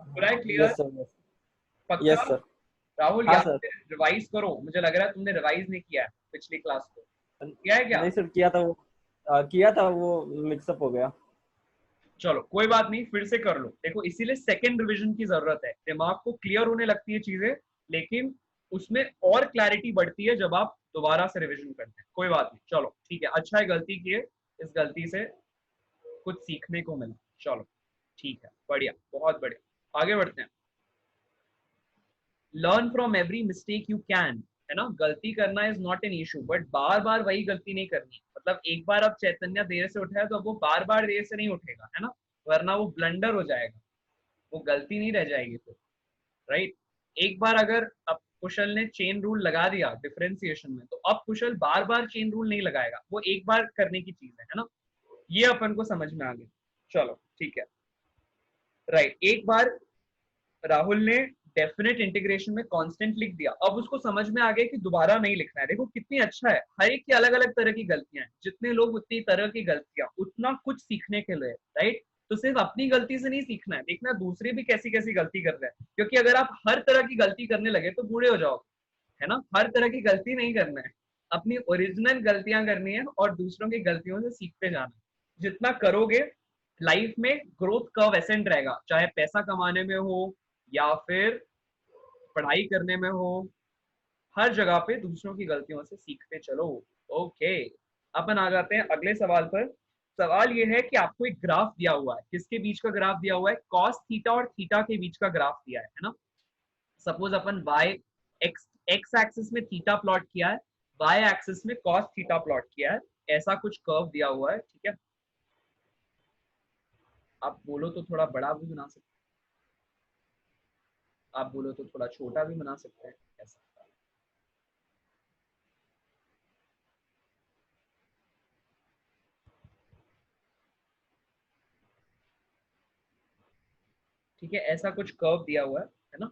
पूरा क्लियर? पक्का? Yes sir. राहुल हाँ यार रिवाइज करो, मुझे लग रहा है तुमने रिवाइज नहीं किया है पिछली क्लास को, किया है क्या? नहीं सर, किया था वो मिक्सअप हो गया। चलो कोई बात नहीं, फिर से कर लो। देखो इसीलिए सेकंड रिवीजन की जरूरत है, दिमाग को क्लियर होने लगती है चीजें, लेकिन उसमें और क्लैरिटी बढ़ती है जब आप दोबारा से रिवीजन करते हैं। कोई बात नहीं, चलो ठीक है, अच्छा है गलती की है, इस गलती से कुछ सीखने को मिला। चलो ठीक है, बढ़िया, बहुत बढ़िया, आगे बढ़ते हैं। Learn from every mistake you can, है ना? गलती करना is not an issue, but बार बार वही गलती नहीं करनी। मतलब एक बार अब चैतन्य देर से उठा है तो अब वो बार बार देर से नहीं उठेगा, है ना? वरना वो ब्लंडर हो जाएगा, वो गलती नहीं रह जाएगी फिर, राइट? एक बार अगर अब कुशल ने चेन रूल लगा दिया डिफरेंशिएशन में, तो अब कुशल बार बार चेन रूल नहीं लगाएगा, वो एक बार करने की चीज है ना? ये अपन को समझ में आ गया। चलो ठीक है, राइट। एक बार राहुल ने डेफिनेट इंटीग्रेशन में कांस्टेंट लिख दिया, अब उसको समझ में आ गया कि दोबारा नहीं लिखना है। देखो कितनी अच्छा है, हर एक की अलग अलग तरह की गलतियां हैं, जितने लोग उतनी तरह की गलतियां, उतना कुछ सीखने के लिए, राइट? तो सिर्फ अपनी गलती से नहीं सीखना है, देखना दूसरे भी कैसी कैसी गलती कर रहे हैं, क्योंकि अगर आप हर तरह की गलती करने लगे तो बूढ़े हो जाओगे, है ना? हर तरह की गलती नहीं करना है, अपनी ओरिजिनल गलतियां करनी है और दूसरों की गलतियों से सीखते जाना है। जितना करोगे लाइफ में ग्रोथ कर्व एसेंट रहेगा, चाहे पैसा कमाने में हो या फिर पढ़ाई करने में हो, हर जगह पे दूसरों की गलतियों से सीखते चलो। ओके, अपन आ जाते हैं अगले सवाल पर। सवाल ये है कि आपको एक ग्राफ दिया हुआ है, किसके बीच का ग्राफ दिया हुआ है? कॉस थीटा और थीटा के बीच का ग्राफ दिया है ना? सपोज अपन वाई एक्स एक्सिस में थीटा प्लॉट किया है, वाई एक्सिस में कॉस थीटा प्लॉट किया है, ऐसा कुछ कर्व दिया हुआ है, ठीक है? आप बोलो तो थोड़ा बड़ा भी बना सकते हैं, आप बोलो तो थोड़ा छोटा भी बना सकते हैं, ऐसा। ठीक है, ऐसा कुछ कर्व दिया हुआ है ना?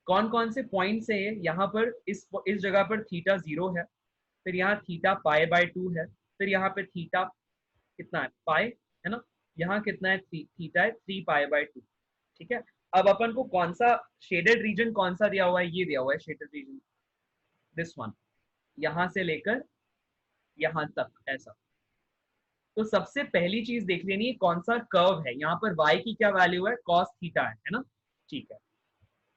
कौन कौन से पॉइंट से है यहाँ पर? इस जगह पर थीटा 0 है, फिर यहाँ थीटा पाई बाय 2 है, फिर यहाँ पे थीटा कितना है? पाई, है ना? यहाँ कितना है? थीटा है 3 पाई बाय 2, ठीक है? अब अपन को कौन सा शेडेड रीजन कौन सा दिया हुआ है? ये दिया हुआ है शेडेड रीजन, दिस वन, यहाँ से लेकर यहाँ तक ऐसा। तो सबसे पहली चीज देख लेनी है कौन सा कर्व है, यहाँ पर y की क्या वैल्यू है, cos थीटा है ना, ठीक है।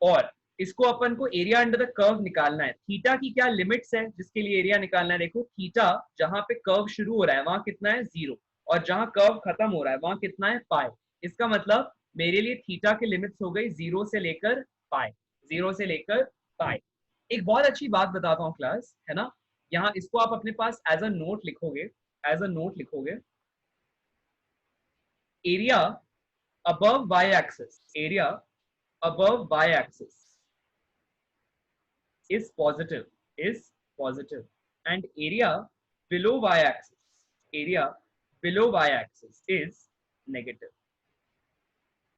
और इसको अपन को एरिया अंडर द कर्व निकालना है। थीटा की क्या लिमिट्स है जिसके लिए एरिया निकालना है, देखो थीटा जहां पे कर्व शुरू हो रहा है वहां कितना है 0, और जहां कर्व खत्म हो रहा है वहां कितना है पाई। इसका मतलब मेरे लिए थीटा की लिमिट्स हो गई 0 से लेकर पाई, 0 से लेकर पाई। एक बहुत अच्छी बात बताता हूँ क्लास, है ना, यहाँ इसको आप अपने पास एज अ नोट लिखोगे, एज अ नोट लिखोगे, area above y axis, area above y axis is positive, and area below y axis, area below y axis is negative.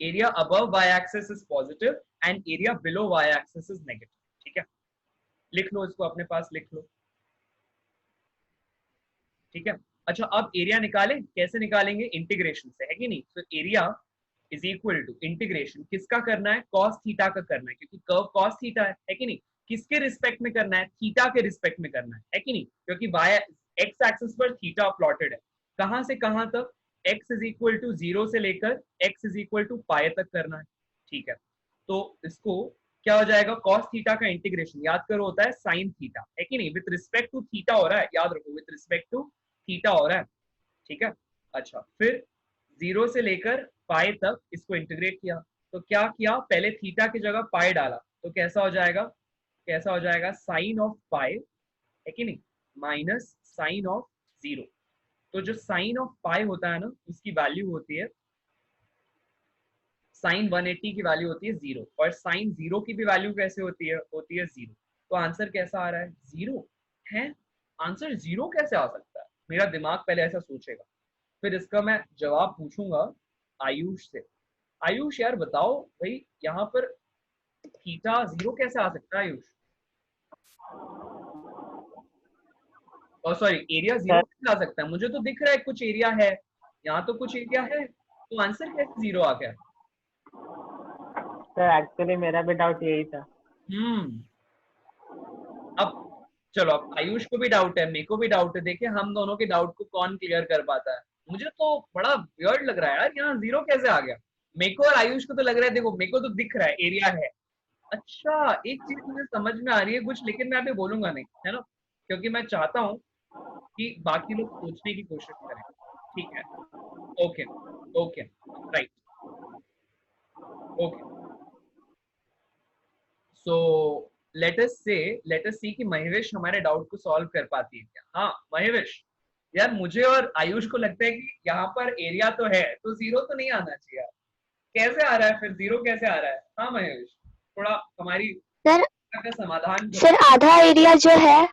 Area above y axis is positive and area below y axis is negative. ठीक है, लिख लो इसको अपने पास, लिख लो, ठीक है। अच्छा अब एरिया निकालें, कैसे निकालेंगे, इंटीग्रेशन से, है कि नहीं। तो area is equal to integration, किसका करना है, कॉस थीटा का करना है, क्योंकि कर्व कॉस थीटा है कि नहीं। किसके रिस्पेक्ट में करना है, थीटा के रिस्पेक्ट में करना है कि नहीं, क्योंकि वाई एक्स एक्सिस पर थीटा प्लॉटेड है। कहां से कहां तक, x इज इक्वल टू 0 से लेकर x इज इक्वल टू पाई तक करना है, ठीक है। तो इसको क्या हो जाएगा, कॉस थीटा का इंटीग्रेशन याद करो होता है साइन थीटा, है कि नहीं, विद रिस्पेक्ट टू थीटा हो रहा है, याद रखो विद रिस्पेक्ट टू थीटा हो रहा है, ठीक है। अच्छा फिर 0 से लेकर पाई तक इसको इंटीग्रेट किया, तो क्या किया, पहले थीटा की जगह पाई डाला, तो कैसा हो जाएगा, कैसा हो जाएगा, साइन ऑफ पाई, है कि नहीं, माइनस साइन ऑफ 0। तो जो साइन ऑफ पाई होता है ना उसकी वैल्यू होती है, साइन 180 की वैल्यू होती है 0, और साइन 0 की भी वैल्यू कैसे होती है 0। तो आंसर कैसा आ रहा है, 0 है। आंसर 0 कैसे आ सकता है, मेरा दिमाग पहले ऐसा सोचेगा, फिर इसका मैं जवाब पूछूंगा आयुष से। आयुष यार बताओ भाई, यहाँ पर थीटा 0 कैसे आ सकता है आयुष, और सॉरी एरिया 0 कैसे आ सकता है, मुझे तो दिख रहा है कुछ एरिया है, यहाँ तो कुछ एरिया है, तो आंसर कैसे 0 आ गया। सर एक्चुअली मेरा भी डाउट यही था। अब चलो, अब आयुष को भी डाउट है, मेरे को भी डाउट है, देखिए हम दोनों के डाउट को कौन क्लियर कर पाता है। मुझे तो बड़ा वियर्ड लग रहा है यार, यहाँ 0 कैसे आ गया। मेरे को और आयुष को तो लग रहा है, देखो मेरे को तो दिख रहा है एरिया है। अच्छा एक चीज मुझे समझ में आ रही है कुछ, लेकिन मैं अभी बोलूंगा नहीं, है ना, क्योंकि मैं चाहता हूँ कि बाकी लोग सोचने की कोशिश करें, ठीक है। Okay okay right, okay so let us see कि महेश हमारे डाउट को सॉल्व कर पाती है क्या। हाँ महेश, यार मुझे और आयुष को लगता है कि यहाँ पर एरिया तो है, तो 0 तो नहीं आना चाहिए यार। कैसे आ रहा है फिर 0 कैसे आ रहा है। हाँ महेश, थोड़ा हमारी सर का समाधान सर आधा एरिया जो है,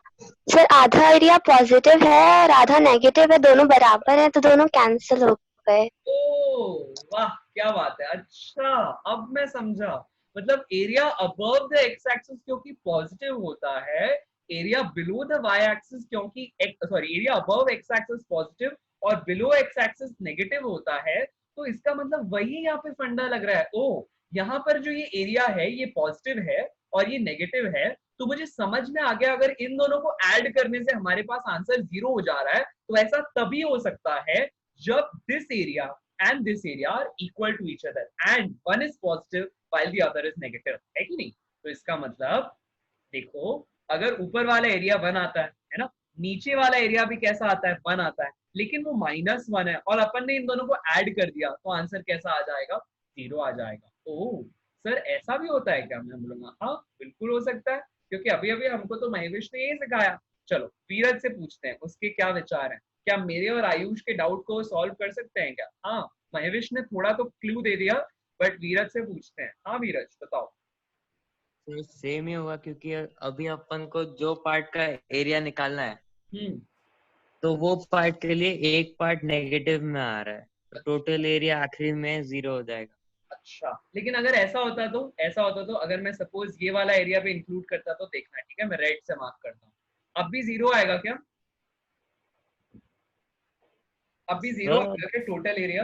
सर आधा एरिया पॉजिटिव है और आधा नेगेटिव है, दोनों बराबर है तो दोनों कैंसिल हो गए। ओ वाह क्या बात है। अच्छा अब मैं समझा, मतलब area above the x axis क्योंकि पॉजिटिव होता है, area below the y axis क्योंकि sorry area above x axis positive और बिलो एक्स एक्सिस नेगेटिव होता है। तो इसका मतलब वही यहाँ पे फंडा लग रहा है। ओ यहाँ पर जो ये एरिया है ये पॉजिटिव है और ये नेगेटिव है, तो मुझे समझ में आ गया, अगर इन दोनों को ऐड करने से हमारे पास आंसर 0 हो जा रहा है, तो ऐसा तभी हो सकता है जब this area and this area are equal to each other and one is positive while the other is negative, है कि नहीं। तो इसका मतलब देखो, अगर ऊपर वाला एरिया 1 आता है ना, नीचे वाला एरिया भी कैसा आता है 1 आता है, लेकिन वो -1 है और अपन ने इन दोनों को ऐड कर दिया, तो आंसर कैसा आ जाएगा, 0 आ जाएगा। ओह सर ऐसा भी होता है क्या, मैं बोलूंगा हाँ बिल्कुल हो सकता है, क्योंकि अभी अभी हमको तो महेश ने यही सिखाया। चलो वीरज से पूछते हैं उसके क्या विचार हैं, क्या मेरे और आयुष के डाउट को सॉल्व कर सकते हैं क्या। हाँ महेश ने थोड़ा तो क्लू दे दिया, बट वीरज से पूछते हैं। हाँ वीरज बताओ। सेम ही होगा, क्योंकि अभी अपन को जो पार्ट का एरिया निकालना है तो वो पार्ट के लिए एक पार्ट नेगेटिव में आ रहा है, तो टोटल एरिया आखिरी में 0 हो जाएगा। अच्छा लेकिन अगर ऐसा होता तो अगर मैं सपोज ये वाला एरिया भी इंक्लूड करता तो देखना, ठीक है मैं रेड से मार्क करता हूँ, अब भी 0 आएगा क्या, अब भी 0 आएगा क्या टोटल एरिया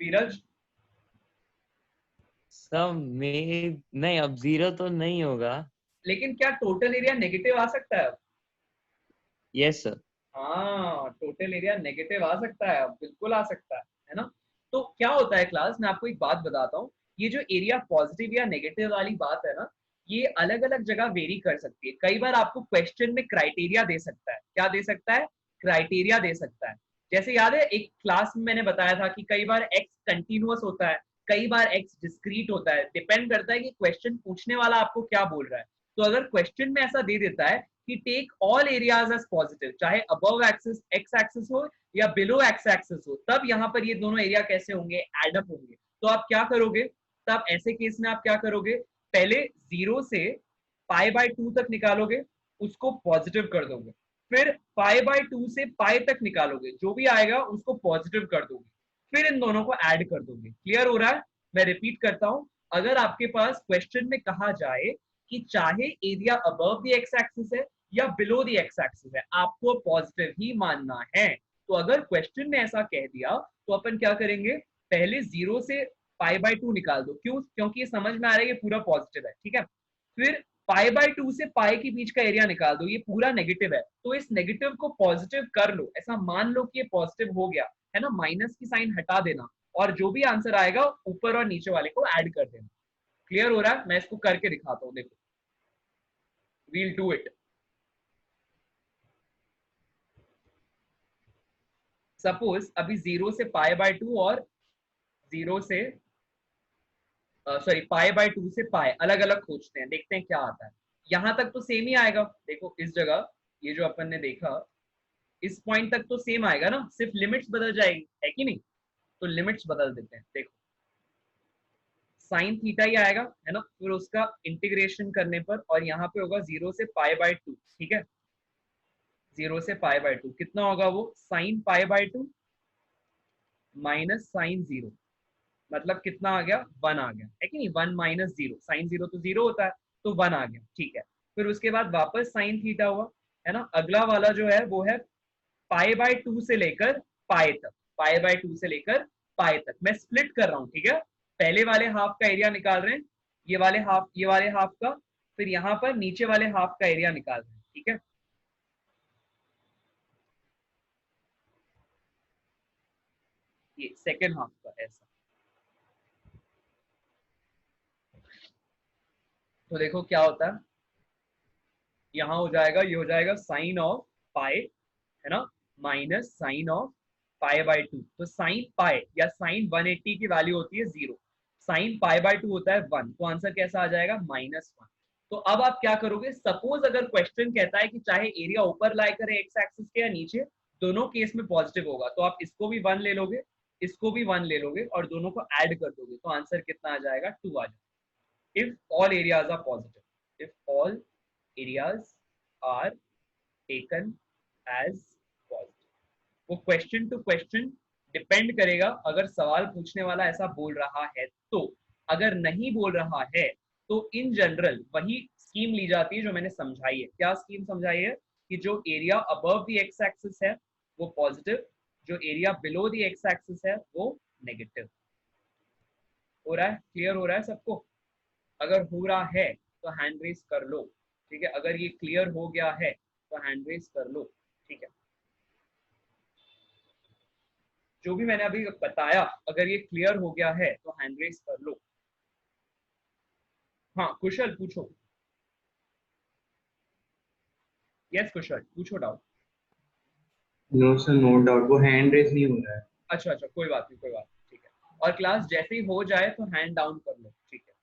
वीरज। सब में नहीं, अब 0 तो नहीं होगा, लेकिन क्या टोटल एरिया नेगेटिव आ सकता है? Yes sir. हाँ, टोटल एरिया नेगेटिव आ सकता है, बिल्कुल आ सकता है ना? तो क्या होता है क्लास, मैं आपको एक बात बताता हूँ, ये जो एरिया पॉजिटिव या नेगेटिव वाली बात है ना, ये अलग अलग जगह वेरी कर सकती है। कई बार आपको क्वेश्चन में क्राइटेरिया दे सकता है। क्या दे सकता है? क्राइटेरिया दे सकता है। जैसे याद है एक क्लास में मैंने बताया था कि कई बार एक्स कंटिन्यूअस होता है, कई बार एक्स डिस्क्रीट होता है, डिपेंड करता है कि क्वेश्चन पूछने वाला आपको क्या बोल रहा है। तो अगर क्वेश्चन में ऐसा दे देता है कि take all areas as positive, चाहे अबव एक्सिस एक्स एक्सिस हो या बिलो एक्स एक्सिस हो, तब यहाँ पर ये दोनों एरिया कैसे होंगे? एडअप होंगे। तो आप क्या करोगे तब ऐसे केस में? आप क्या करोगे? पहले 0 से π/2 तक निकालोगे, उसको पॉजिटिव कर दोगे। फिर π/2 से पाई तक निकालोगे, जो भी आएगा उसको पॉजिटिव कर दोगे। फिर इन दोनों को ऐड कर दोगे। क्लियर हो रहा है? मैं रिपीट करता हूं, अगर आपके पास क्वेश्चन में कहा जाए कि चाहे area above the x axis है या बिलो द एक्स एक्सिस है, आपको पॉजिटिव ही मानना है। तो अगर क्वेश्चन में ऐसा कह दिया तो अपन क्या करेंगे? पहले 0 से π/2 निकाल दो। क्यों? क्योंकि ये समझ में आ रहा है ये पूरा पॉजिटिव है, ठीक है। फिर π/2 से पाई के बीच का एरिया निकाल दो, ये पूरा नेगेटिव है, तो इस नेगेटिव को पॉजिटिव कर लो। ऐसा मान लो कि ये पॉजिटिव हो गया है ना, माइनस की साइन हटा देना, और जो भी आंसर आएगा ऊपर और नीचे वाले को ऐड कर देना। क्लियर हो रहा है? मैं इसको करके दिखाता हूँ, देखो, we'll do it. सपोज अभी 0 से π/2 और 0 से सॉरी π/2 से पाई अलग अलग खोजते हैं, देखते हैं क्या आता है। यहां तक तो सेम ही आएगा। देखो इस जगह ये जो अपन ने देखा, इस पॉइंट तक तो सेम आएगा ना, सिर्फ लिमिट्स बदल जाएगी, है कि नहीं? तो लिमिट्स बदल देते हैं। देखो साइन थीटा ही आएगा, है ना, फिर उसका इंटीग्रेशन करने पर, और यहाँ पे होगा 0 से π/2, ठीक है। 0 से π/2 कितना होगा? वो साइन π/2 माइनस साइन 0, मतलब कितना आ गया? 1 आ गया, है कि नहीं? 1 माइनस 0, साइन 0 तो 0 होता है, तो 1 आ गया, ठीक है। फिर उसके बाद वापस साइन थीटा हुआ, है ना। अगला वाला जो है वो है π/2 से लेकर पाई तक, π/2 से लेकर पाई तक। मैं स्प्लिट कर रहा हूँ, ठीक है। पहले वाले हाफ का एरिया निकाल रहे हैं, ये वाले हाफ का, फिर यहाँ पर नीचे वाले हाफ का एरिया निकाल रहे हैं, ठीक है। ये सेकेंड हाफ का ऐसा। तो देखो क्या होता है, यहाँ हो जाएगा, ये हो जाएगा साइन ऑफ पाई, है ना, माइनस साइन ऑफ π/2। तो साइन पाई या साइन 180 की वैल्यू होती है 0, साइन π/2 होता है 1, तो आंसर कैसा आ जाएगा? -1। तो अब आप क्या करोगे? सपोज अगर क्वेश्चन कहता है कि चाहे एरिया ऊपर लाई करे एक्स एक्सिस के या नीचे, दोनों केस में पॉजिटिव होगा, तो आप इसको भी 1 ले लोगे, इसको भी 1 ले लोगे, और दोनों को ऐड कर दोगे, तो आंसर कितना आ जाएगा? 2 आ जाएगा। If all areas are positive, if all areas are taken as positive. वो क्वेश्चन टू क्वेश्चन डिपेंड करेगा, अगर सवाल पूछने वाला ऐसा बोल रहा है तो। अगर नहीं बोल रहा है तो इन जनरल वही स्कीम ली जाती है जो मैंने समझाई है। क्या स्कीम समझाई है? कि जो area above the x axis है वो पॉजिटिव, जो area below the x axis है वो नेगेटिव। हो रहा है? क्लियर हो रहा है सबको? अगर हो रहा है तो हैंड रेस कर लो, ठीक है। अगर ये क्लियर हो गया है तो हैंड रेस कर लो, ठीक है। जो भी मैंने अभी बताया, अगर ये क्लियर हो गया है तो हैंड रेस कर लो। हाँ कुशल पूछो। यस कुशल पूछो doubt. No sir, no doubt, वो हैंड रेस नहीं हो रहा है। अच्छा अच्छा, कोई बात नहीं, कोई बात नहीं, ठीक है। और क्लास जैसे ही हो जाए तो हैंड डाउन कर लो, ठीक है।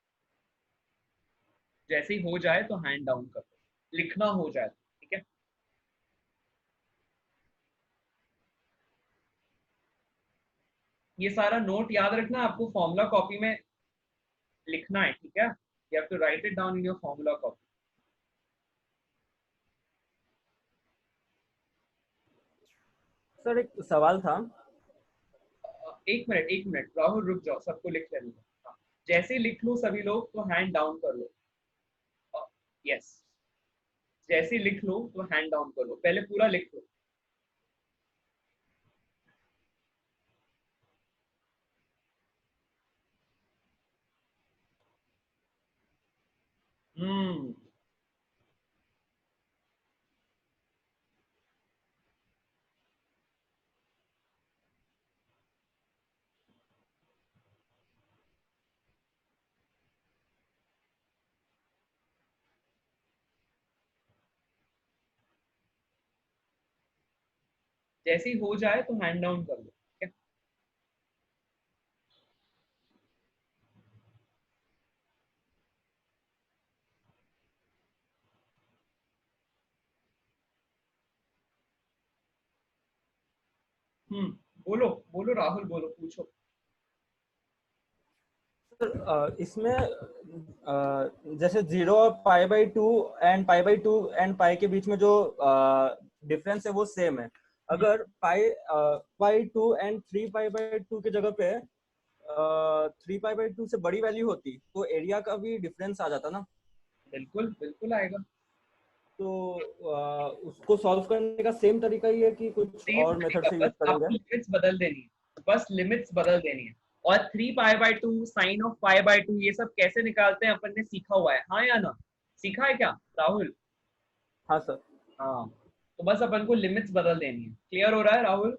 जैसे ही हो जाए तो हैंड डाउन कर लो, लिखना हो जाए, ठीक है। ये सारा नोट याद रखना, आपको फॉर्मूला कॉपी में लिखना है, ठीक है। You have to write it down in your formula copy. Sir एक सवाल था। एक मिनट राहुल, रुक जाओ, सबको लिख लेने दो। हाँ, जैसे लिख लो सभी लोग तो हैंड डाउन कर लो। यस, जैसे लिख लो तो हैंड डाउन कर लो, पहले पूरा लिख लो। जैसे ही हो जाए तो हैंड डाउन कर लो। बोलो बोलो राहुल, बोलो, पूछो। इसमें जैसे 0 और π/2 एंड π/2 एंड पाई के बीच में जो डिफरेंस है वो सेम है। अगर π/2 एंड 3π/2 की जगह पे 3π/2 से बड़ी वैल्यू होती तो एरिया का भी डिफरेंस आ जाता ना। बिल्कुल बिल्कुल आएगा। तो उसको सॉल्व करने का सेम तरीका ही है कि कुछ और मेथड से यूज करेंगे? लिमिट्स बदल देनी है, बस लिमिट्स बदल देनी है। और 3π/2 साइन ऑफ π/2 ये सब कैसे निकालते हैं अपन ने सीखा हुआ है, हाँ या ना? सीखा है क्या राहुल? हाँ सर। हाँ, तो बस अपन को लिमिट्स बदल देनी है। क्लियर हो रहा है राहुल?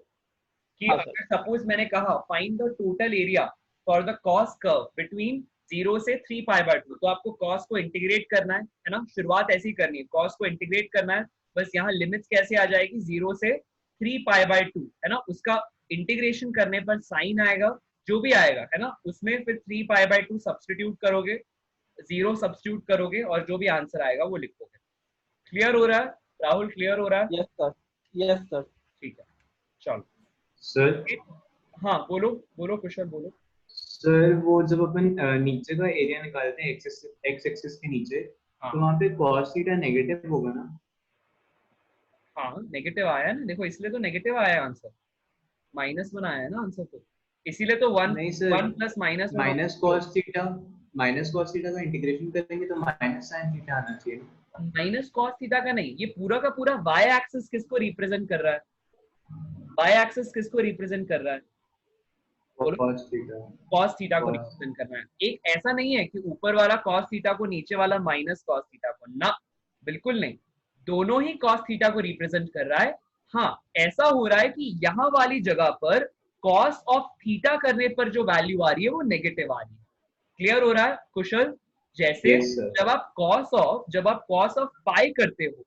कि हाँ, अगर सपोज मैंने कहा find the total area for the cos curve between 0 से 3π/2, तो आपको कॉस को इंटीग्रेट करना है ना। शुरुआत ऐसी करनी है, कॉस को इंटीग्रेट करना है। बस यहाँ लिमिट्स कैसे आ जाएगी, 0 से 3π/2 है ना, उसका इंटीग्रेशन करने पर साइन आएगा, जो भी आएगा है ना, उसमें फिर 3π/2 सब्सटीट्यूट करोगे, 0 सब्सटीट्यूट करोगे और जो भी आंसर आएगा वो लिखोगे। क्लियर हो रहा है राहुल? क्लियर हो रहा है? Yes sir, yes sir. ठीक है, चलो सर। हाँ बोलो बोलो कुशल, बोलो। सर वो जब अपन नीचे का एरिया निकालते हैं एक्स एक्सिस के नीचे, हाँ। तो वहाँ पे cos थीटा नेगेटिव होगा ना? हाँ नेगेटिव आया ना, देखो इसलिए तो नेगेटिव आया आंसर, -1 आया है ना आंसर, तो इसीलिए तो 1 नहीं सर, 1 + -1 माइनस cos थीटा का इंटीग्रेशन करेंगे तो माइनस sin थीटा आना चाहिए। -cos थीटा का नहीं, ये पूरा का पूरा y एक्सिस किसको रिप्रेजेंट कर रहा है? y एक्सिस किसको रिप्रेजेंट कर रहा है? cos थीटा को रिप्रेजेंट करना है। एक ऐसा नहीं है कि ऊपर वाला cos थीटा को नीचे वाला -cos थीटा को, ना, बिल्कुल नहीं, दोनों ही cos थीटा को रिप्रेजेंट कर रहा है। हाँ, ऐसा हो रहा है कि यहाँ वाली जगह पर cos ऑफ थीटा करने पर जो वैल्यू आ रही है वो नेगेटिव आ रही है। क्लियर हो रहा है कुशल? जैसे जब आप cos ऑफ पाई करते हो,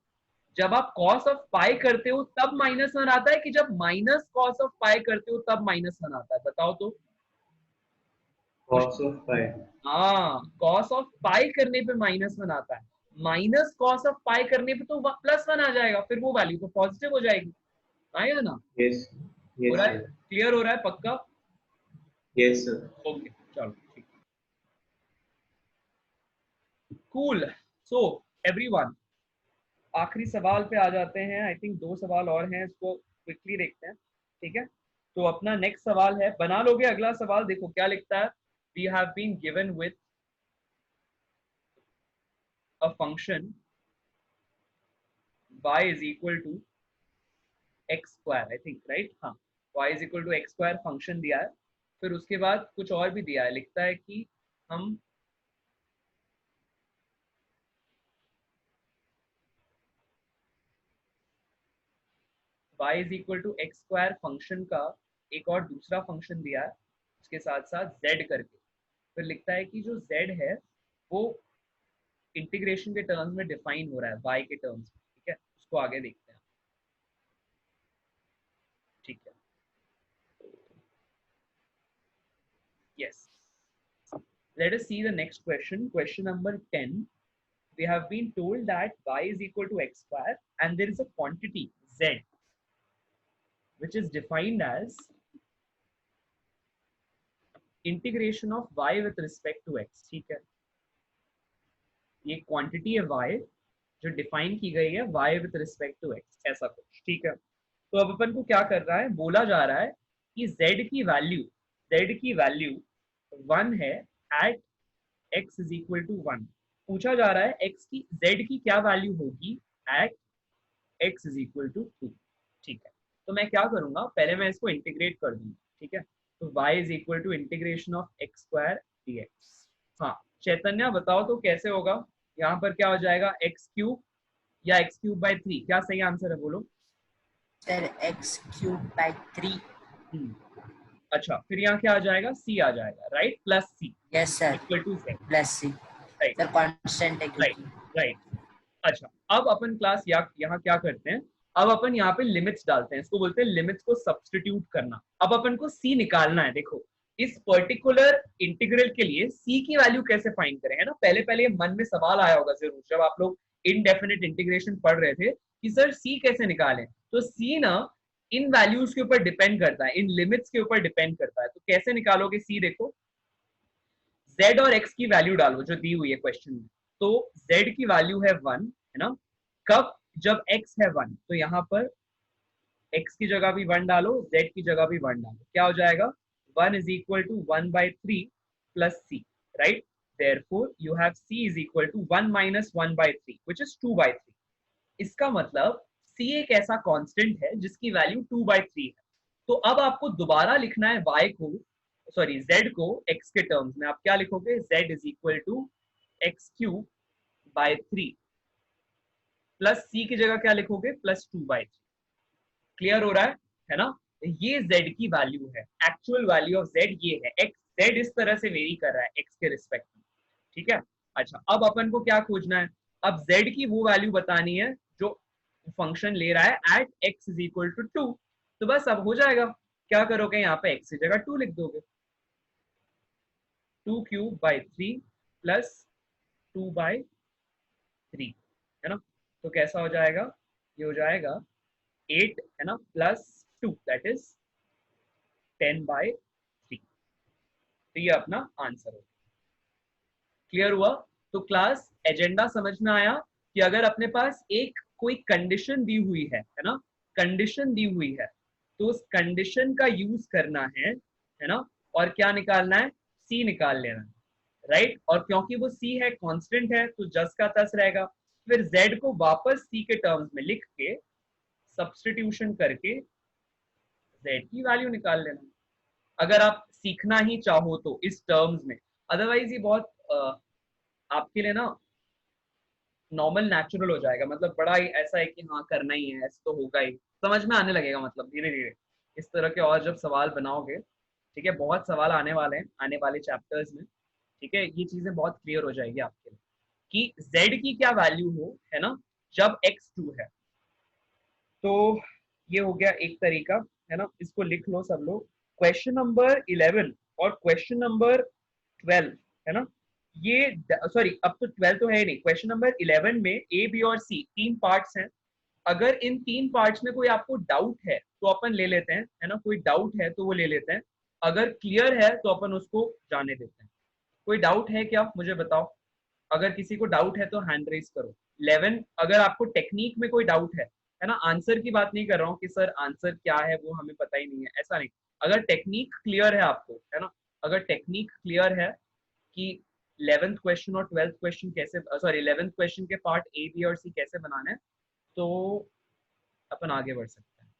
जब आप cos ऑफ पाई करते हो तब -1 आता है, कि जब cos ऑफ पाई करते हो तब -1 आता है? बताओ तो। cos ऑफ पाई, हाँ, cos ऑफ पाई करने पे -1 आता है, cos ऑफ पाई करने पे तो +1 आ जाएगा, फिर वो वैल्यू तो पॉजिटिव हो जाएगी, आएगा ना? यस हो रहा है? क्लियर हो रहा है पक्का? Yes sir. ओके चलो ठीक, कूल। सो एवरीवन, आखिरी सवाल पे आ जाते हैं। आई थिंक 2 सवाल और हैं, इसको क्विकली देखते हैं, ठीक है? तो अपना नेक्स्ट सवाल है, बना लोगे अगला सवाल? देखो क्या लिखता है, we have been given with a function y is equal to x square, I think right? हाँ, y is equal to x square function दिया है, फिर उसके बाद कुछ और भी दिया है, लिखता है कि हम y is equal to x square function का एक और दूसरा फंक्शन दिया है उसके साथ साथ z करके, फिर लिखता है कि जो z है वो इंटीग्रेशन के टर्म्स में डिफाइन हो रहा है y के टर्म्स में, ठीक है? उसको आगे देखते हैं, ठीक है? Yes, let us see the next question. Question number 10. We have been told that y is equal to x square and there is a quantity z which is defined as integration of y with respect to x, ठीक है? ये quantity है y जो define की गई है y with respect to x, ऐसा कुछ, ठीक है? तो अब अपन को क्या कर रहा है, बोला जा रहा है कि z की वैल्यू 1 है at x is equal to 1। पूछा जा रहा है z की क्या वैल्यू होगी at x is equal to 2, ठीक है? तो मैं क्या करूंगा, पहले मैं इसको इंटीग्रेट कर दूंगा, ठीक है? तो y is equal to integration of x square dx। हाँ चैतन्य बताओ तो कैसे होगा, यहाँ पर क्या हो जाएगा, x³ या x³/3, क्या सही आंसर है बोलो? Sir x³/3। अच्छा, फिर यहाँ क्या आ जाएगा, c आ जाएगा, right? Plus c, yes sir, equal to z, plus c, sir constant है, राइट। अच्छा, अब अपन क्लास यहाँ क्या करते हैं, अब अपन यहाँ पे लिमिट्स डालते हैं, इसको बोलते हैं लिमिट्स को सब्स्टिट्यूट करना। अब अपन को सी निकालना है। देखो इस पर्टिकुलर इंटीग्रल के लिए सी की वैल्यू कैसे फाइंड करें, है ना। पहले पहले मन में सवाल आया होगा जरूर जब आप लोग इनडेफिनिट इंटीग्रेशन पढ़ रहे थे कि सर सी कैसे निकालें। तो सी ना इन वैल्यूज के ऊपर डिपेंड करता है, इन लिमिट्स के ऊपर डिपेंड करता है। तो कैसे निकालोगे सी, देखो z और x की वैल्यू डालो जो दी हुई है क्वेश्चन में। तो z की वैल्यू है 1, है ना। कब, जब x है 1, तो यहाँ पर x की जगह भी 1 डालो, z की जगह भी 1 डालो, क्या हो जाएगा 1 is equal to 1/3 plus c, right? Therefore you have c is equal to 1 minus 1/3 which is 2/3। इसका मतलब c एक ऐसा कांस्टेंट है जिसकी वैल्यू 2/3 है। तो अब आपको दोबारा लिखना है y को, सॉरी z को x के टर्म्स में। आप क्या लिखोगे, z is equal to x³ 3 plus c की जगह क्या लिखोगे +2/3। क्लियर हो रहा है ना। ये z की वैल्यू है, एक्चुअल वैल्यू ऑफ z ये है। x z इस तरह से वेरी कर रहा है x के रिस्पेक्ट में, ठीक है। अच्छा अब अपन को क्या खोजना है, अब z की वो वैल्यू बतानी है जो फंक्शन ले रहा है at x is equal to 2। तो बस अब हो जाएगा, क्या करोगे यहाँ पे x की जगह 2 लिख दोगे, 2³ 3 + 2/3, है ना। तो कैसा हो जाएगा, ये हो जाएगा 8, है ना, +2 दैट इज 10/3। तो ये अपना आंसर हो। क्लियर हुआ। तो क्लास एजेंडा समझ में आया कि अगर अपने पास एक कोई कंडीशन दी हुई है ना, कंडीशन दी हुई है, तो उस कंडीशन का यूज करना है ना, और क्या निकालना है, सी निकाल लेना है, राइट। और क्योंकि वो सी है, कांस्टेंट है, तो जस का तस रहेगा। फिर z को वापस सी के टर्म्स में लिख के सब्स्टिट्यूशन करके z की वैल्यू निकाल लेना, अगर आप सीखना ही चाहो तो इस टर्म्स में। अदरवाइज ये बहुत आपके लिए ना नॉर्मल नेचुरल हो जाएगा, मतलब बड़ा ही ऐसा है कि हाँ करना ही है, ऐसा तो होगा ही, समझ में आने लगेगा। मतलब धीरे धीरे इस तरह के और जब सवाल बनाओगे, ठीक है, बहुत सवाल आने वाले हैं आने वाले चैप्टर्स में, ठीक है, ये चीजें बहुत क्लियर हो जाएगी आपके लिए कि z की क्या वैल्यू हो, है ना, जब x 2 है। तो ये हो गया एक तरीका, है ना, इसको लिख लो सब लोग। क्वेश्चन नंबर 11 और क्वेश्चन नंबर 12, है ना, ये सॉरी अब तो 12 तो है ही नहीं, क्वेश्चन नंबर 11 में a b और c 3 पार्ट्स हैं। अगर इन 3 पार्ट्स में कोई आपको डाउट है तो अपन ले लेते हैं, है ना, कोई डाउट है तो वो ले लेते हैं, अगर क्लियर है तो अपन उसको जाने देते हैं। कोई डाउट है क्या, मुझे बताओ। अगर किसी को डाउट है तो हैंड रेज करो। 11, अगर आपको टेक्निक में कोई डाउट है ना, आंसर की बात नहीं कर रहा हूँ कि सर आंसर क्या है वो हमें पता ही नहीं है, ऐसा नहीं। अगर टेक्निक क्लियर है आपको, है ना, अगर टेक्निक क्लियर है कि 11th क्वेश्चन और 12th क्वेश्चन कैसे, सॉरी 11th क्वेश्चन के पार्ट ए बी और सी कैसे बनाने हैं, तो अपन आगे बढ़ सकते हैं।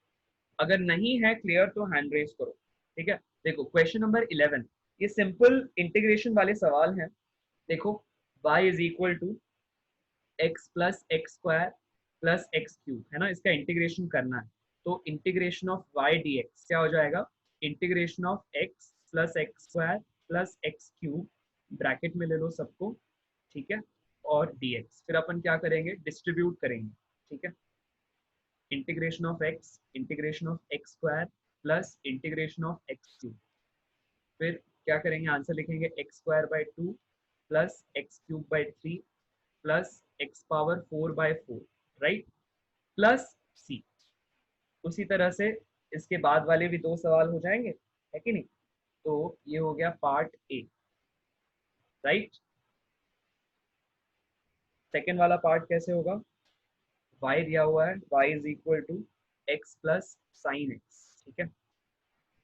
अगर नहीं है क्लियर तो हैंड रेज करो, ठीक है। देखो क्वेश्चन नंबर 11, ये सिंपल इंटीग्रेशन वाले सवाल हैं। देखो y is equal to x plus x square plus x cube, है ना, इसका इंटीग्रेशन करना है। तो इंटीग्रेशन ऑफ y dx क्या हो जाएगा, integration of x plus x square plus x cube, bracket में ले लो सबको, ठीक है, और dx। फिर अपन क्या करेंगे, डिस्ट्रीब्यूट करेंगे, ठीक है। Integration of x square plus integration of x cube, फिर क्या करेंगे, आंसर लिखेंगे x² 2 plus x³ 3 plus x⁴/4, right, plus c। उसी तरह से इसके बाद वाले भी 2 सवाल हो जाएंगे, है कि नहीं। तो ये हो गया पार्ट ए, राइट। सेकेंड वाला पार्ट कैसे होगा, y दिया हुआ है, y is equal to x plus sine x, ठीक है।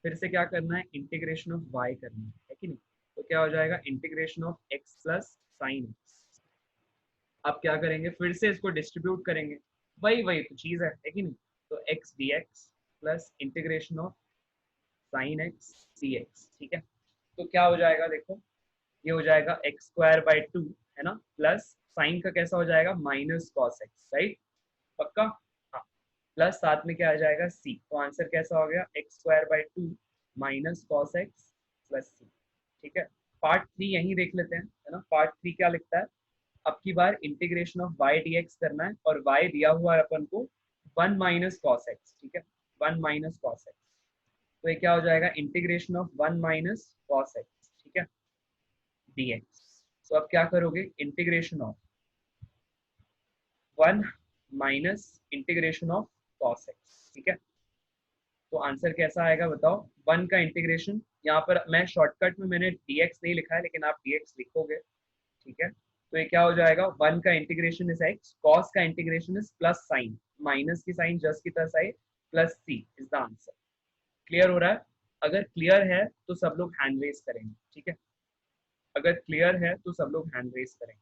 फिर से क्या करना है, इंटीग्रेशन ऑफ y करना है कि नहीं। तो क्या हो जाएगा, integration of x plus sine x. अब क्या करेंगे, फिर से इसको डिस्ट्रीब्यूट करेंगे, वही तो चीज है कि नहीं। तो x dx plus integration of sine x dx, ठीक है। तो क्या हो जाएगा, देखो ये हो जाएगा x² 2, है ना, प्लस साइन का कैसा हो जाएगा, माइनस कॉस एक्स, राइट, पक्का, हाँ, प्लस साथ में क्या आ जाएगा c। तो आंसर कैसा हो गया, x² 2 minus cos x plus c, ठीक है। पार्ट 3 यहीं देख लेते हैं, है ना। पार्ट 3 क्या लिखता है, अब की बार इंटीग्रेशन ऑफ y dx करना है, और y दिया हुआ है अपन को 1 माइनस कॉस एक्स, ठीक है, 1 माइनस कॉस एक्स, तो ये क्या हो जाएगा, integration of 1 minus cos x, ठीक है, dx। तो अब क्या करोगे, integration of 1 minus integration of cos x, ठीक है। तो आंसर कैसा आएगा बताओ, 1 का इंटीग्रेशन, यहाँ पर मैं शॉर्टकट में मैंने dx नहीं लिखा है, लेकिन आप dx लिखोगे, ठीक है। तो ये क्या हो जाएगा, 1 का इंटीग्रेशन इज x, cos का integration is plus sine, minus की साइन जस्ट की तरह sine, plus c is the answer. Clear हो रहा है? अगर क्लियर है तो सब लोग हैंड रेस करेंगे, ठीक है, अगर क्लियर है तो सब लोग हैंड रेस करेंगे।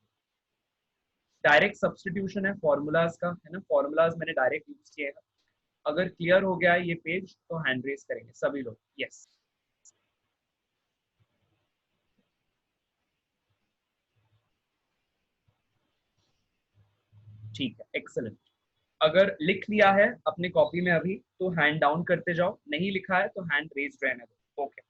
डायरेक्ट सब्सटीट्यूशन है फॉर्मूलाज का, है ना, फॉर्मूलाज मैंने डायरेक्ट यूज किए हैं। अगर क्लियर हो गया है ये पेज तो हैंड रेस करेंगे सभी लोग, यस। ठीक है, एक्सेलेंट। अगर लिख लिया है अपने कॉपी में अभी तो हैंड डाउन करते जाओ, नहीं लिखा है तो हैंड रेज रहने दो, ओके।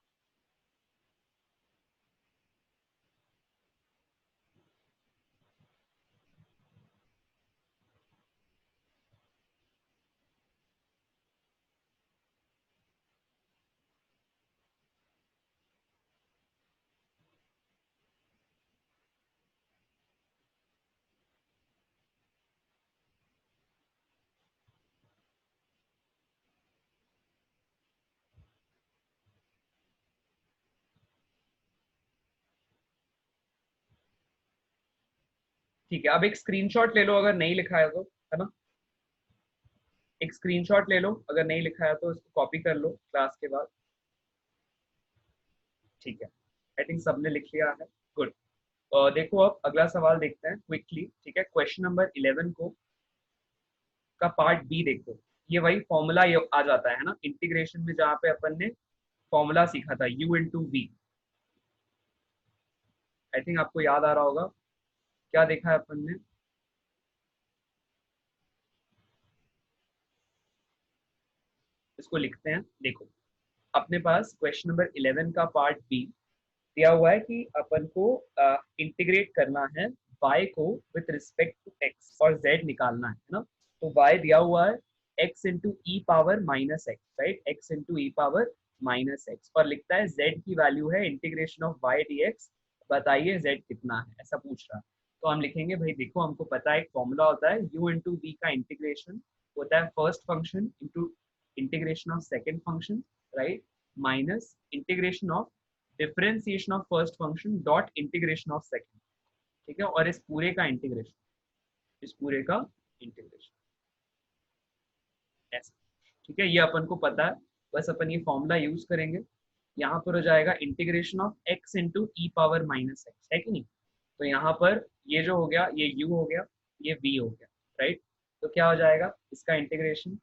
ठीक है, अब एक स्क्रीनशॉट ले लो अगर नहीं लिखा है तो, है ना, एक स्क्रीनशॉट ले लो अगर नहीं लिखा है तो इसको कॉपी कर लो क्लास के बाद, ठीक है। आई थिंक सबने लिख लिया है, गुड। देखो अब अगला सवाल देखते हैं क्विकली, ठीक है। क्वेश्चन नंबर 11 को का पार्ट बी देखो, ये वही फॉर्मूला ये आ जाता है ना इंटीग्रेशन में, जहाँ पे अपन ने फॉर्मूला सीखा था u into v. I think आपको याद आ रहा होगा क्या देखा है अपन ने, इसको लिखते हैं। देखो अपने पास क्वेश्चन नंबर 11 का पार्ट बी दिया हुआ है कि अपन को इंटीग्रेट करना है y को विथ रिस्पेक्ट टू x और z निकालना है ना। तो y दिया हुआ है x into e power minus x, right, x into e power minus x, और लिखता है z की वैल्यू है इंटीग्रेशन ऑफ y dx, बताइए z कितना है, ऐसा पूछ रहा है। तो हम लिखेंगे भाई देखो हमको पता है एक फॉर्मूला होता है u इंटू वी का इंटीग्रेशन होता है first function into integration of second function, right, minus integration of differentiation of first function dot integration of second, ठीक है, और इस पूरे का इंटीग्रेशन, इस पूरे का इंटीग्रेशन ऐसा, ठीक है। ये अपन को पता है, बस अपन ये फॉर्मूला यूज करेंगे। यहाँ पर हो जाएगा integration of x into e power minus x, है कि नहीं। तो यहाँ पर ये जो हो गया ये u हो गया, ये v हो गया, राइट। तो क्या हो जाएगा इसका इंटीग्रेशन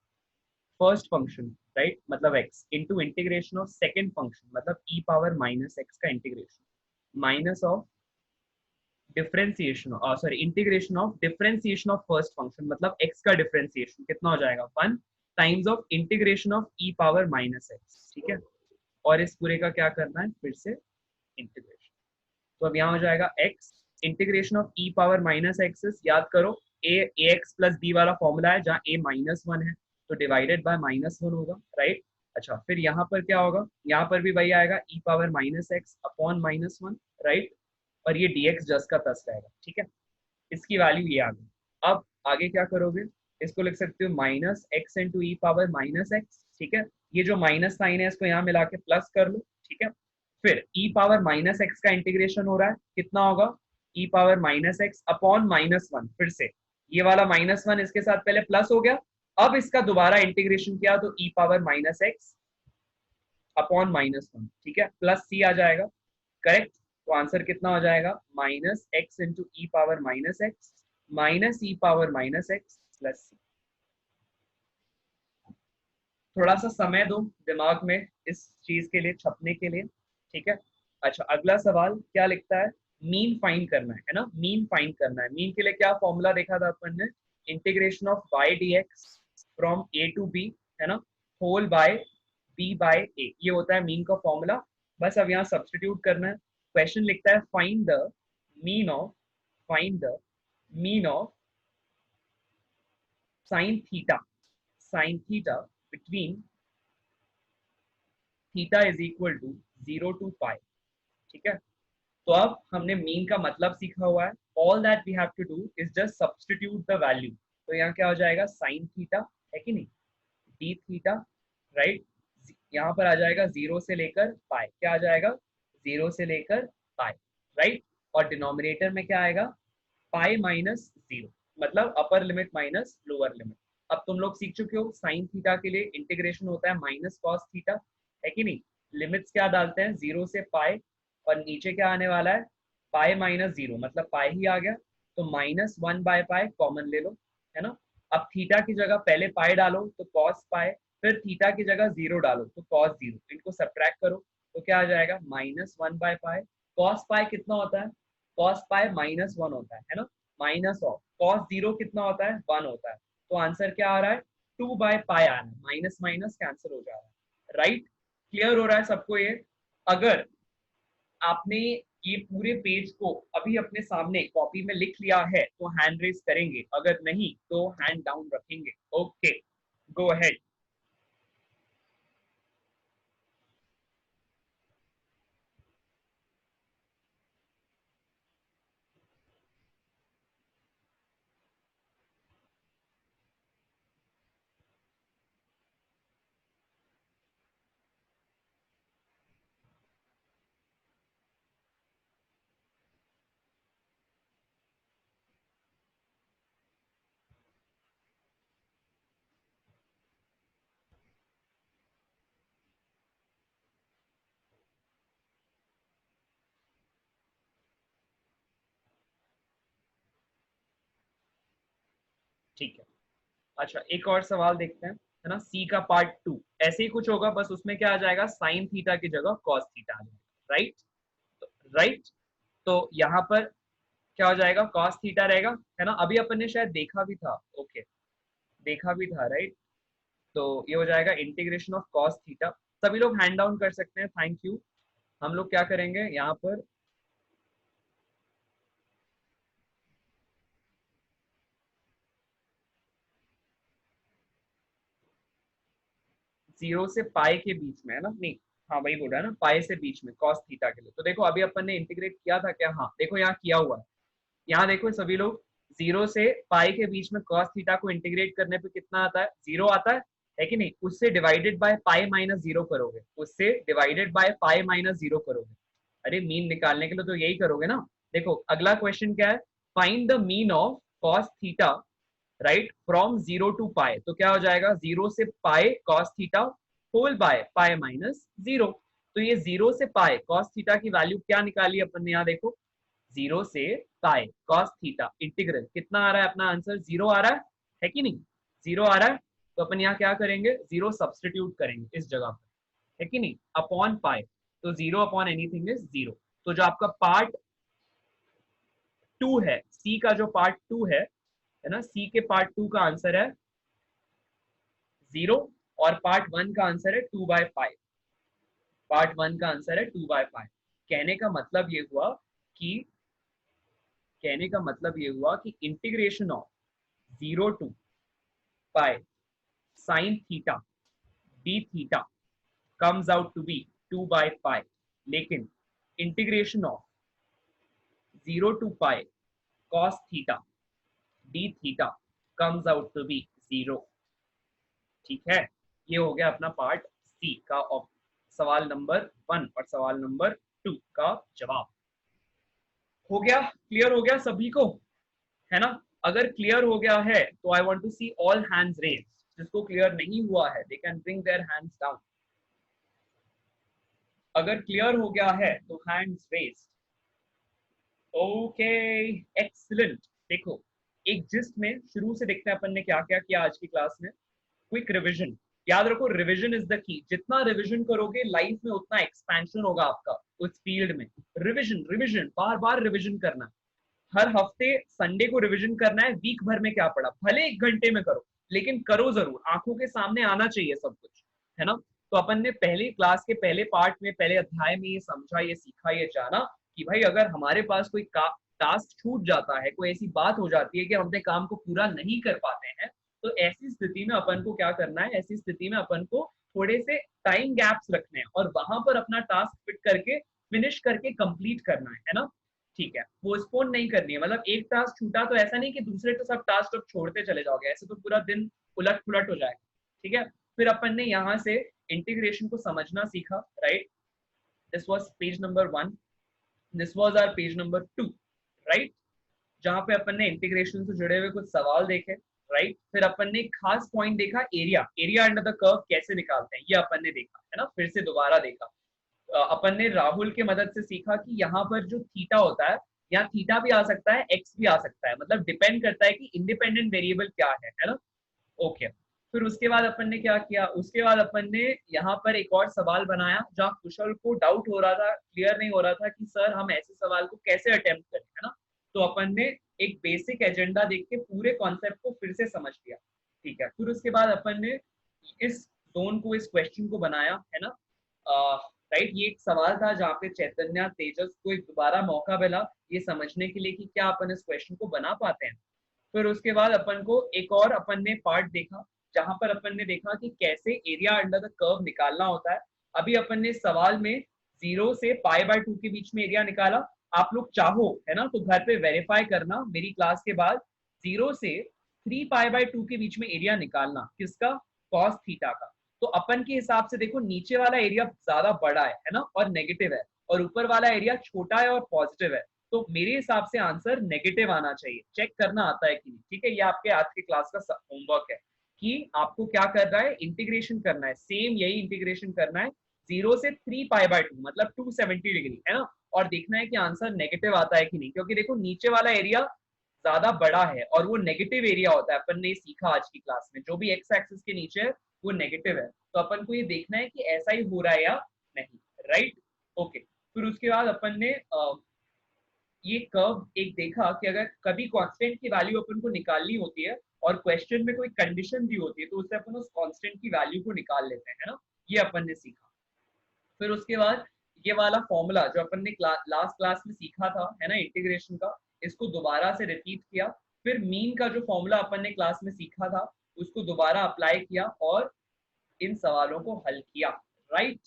फर्स्ट फंक्शन, राइट, मतलब x into integration of second function मतलब ई पावर माइनस एक्स का integration minus of differentiation, sorry integration of differentiation of first function मतलब x का डिफरेंशिएशन कितना हो जाएगा 1 times of integration of E power minus x, ठीक है, और इस पूरे का क्या करना है फिर से इंटीग्रेशन। तो अब यहाँ हो जाएगा x integration of E power minus x, याद करो a ax प्लस b वाला फॉर्मूला है जहाँ a माइनस 1 है तो डिवाइडेड बाय माइनस 1 होगा, राइट। अच्छा फिर यहाँ पर क्या होगा, यहाँ पर भी वही आएगा e power minus x upon minus 1, right, और ये dx जस्ट का तस रहेगा, ठीक है। इसकी वैल्यू ये आ गई। अब आगे क्या करोगे, इसको लिख सकते हो minus x into e power minus x, ठीक है, ये जो माइनस साइन है इसको यहाँ मिला के प्लस कर लो, ठीक है। फिर ई पावर माइनस एक्स का इंटीग्रेशन हो रहा है कितना होगा, e power minus x upon minus 1, फिर से ये वाला माइनस 1 इसके साथ पहले प्लस हो गया, अब इसका दोबारा इंटीग्रेशन किया तो e power minus x upon minus 1, ठीक है, प्लस सी आ जाएगा, करेक्ट। तो आंसर कितना हो जाएगा minus x into e power minus x minus e power minus x plus सी। थोड़ा सा समय दो दिमाग में इस चीज के लिए छपने के लिए, ठीक है। अच्छा अगला सवाल क्या लिखता है, मीन फाइंड करना है ना, मीन फाइंड करना है। मीन के लिए क्या फॉर्मूला देखा था अपन ने, integration of y dx from a to b, है ना, whole by b by a, ये होता है मीन का फॉर्मूला। बस अब यहाँ सब्स्टिट्यूट करना है। क्वेश्चन लिखता है find the mean of sine theta, sine theta between theta is equal to 0 to pi. ठीक है, तो अब हमने मीन का मतलब सीखा हुआ है। All that we have to do is just substitute the value. तो यहाँ क्या हो जाएगा, साइन थीटा है कि नहीं, डी थीटा, राइट। यहाँ पर आ जाएगा 0 से लेकर पाई, क्या आ जाएगा 0 से लेकर पाई, राइट। और डिनोमिनेटर में क्या आएगा, पाई माइनस 0, मतलब upper limit minus lower limit. अब तुम लोग सीख चुके हो साइन थीटा के लिए इंटीग्रेशन होता है माइनस कॉस थीटा, है कि नहीं। लिमिट्स क्या डालते हैं, 0 से पाई, और नीचे क्या आने वाला है, पाई माइनस 0, मतलब पाई ही आ गया, तो -1 बाय पाई कॉमन ले लो, है ना। अब थीटा की जगह पहले पाई डालो तो कॉस पाई, फिर थीटा की जगह 0 डालो तो कॉस 0, इनको सब्ट्रैक्ट करो तो क्या आ जाएगा, -1 बाय पाई। कॉस पाई कितना होता है, कॉस पाई -1 होता है ना, माइनस ऑफ कॉस 0 कितना होता है, 1 होता है। तो आंसर क्या आ रहा है, 2 बाय पाई आ रहा है, माइनस माइनस कैंसिल हो जा रहा है, राइट। क्लियर हो रहा है सबको ये। अगर आपने ये पूरे पेज को अभी अपने सामने कॉपी में लिख लिया है तो हैंड रेज करेंगे, अगर नहीं तो हैंड डाउन रखेंगे। Okay, go ahead. ठीक है, अच्छा एक और सवाल देखते हैं, है ना। सी का पार्ट 2 ऐसे ही कुछ होगा, बस उसमें क्या आ जाएगा, साइन थीटा की जगह कॉस थीटा आ जाएगा, राइट। राइट, तो यहाँ पर क्या हो जाएगा, कॉस थीटा रहेगा, है ना। अभी अपन ने शायद देखा भी था, ओके देखा भी था, राइट। तो ये हो जाएगा इंटीग्रेशन ऑफ कॉस थीटा। सभी लोग हैंड डाउन कर सकते हैं, थैंक यू। हम लोग क्या करेंगे यहाँ पर, जीरो से पाई के बीच में, है ना, नहीं हाँ वही बोल रहा है ना, पाई से बीच में कॉस थीटा के लिए। तो देखो अभी अपन ने इंटीग्रेट किया था क्या, हाँ देखो यहाँ किया हुआ है। यहाँ देखो सभी लोग, 0 से पाई के बीच में cos थीटा को इंटीग्रेट करने पे कितना आता है, 0 आता है कि नहीं। उससे डिवाइडेड बाय पाई माइनस 0 करोगे, उससे डिवाइडेड बाय पाई माइनस 0 करोगे। अरे मीन निकालने के लिए तो यही करोगे ना। देखो अगला क्वेश्चन क्या है, find the mean of cos theta, right, from 0 to pi. तो क्या हो जाएगा, 0 से pi cos theta whole by pi minus 0। तो ये 0 से पाई cos थीटा की वैल्यू क्या निकाली अपन ने, यहाँ देखो 0 से पाई cos थीटा इंटीग्रल कितना आ रहा है, अपना आंसर 0 आ रहा है कि नहीं, 0 आ रहा है। तो अपन यहाँ क्या करेंगे, 0 सब्सटीट्यूट करेंगे इस जगह पर, है कि नहीं, अपॉन पाई। तो 0 अपॉन एनीथिंग इज 0। तो जो आपका पार्ट 2 है, सी का जो पार्ट 2 है ना, सी के पार्ट 2 का आंसर है 0, और पार्ट 1 का आंसर है 2 बाय पाई। पार्ट 1 का आंसर है 2 बाय पाई। कहने का मतलब ये हुआ कि integration of 0 to pi sine theta d theta comes out to be 2 by pi, लेकिन integration of 0 to pi cos theta d theta comes out to be 0। ठीक है, ये हो गया अपना पार्ट सी का सवाल नंबर 1 और सवाल नंबर 2 का जवाब। हो गया, क्लियर हो गया सभी को, है ना। अगर क्लियर हो गया है तो I want to see all hands raise. जिसको क्लियर नहीं हुआ है they can bring their hands down. अगर क्लियर हो गया है तो हैंड्स रेज। Okay excellent. देखो एक जिस्ट में शुरू से देखते हैं अपन ने क्या क्या किया आज की क्लास में। क्विक रिविजन, याद रखो रिविजन इज द की। जितना रिविजन करोगे लाइफ में उतना एक्सपेंशन होगा आपका उस फील्ड में। रिविजन रिविजन बार बार रिविजन करना, हर हफ्ते संडे को रिवीजन करना है। वीक भर में क्या पढ़ा, भले 1 घंटे में करो लेकिन करो जरूर, आंखों के सामने आना चाहिए सब कुछ, है ना। तो अपन ने पहली क्लास के पहले पार्ट में, पहले अध्याय में ये समझा, ये सीखा, ये जाना कि भाई अगर हमारे पास कोई टास्क छूट जाता है, कोई ऐसी बात हो जाती है कि हम अपने काम को पूरा नहीं कर पाते हैं, तो ऐसी स्थिति में अपन को क्या करना है, ऐसी स्थिति में अपन को थोड़े से टाइम गैप्स रखने हैं और वहां पर अपना टास्क फिट करके फिनिश करके कंप्लीट करना है ना। ठीक है, पोस्टपोन नहीं करनी है, मतलब एक टास्क छूटा तो ऐसा नहीं कि दूसरे तो सब टास्क अब छोड़ते चले जाओगे, ऐसे तो पूरा दिन उलट पुलट हो जाएगा। ठीक है, फिर अपन ने यहाँ से इंटीग्रेशन को समझना सीखा, right. This was page number 1, this was our page number 2, right, जहां पे अपन ने इंटीग्रेशन से जुड़े हुए कुछ सवाल देखे, राइट। फिर अपन ने खास पॉइंट देखा, एरिया अंडर द कर्व कैसे निकालते हैं, ये अपन ने देखा है ना, फिर से दोबारा देखा। अपन ने राहुल के मदद से सीखा कि यहाँ पर जो थीटा होता है, यहाँ थीटा भी आ सकता है, एक्स भी आ सकता है, मतलब डिपेंड करता है कि इंडिपेंडेंट वेरिएबल क्या है ना। ओके, फिर उसके बाद अपन ने क्या किया, उसके बाद अपन ने यहाँ पर एक और सवाल बनाया जहाँ कुशल को डाउट हो रहा था, क्लियर नहीं हो रहा था कि सर हम ऐसे सवाल को कैसे अटेम्प्ट करें, है ना। तो अपन ने एक बेसिक एजेंडा देख के पूरे कॉन्सेप्ट को फिर से समझ लिया। ठीक है, फिर उसके बाद अपन ने इस जोन को, इस क्वेश्चन को बनाया, है ना, राइट। ये एक सवाल था जहाँ पे चैतन्य तेजस को एक दोबारा मौका मिला ये समझने के लिए कि क्या अपन इस क्वेश्चन को बना पाते हैं। फिर उसके बाद अपन को एक और अपन ने पार्ट देखा जहां पर अपन ने देखा कि कैसे एरिया अंडर द कर्व निकालना होता है। अभी अपन ने सवाल में 0 से π/2 के बीच में एरिया निकाला। आप लोग चाहो, है ना, तो घर पे वेरीफाई करना मेरी क्लास के बाद, 0 से 3 π/2 के बीच में एरिया निकालना, किसका, कॉस थीटा का। तो अपन के हिसाब से देखो नीचे वाला एरिया ज्यादा बड़ा है ना, और नेगेटिव है, और ऊपर वाला एरिया छोटा है और पॉजिटिव है, तो मेरे हिसाब से आंसर नेगेटिव आना चाहिए। चेक करना आता है कि नहीं, ठीक है। ये आपके आज के क्लास का होमवर्क है कि आपको क्या करना है, इंटीग्रेशन करना है, सेम यही इंटीग्रेशन करना है 0 से 3 π/2 मतलब 270 डिग्री, है ना, और देखना है कि आंसर नेगेटिव आता है कि नहीं, क्योंकि देखो नीचे वाला एरिया ज्यादा बड़ा है और वो नेगेटिव एरिया होता है। अपन ने सीखा आज की क्लास में, जो भी एक्स एक्सिस के नीचे है वो नेगेटिव है, तो अपन को ये देखना है कि ऐसा ही हो रहा है या नहीं, राइट। ओके, फिर उसके बाद अपन ने ये कर्व एक देखा कि अगर कभी कांस्टेंट की वैल्यू अपन को निकालनी होती है और क्वेश्चन में कोई कंडीशन दी होती है तो उससे अपन उस कांस्टेंट की वैल्यू को निकाल लेते हैं, है ना, ये अपन ने सीखा। फिर उसके बाद ये वाला फॉर्मूला जो अपन ने लास्ट क्लास में सीखा था, है ना, इंटीग्रेशन का, इसको दोबारा से रिपीट किया। फिर मीन का जो फॉर्मूला अपन ने क्लास में सीखा था उसको दोबारा अप्लाई किया और इन सवालों को हल किया, राइट।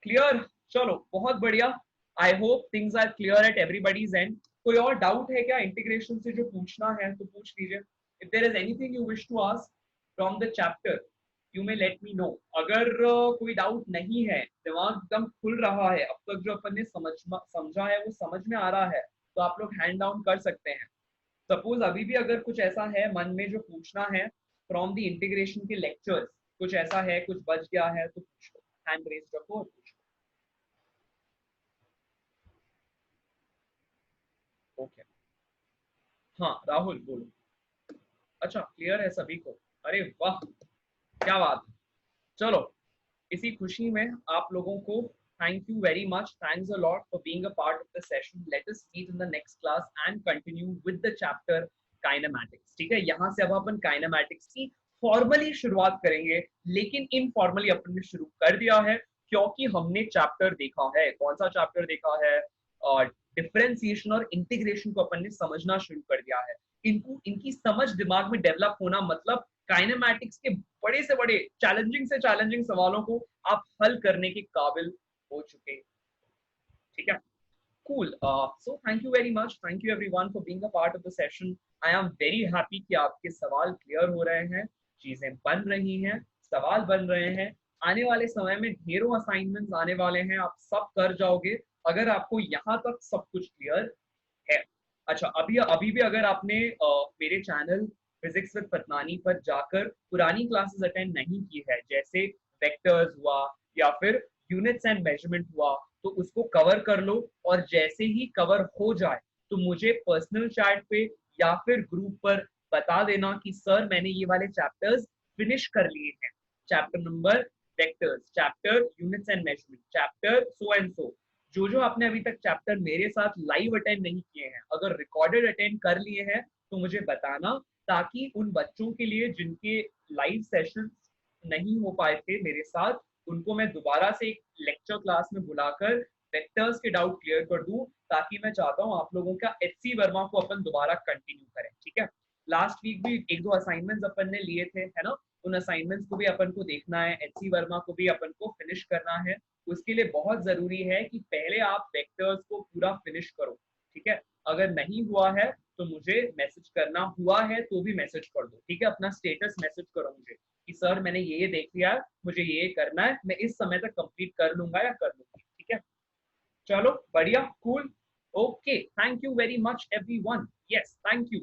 क्लियर, चलो बहुत बढ़िया। I hope things are clear at everybody's end. कोई और डाउट है क्या इंटीग्रेशन से जो पूछना है तो पूछ लीजिए। If there is anything you wish to ask from the chapter you may let me know. अगर कोई डाउट नहीं है, दिमाग एकदम खुल रहा है, अब तक जो अपन ने समझा है वो समझ में आ रहा है, तो आप लोग हैंड डाउन कर सकते हैं। सपोज अभी भी अगर कुछ ऐसा है मन में जो पूछना है फ्रॉम द इंटीग्रेशन के लेक्चर्स, कुछ ऐसा है, कुछ बच गया है तो पूछो, हैंड रेज रखो और पूछो। ओके, हाँ राहुल बोलो। अच्छा क्लियर है सभी को, अरे वाह क्या बात है। चलो इसी खुशी में आप लोगों को thank you very much, thanks a lot for being a part of the session. Let us meet in the next class and continue with the chapter kinematics. ठीक है, यहाँ से अब अपन काइनेमैटिक्स की फॉर्मली शुरुआत करेंगे, लेकिन इनफॉर्मली अपन ने शुरू कर दिया है क्योंकि हमने चैप्टर देखा है। कौन सा चैप्टर देखा है, डिफरेंशिएशन और इंटीग्रेशन को अपन ने समझना शुरू कर दिया है। इनकी समझ दिमाग में डेवलप होना मतलब काइनेमैटिक्स के बड़े से बड़े चैलेंजिंग से चैलेंजिंग सवालों को आप हल करने के काबिल हो चुके। ठीक है, cool. So thank you very much, thank you everyone for being a part of the session. I am very happy कि आपके सवाल क्लियर हो रहे हैं, चीजें बन रही हैं, सवाल बन रहे हैं। आने वाले समय में ढेरों असाइनमेंट्स आने वाले हैं, आप सब कर जाओगे अगर आपको यहाँ तक सब कुछ क्लियर है। अच्छा, अभी भी अगर आपने मेरे चैनल फिजिक्स विद पतनानी पर जाकर पुरानी क्लासेस अटेंड नहीं की है, जैसे वेक्टर्स हुआ या फिर यूनिट्स एंड मेजरमेंट हुआ, तो उसको कवर कर लो। और जैसे ही कवर हो जाए तो मुझे पर्सनल चैट पे या फिर ग्रुप पर बता देना कि सर मैंने ये वाले चैप्टर्स फिनिश कर लिए हैं, chapter number vectors, chapter units and measurement, chapter so and so. जो आपने अभी तक चैप्टर मेरे साथ लाइव अटेंड नहीं किए हैं, अगर रिकॉर्डेड अटेंड कर लिए हैं तो मुझे बताना, ताकि उन बच्चों के लिए जिनके लाइव सेशंस नहीं हो पाए थे मेरे साथ, उनको मैं दोबारा से एक लेक्चर क्लास में बुलाकर वेक्टर्स के डाउट क्लियर कर दूं, ताकि मैं चाहता हूं आप लोगों का HC वर्मा को अपन दोबारा कंटिन्यू करें। ठीक है, लास्ट वीक भी 1-2 असाइनमेंट्स अपन ने लिए थे, है ना, उन असाइनमेंट्स को भी अपन को देखना है, एचसी वर्मा को भी अपन को फिनिश करना है। उसके लिए बहुत जरूरी है कि पहले आप वेक्टर्स को पूरा फिनिश करो, ठीक है। अगर नहीं हुआ है तो मुझे मैसेज करना, हुआ है तो भी मैसेज कर दो, ठीक है। अपना स्टेटस मैसेज करो मुझे कि सर मैंने ये देख लिया है, मुझे ये करना है, मैं इस समय तक कंप्लीट कर लूंगा या कर लूंगी, ठीक है। चलो बढ़िया, cool, okay, thank you very much everyone, yes thank you.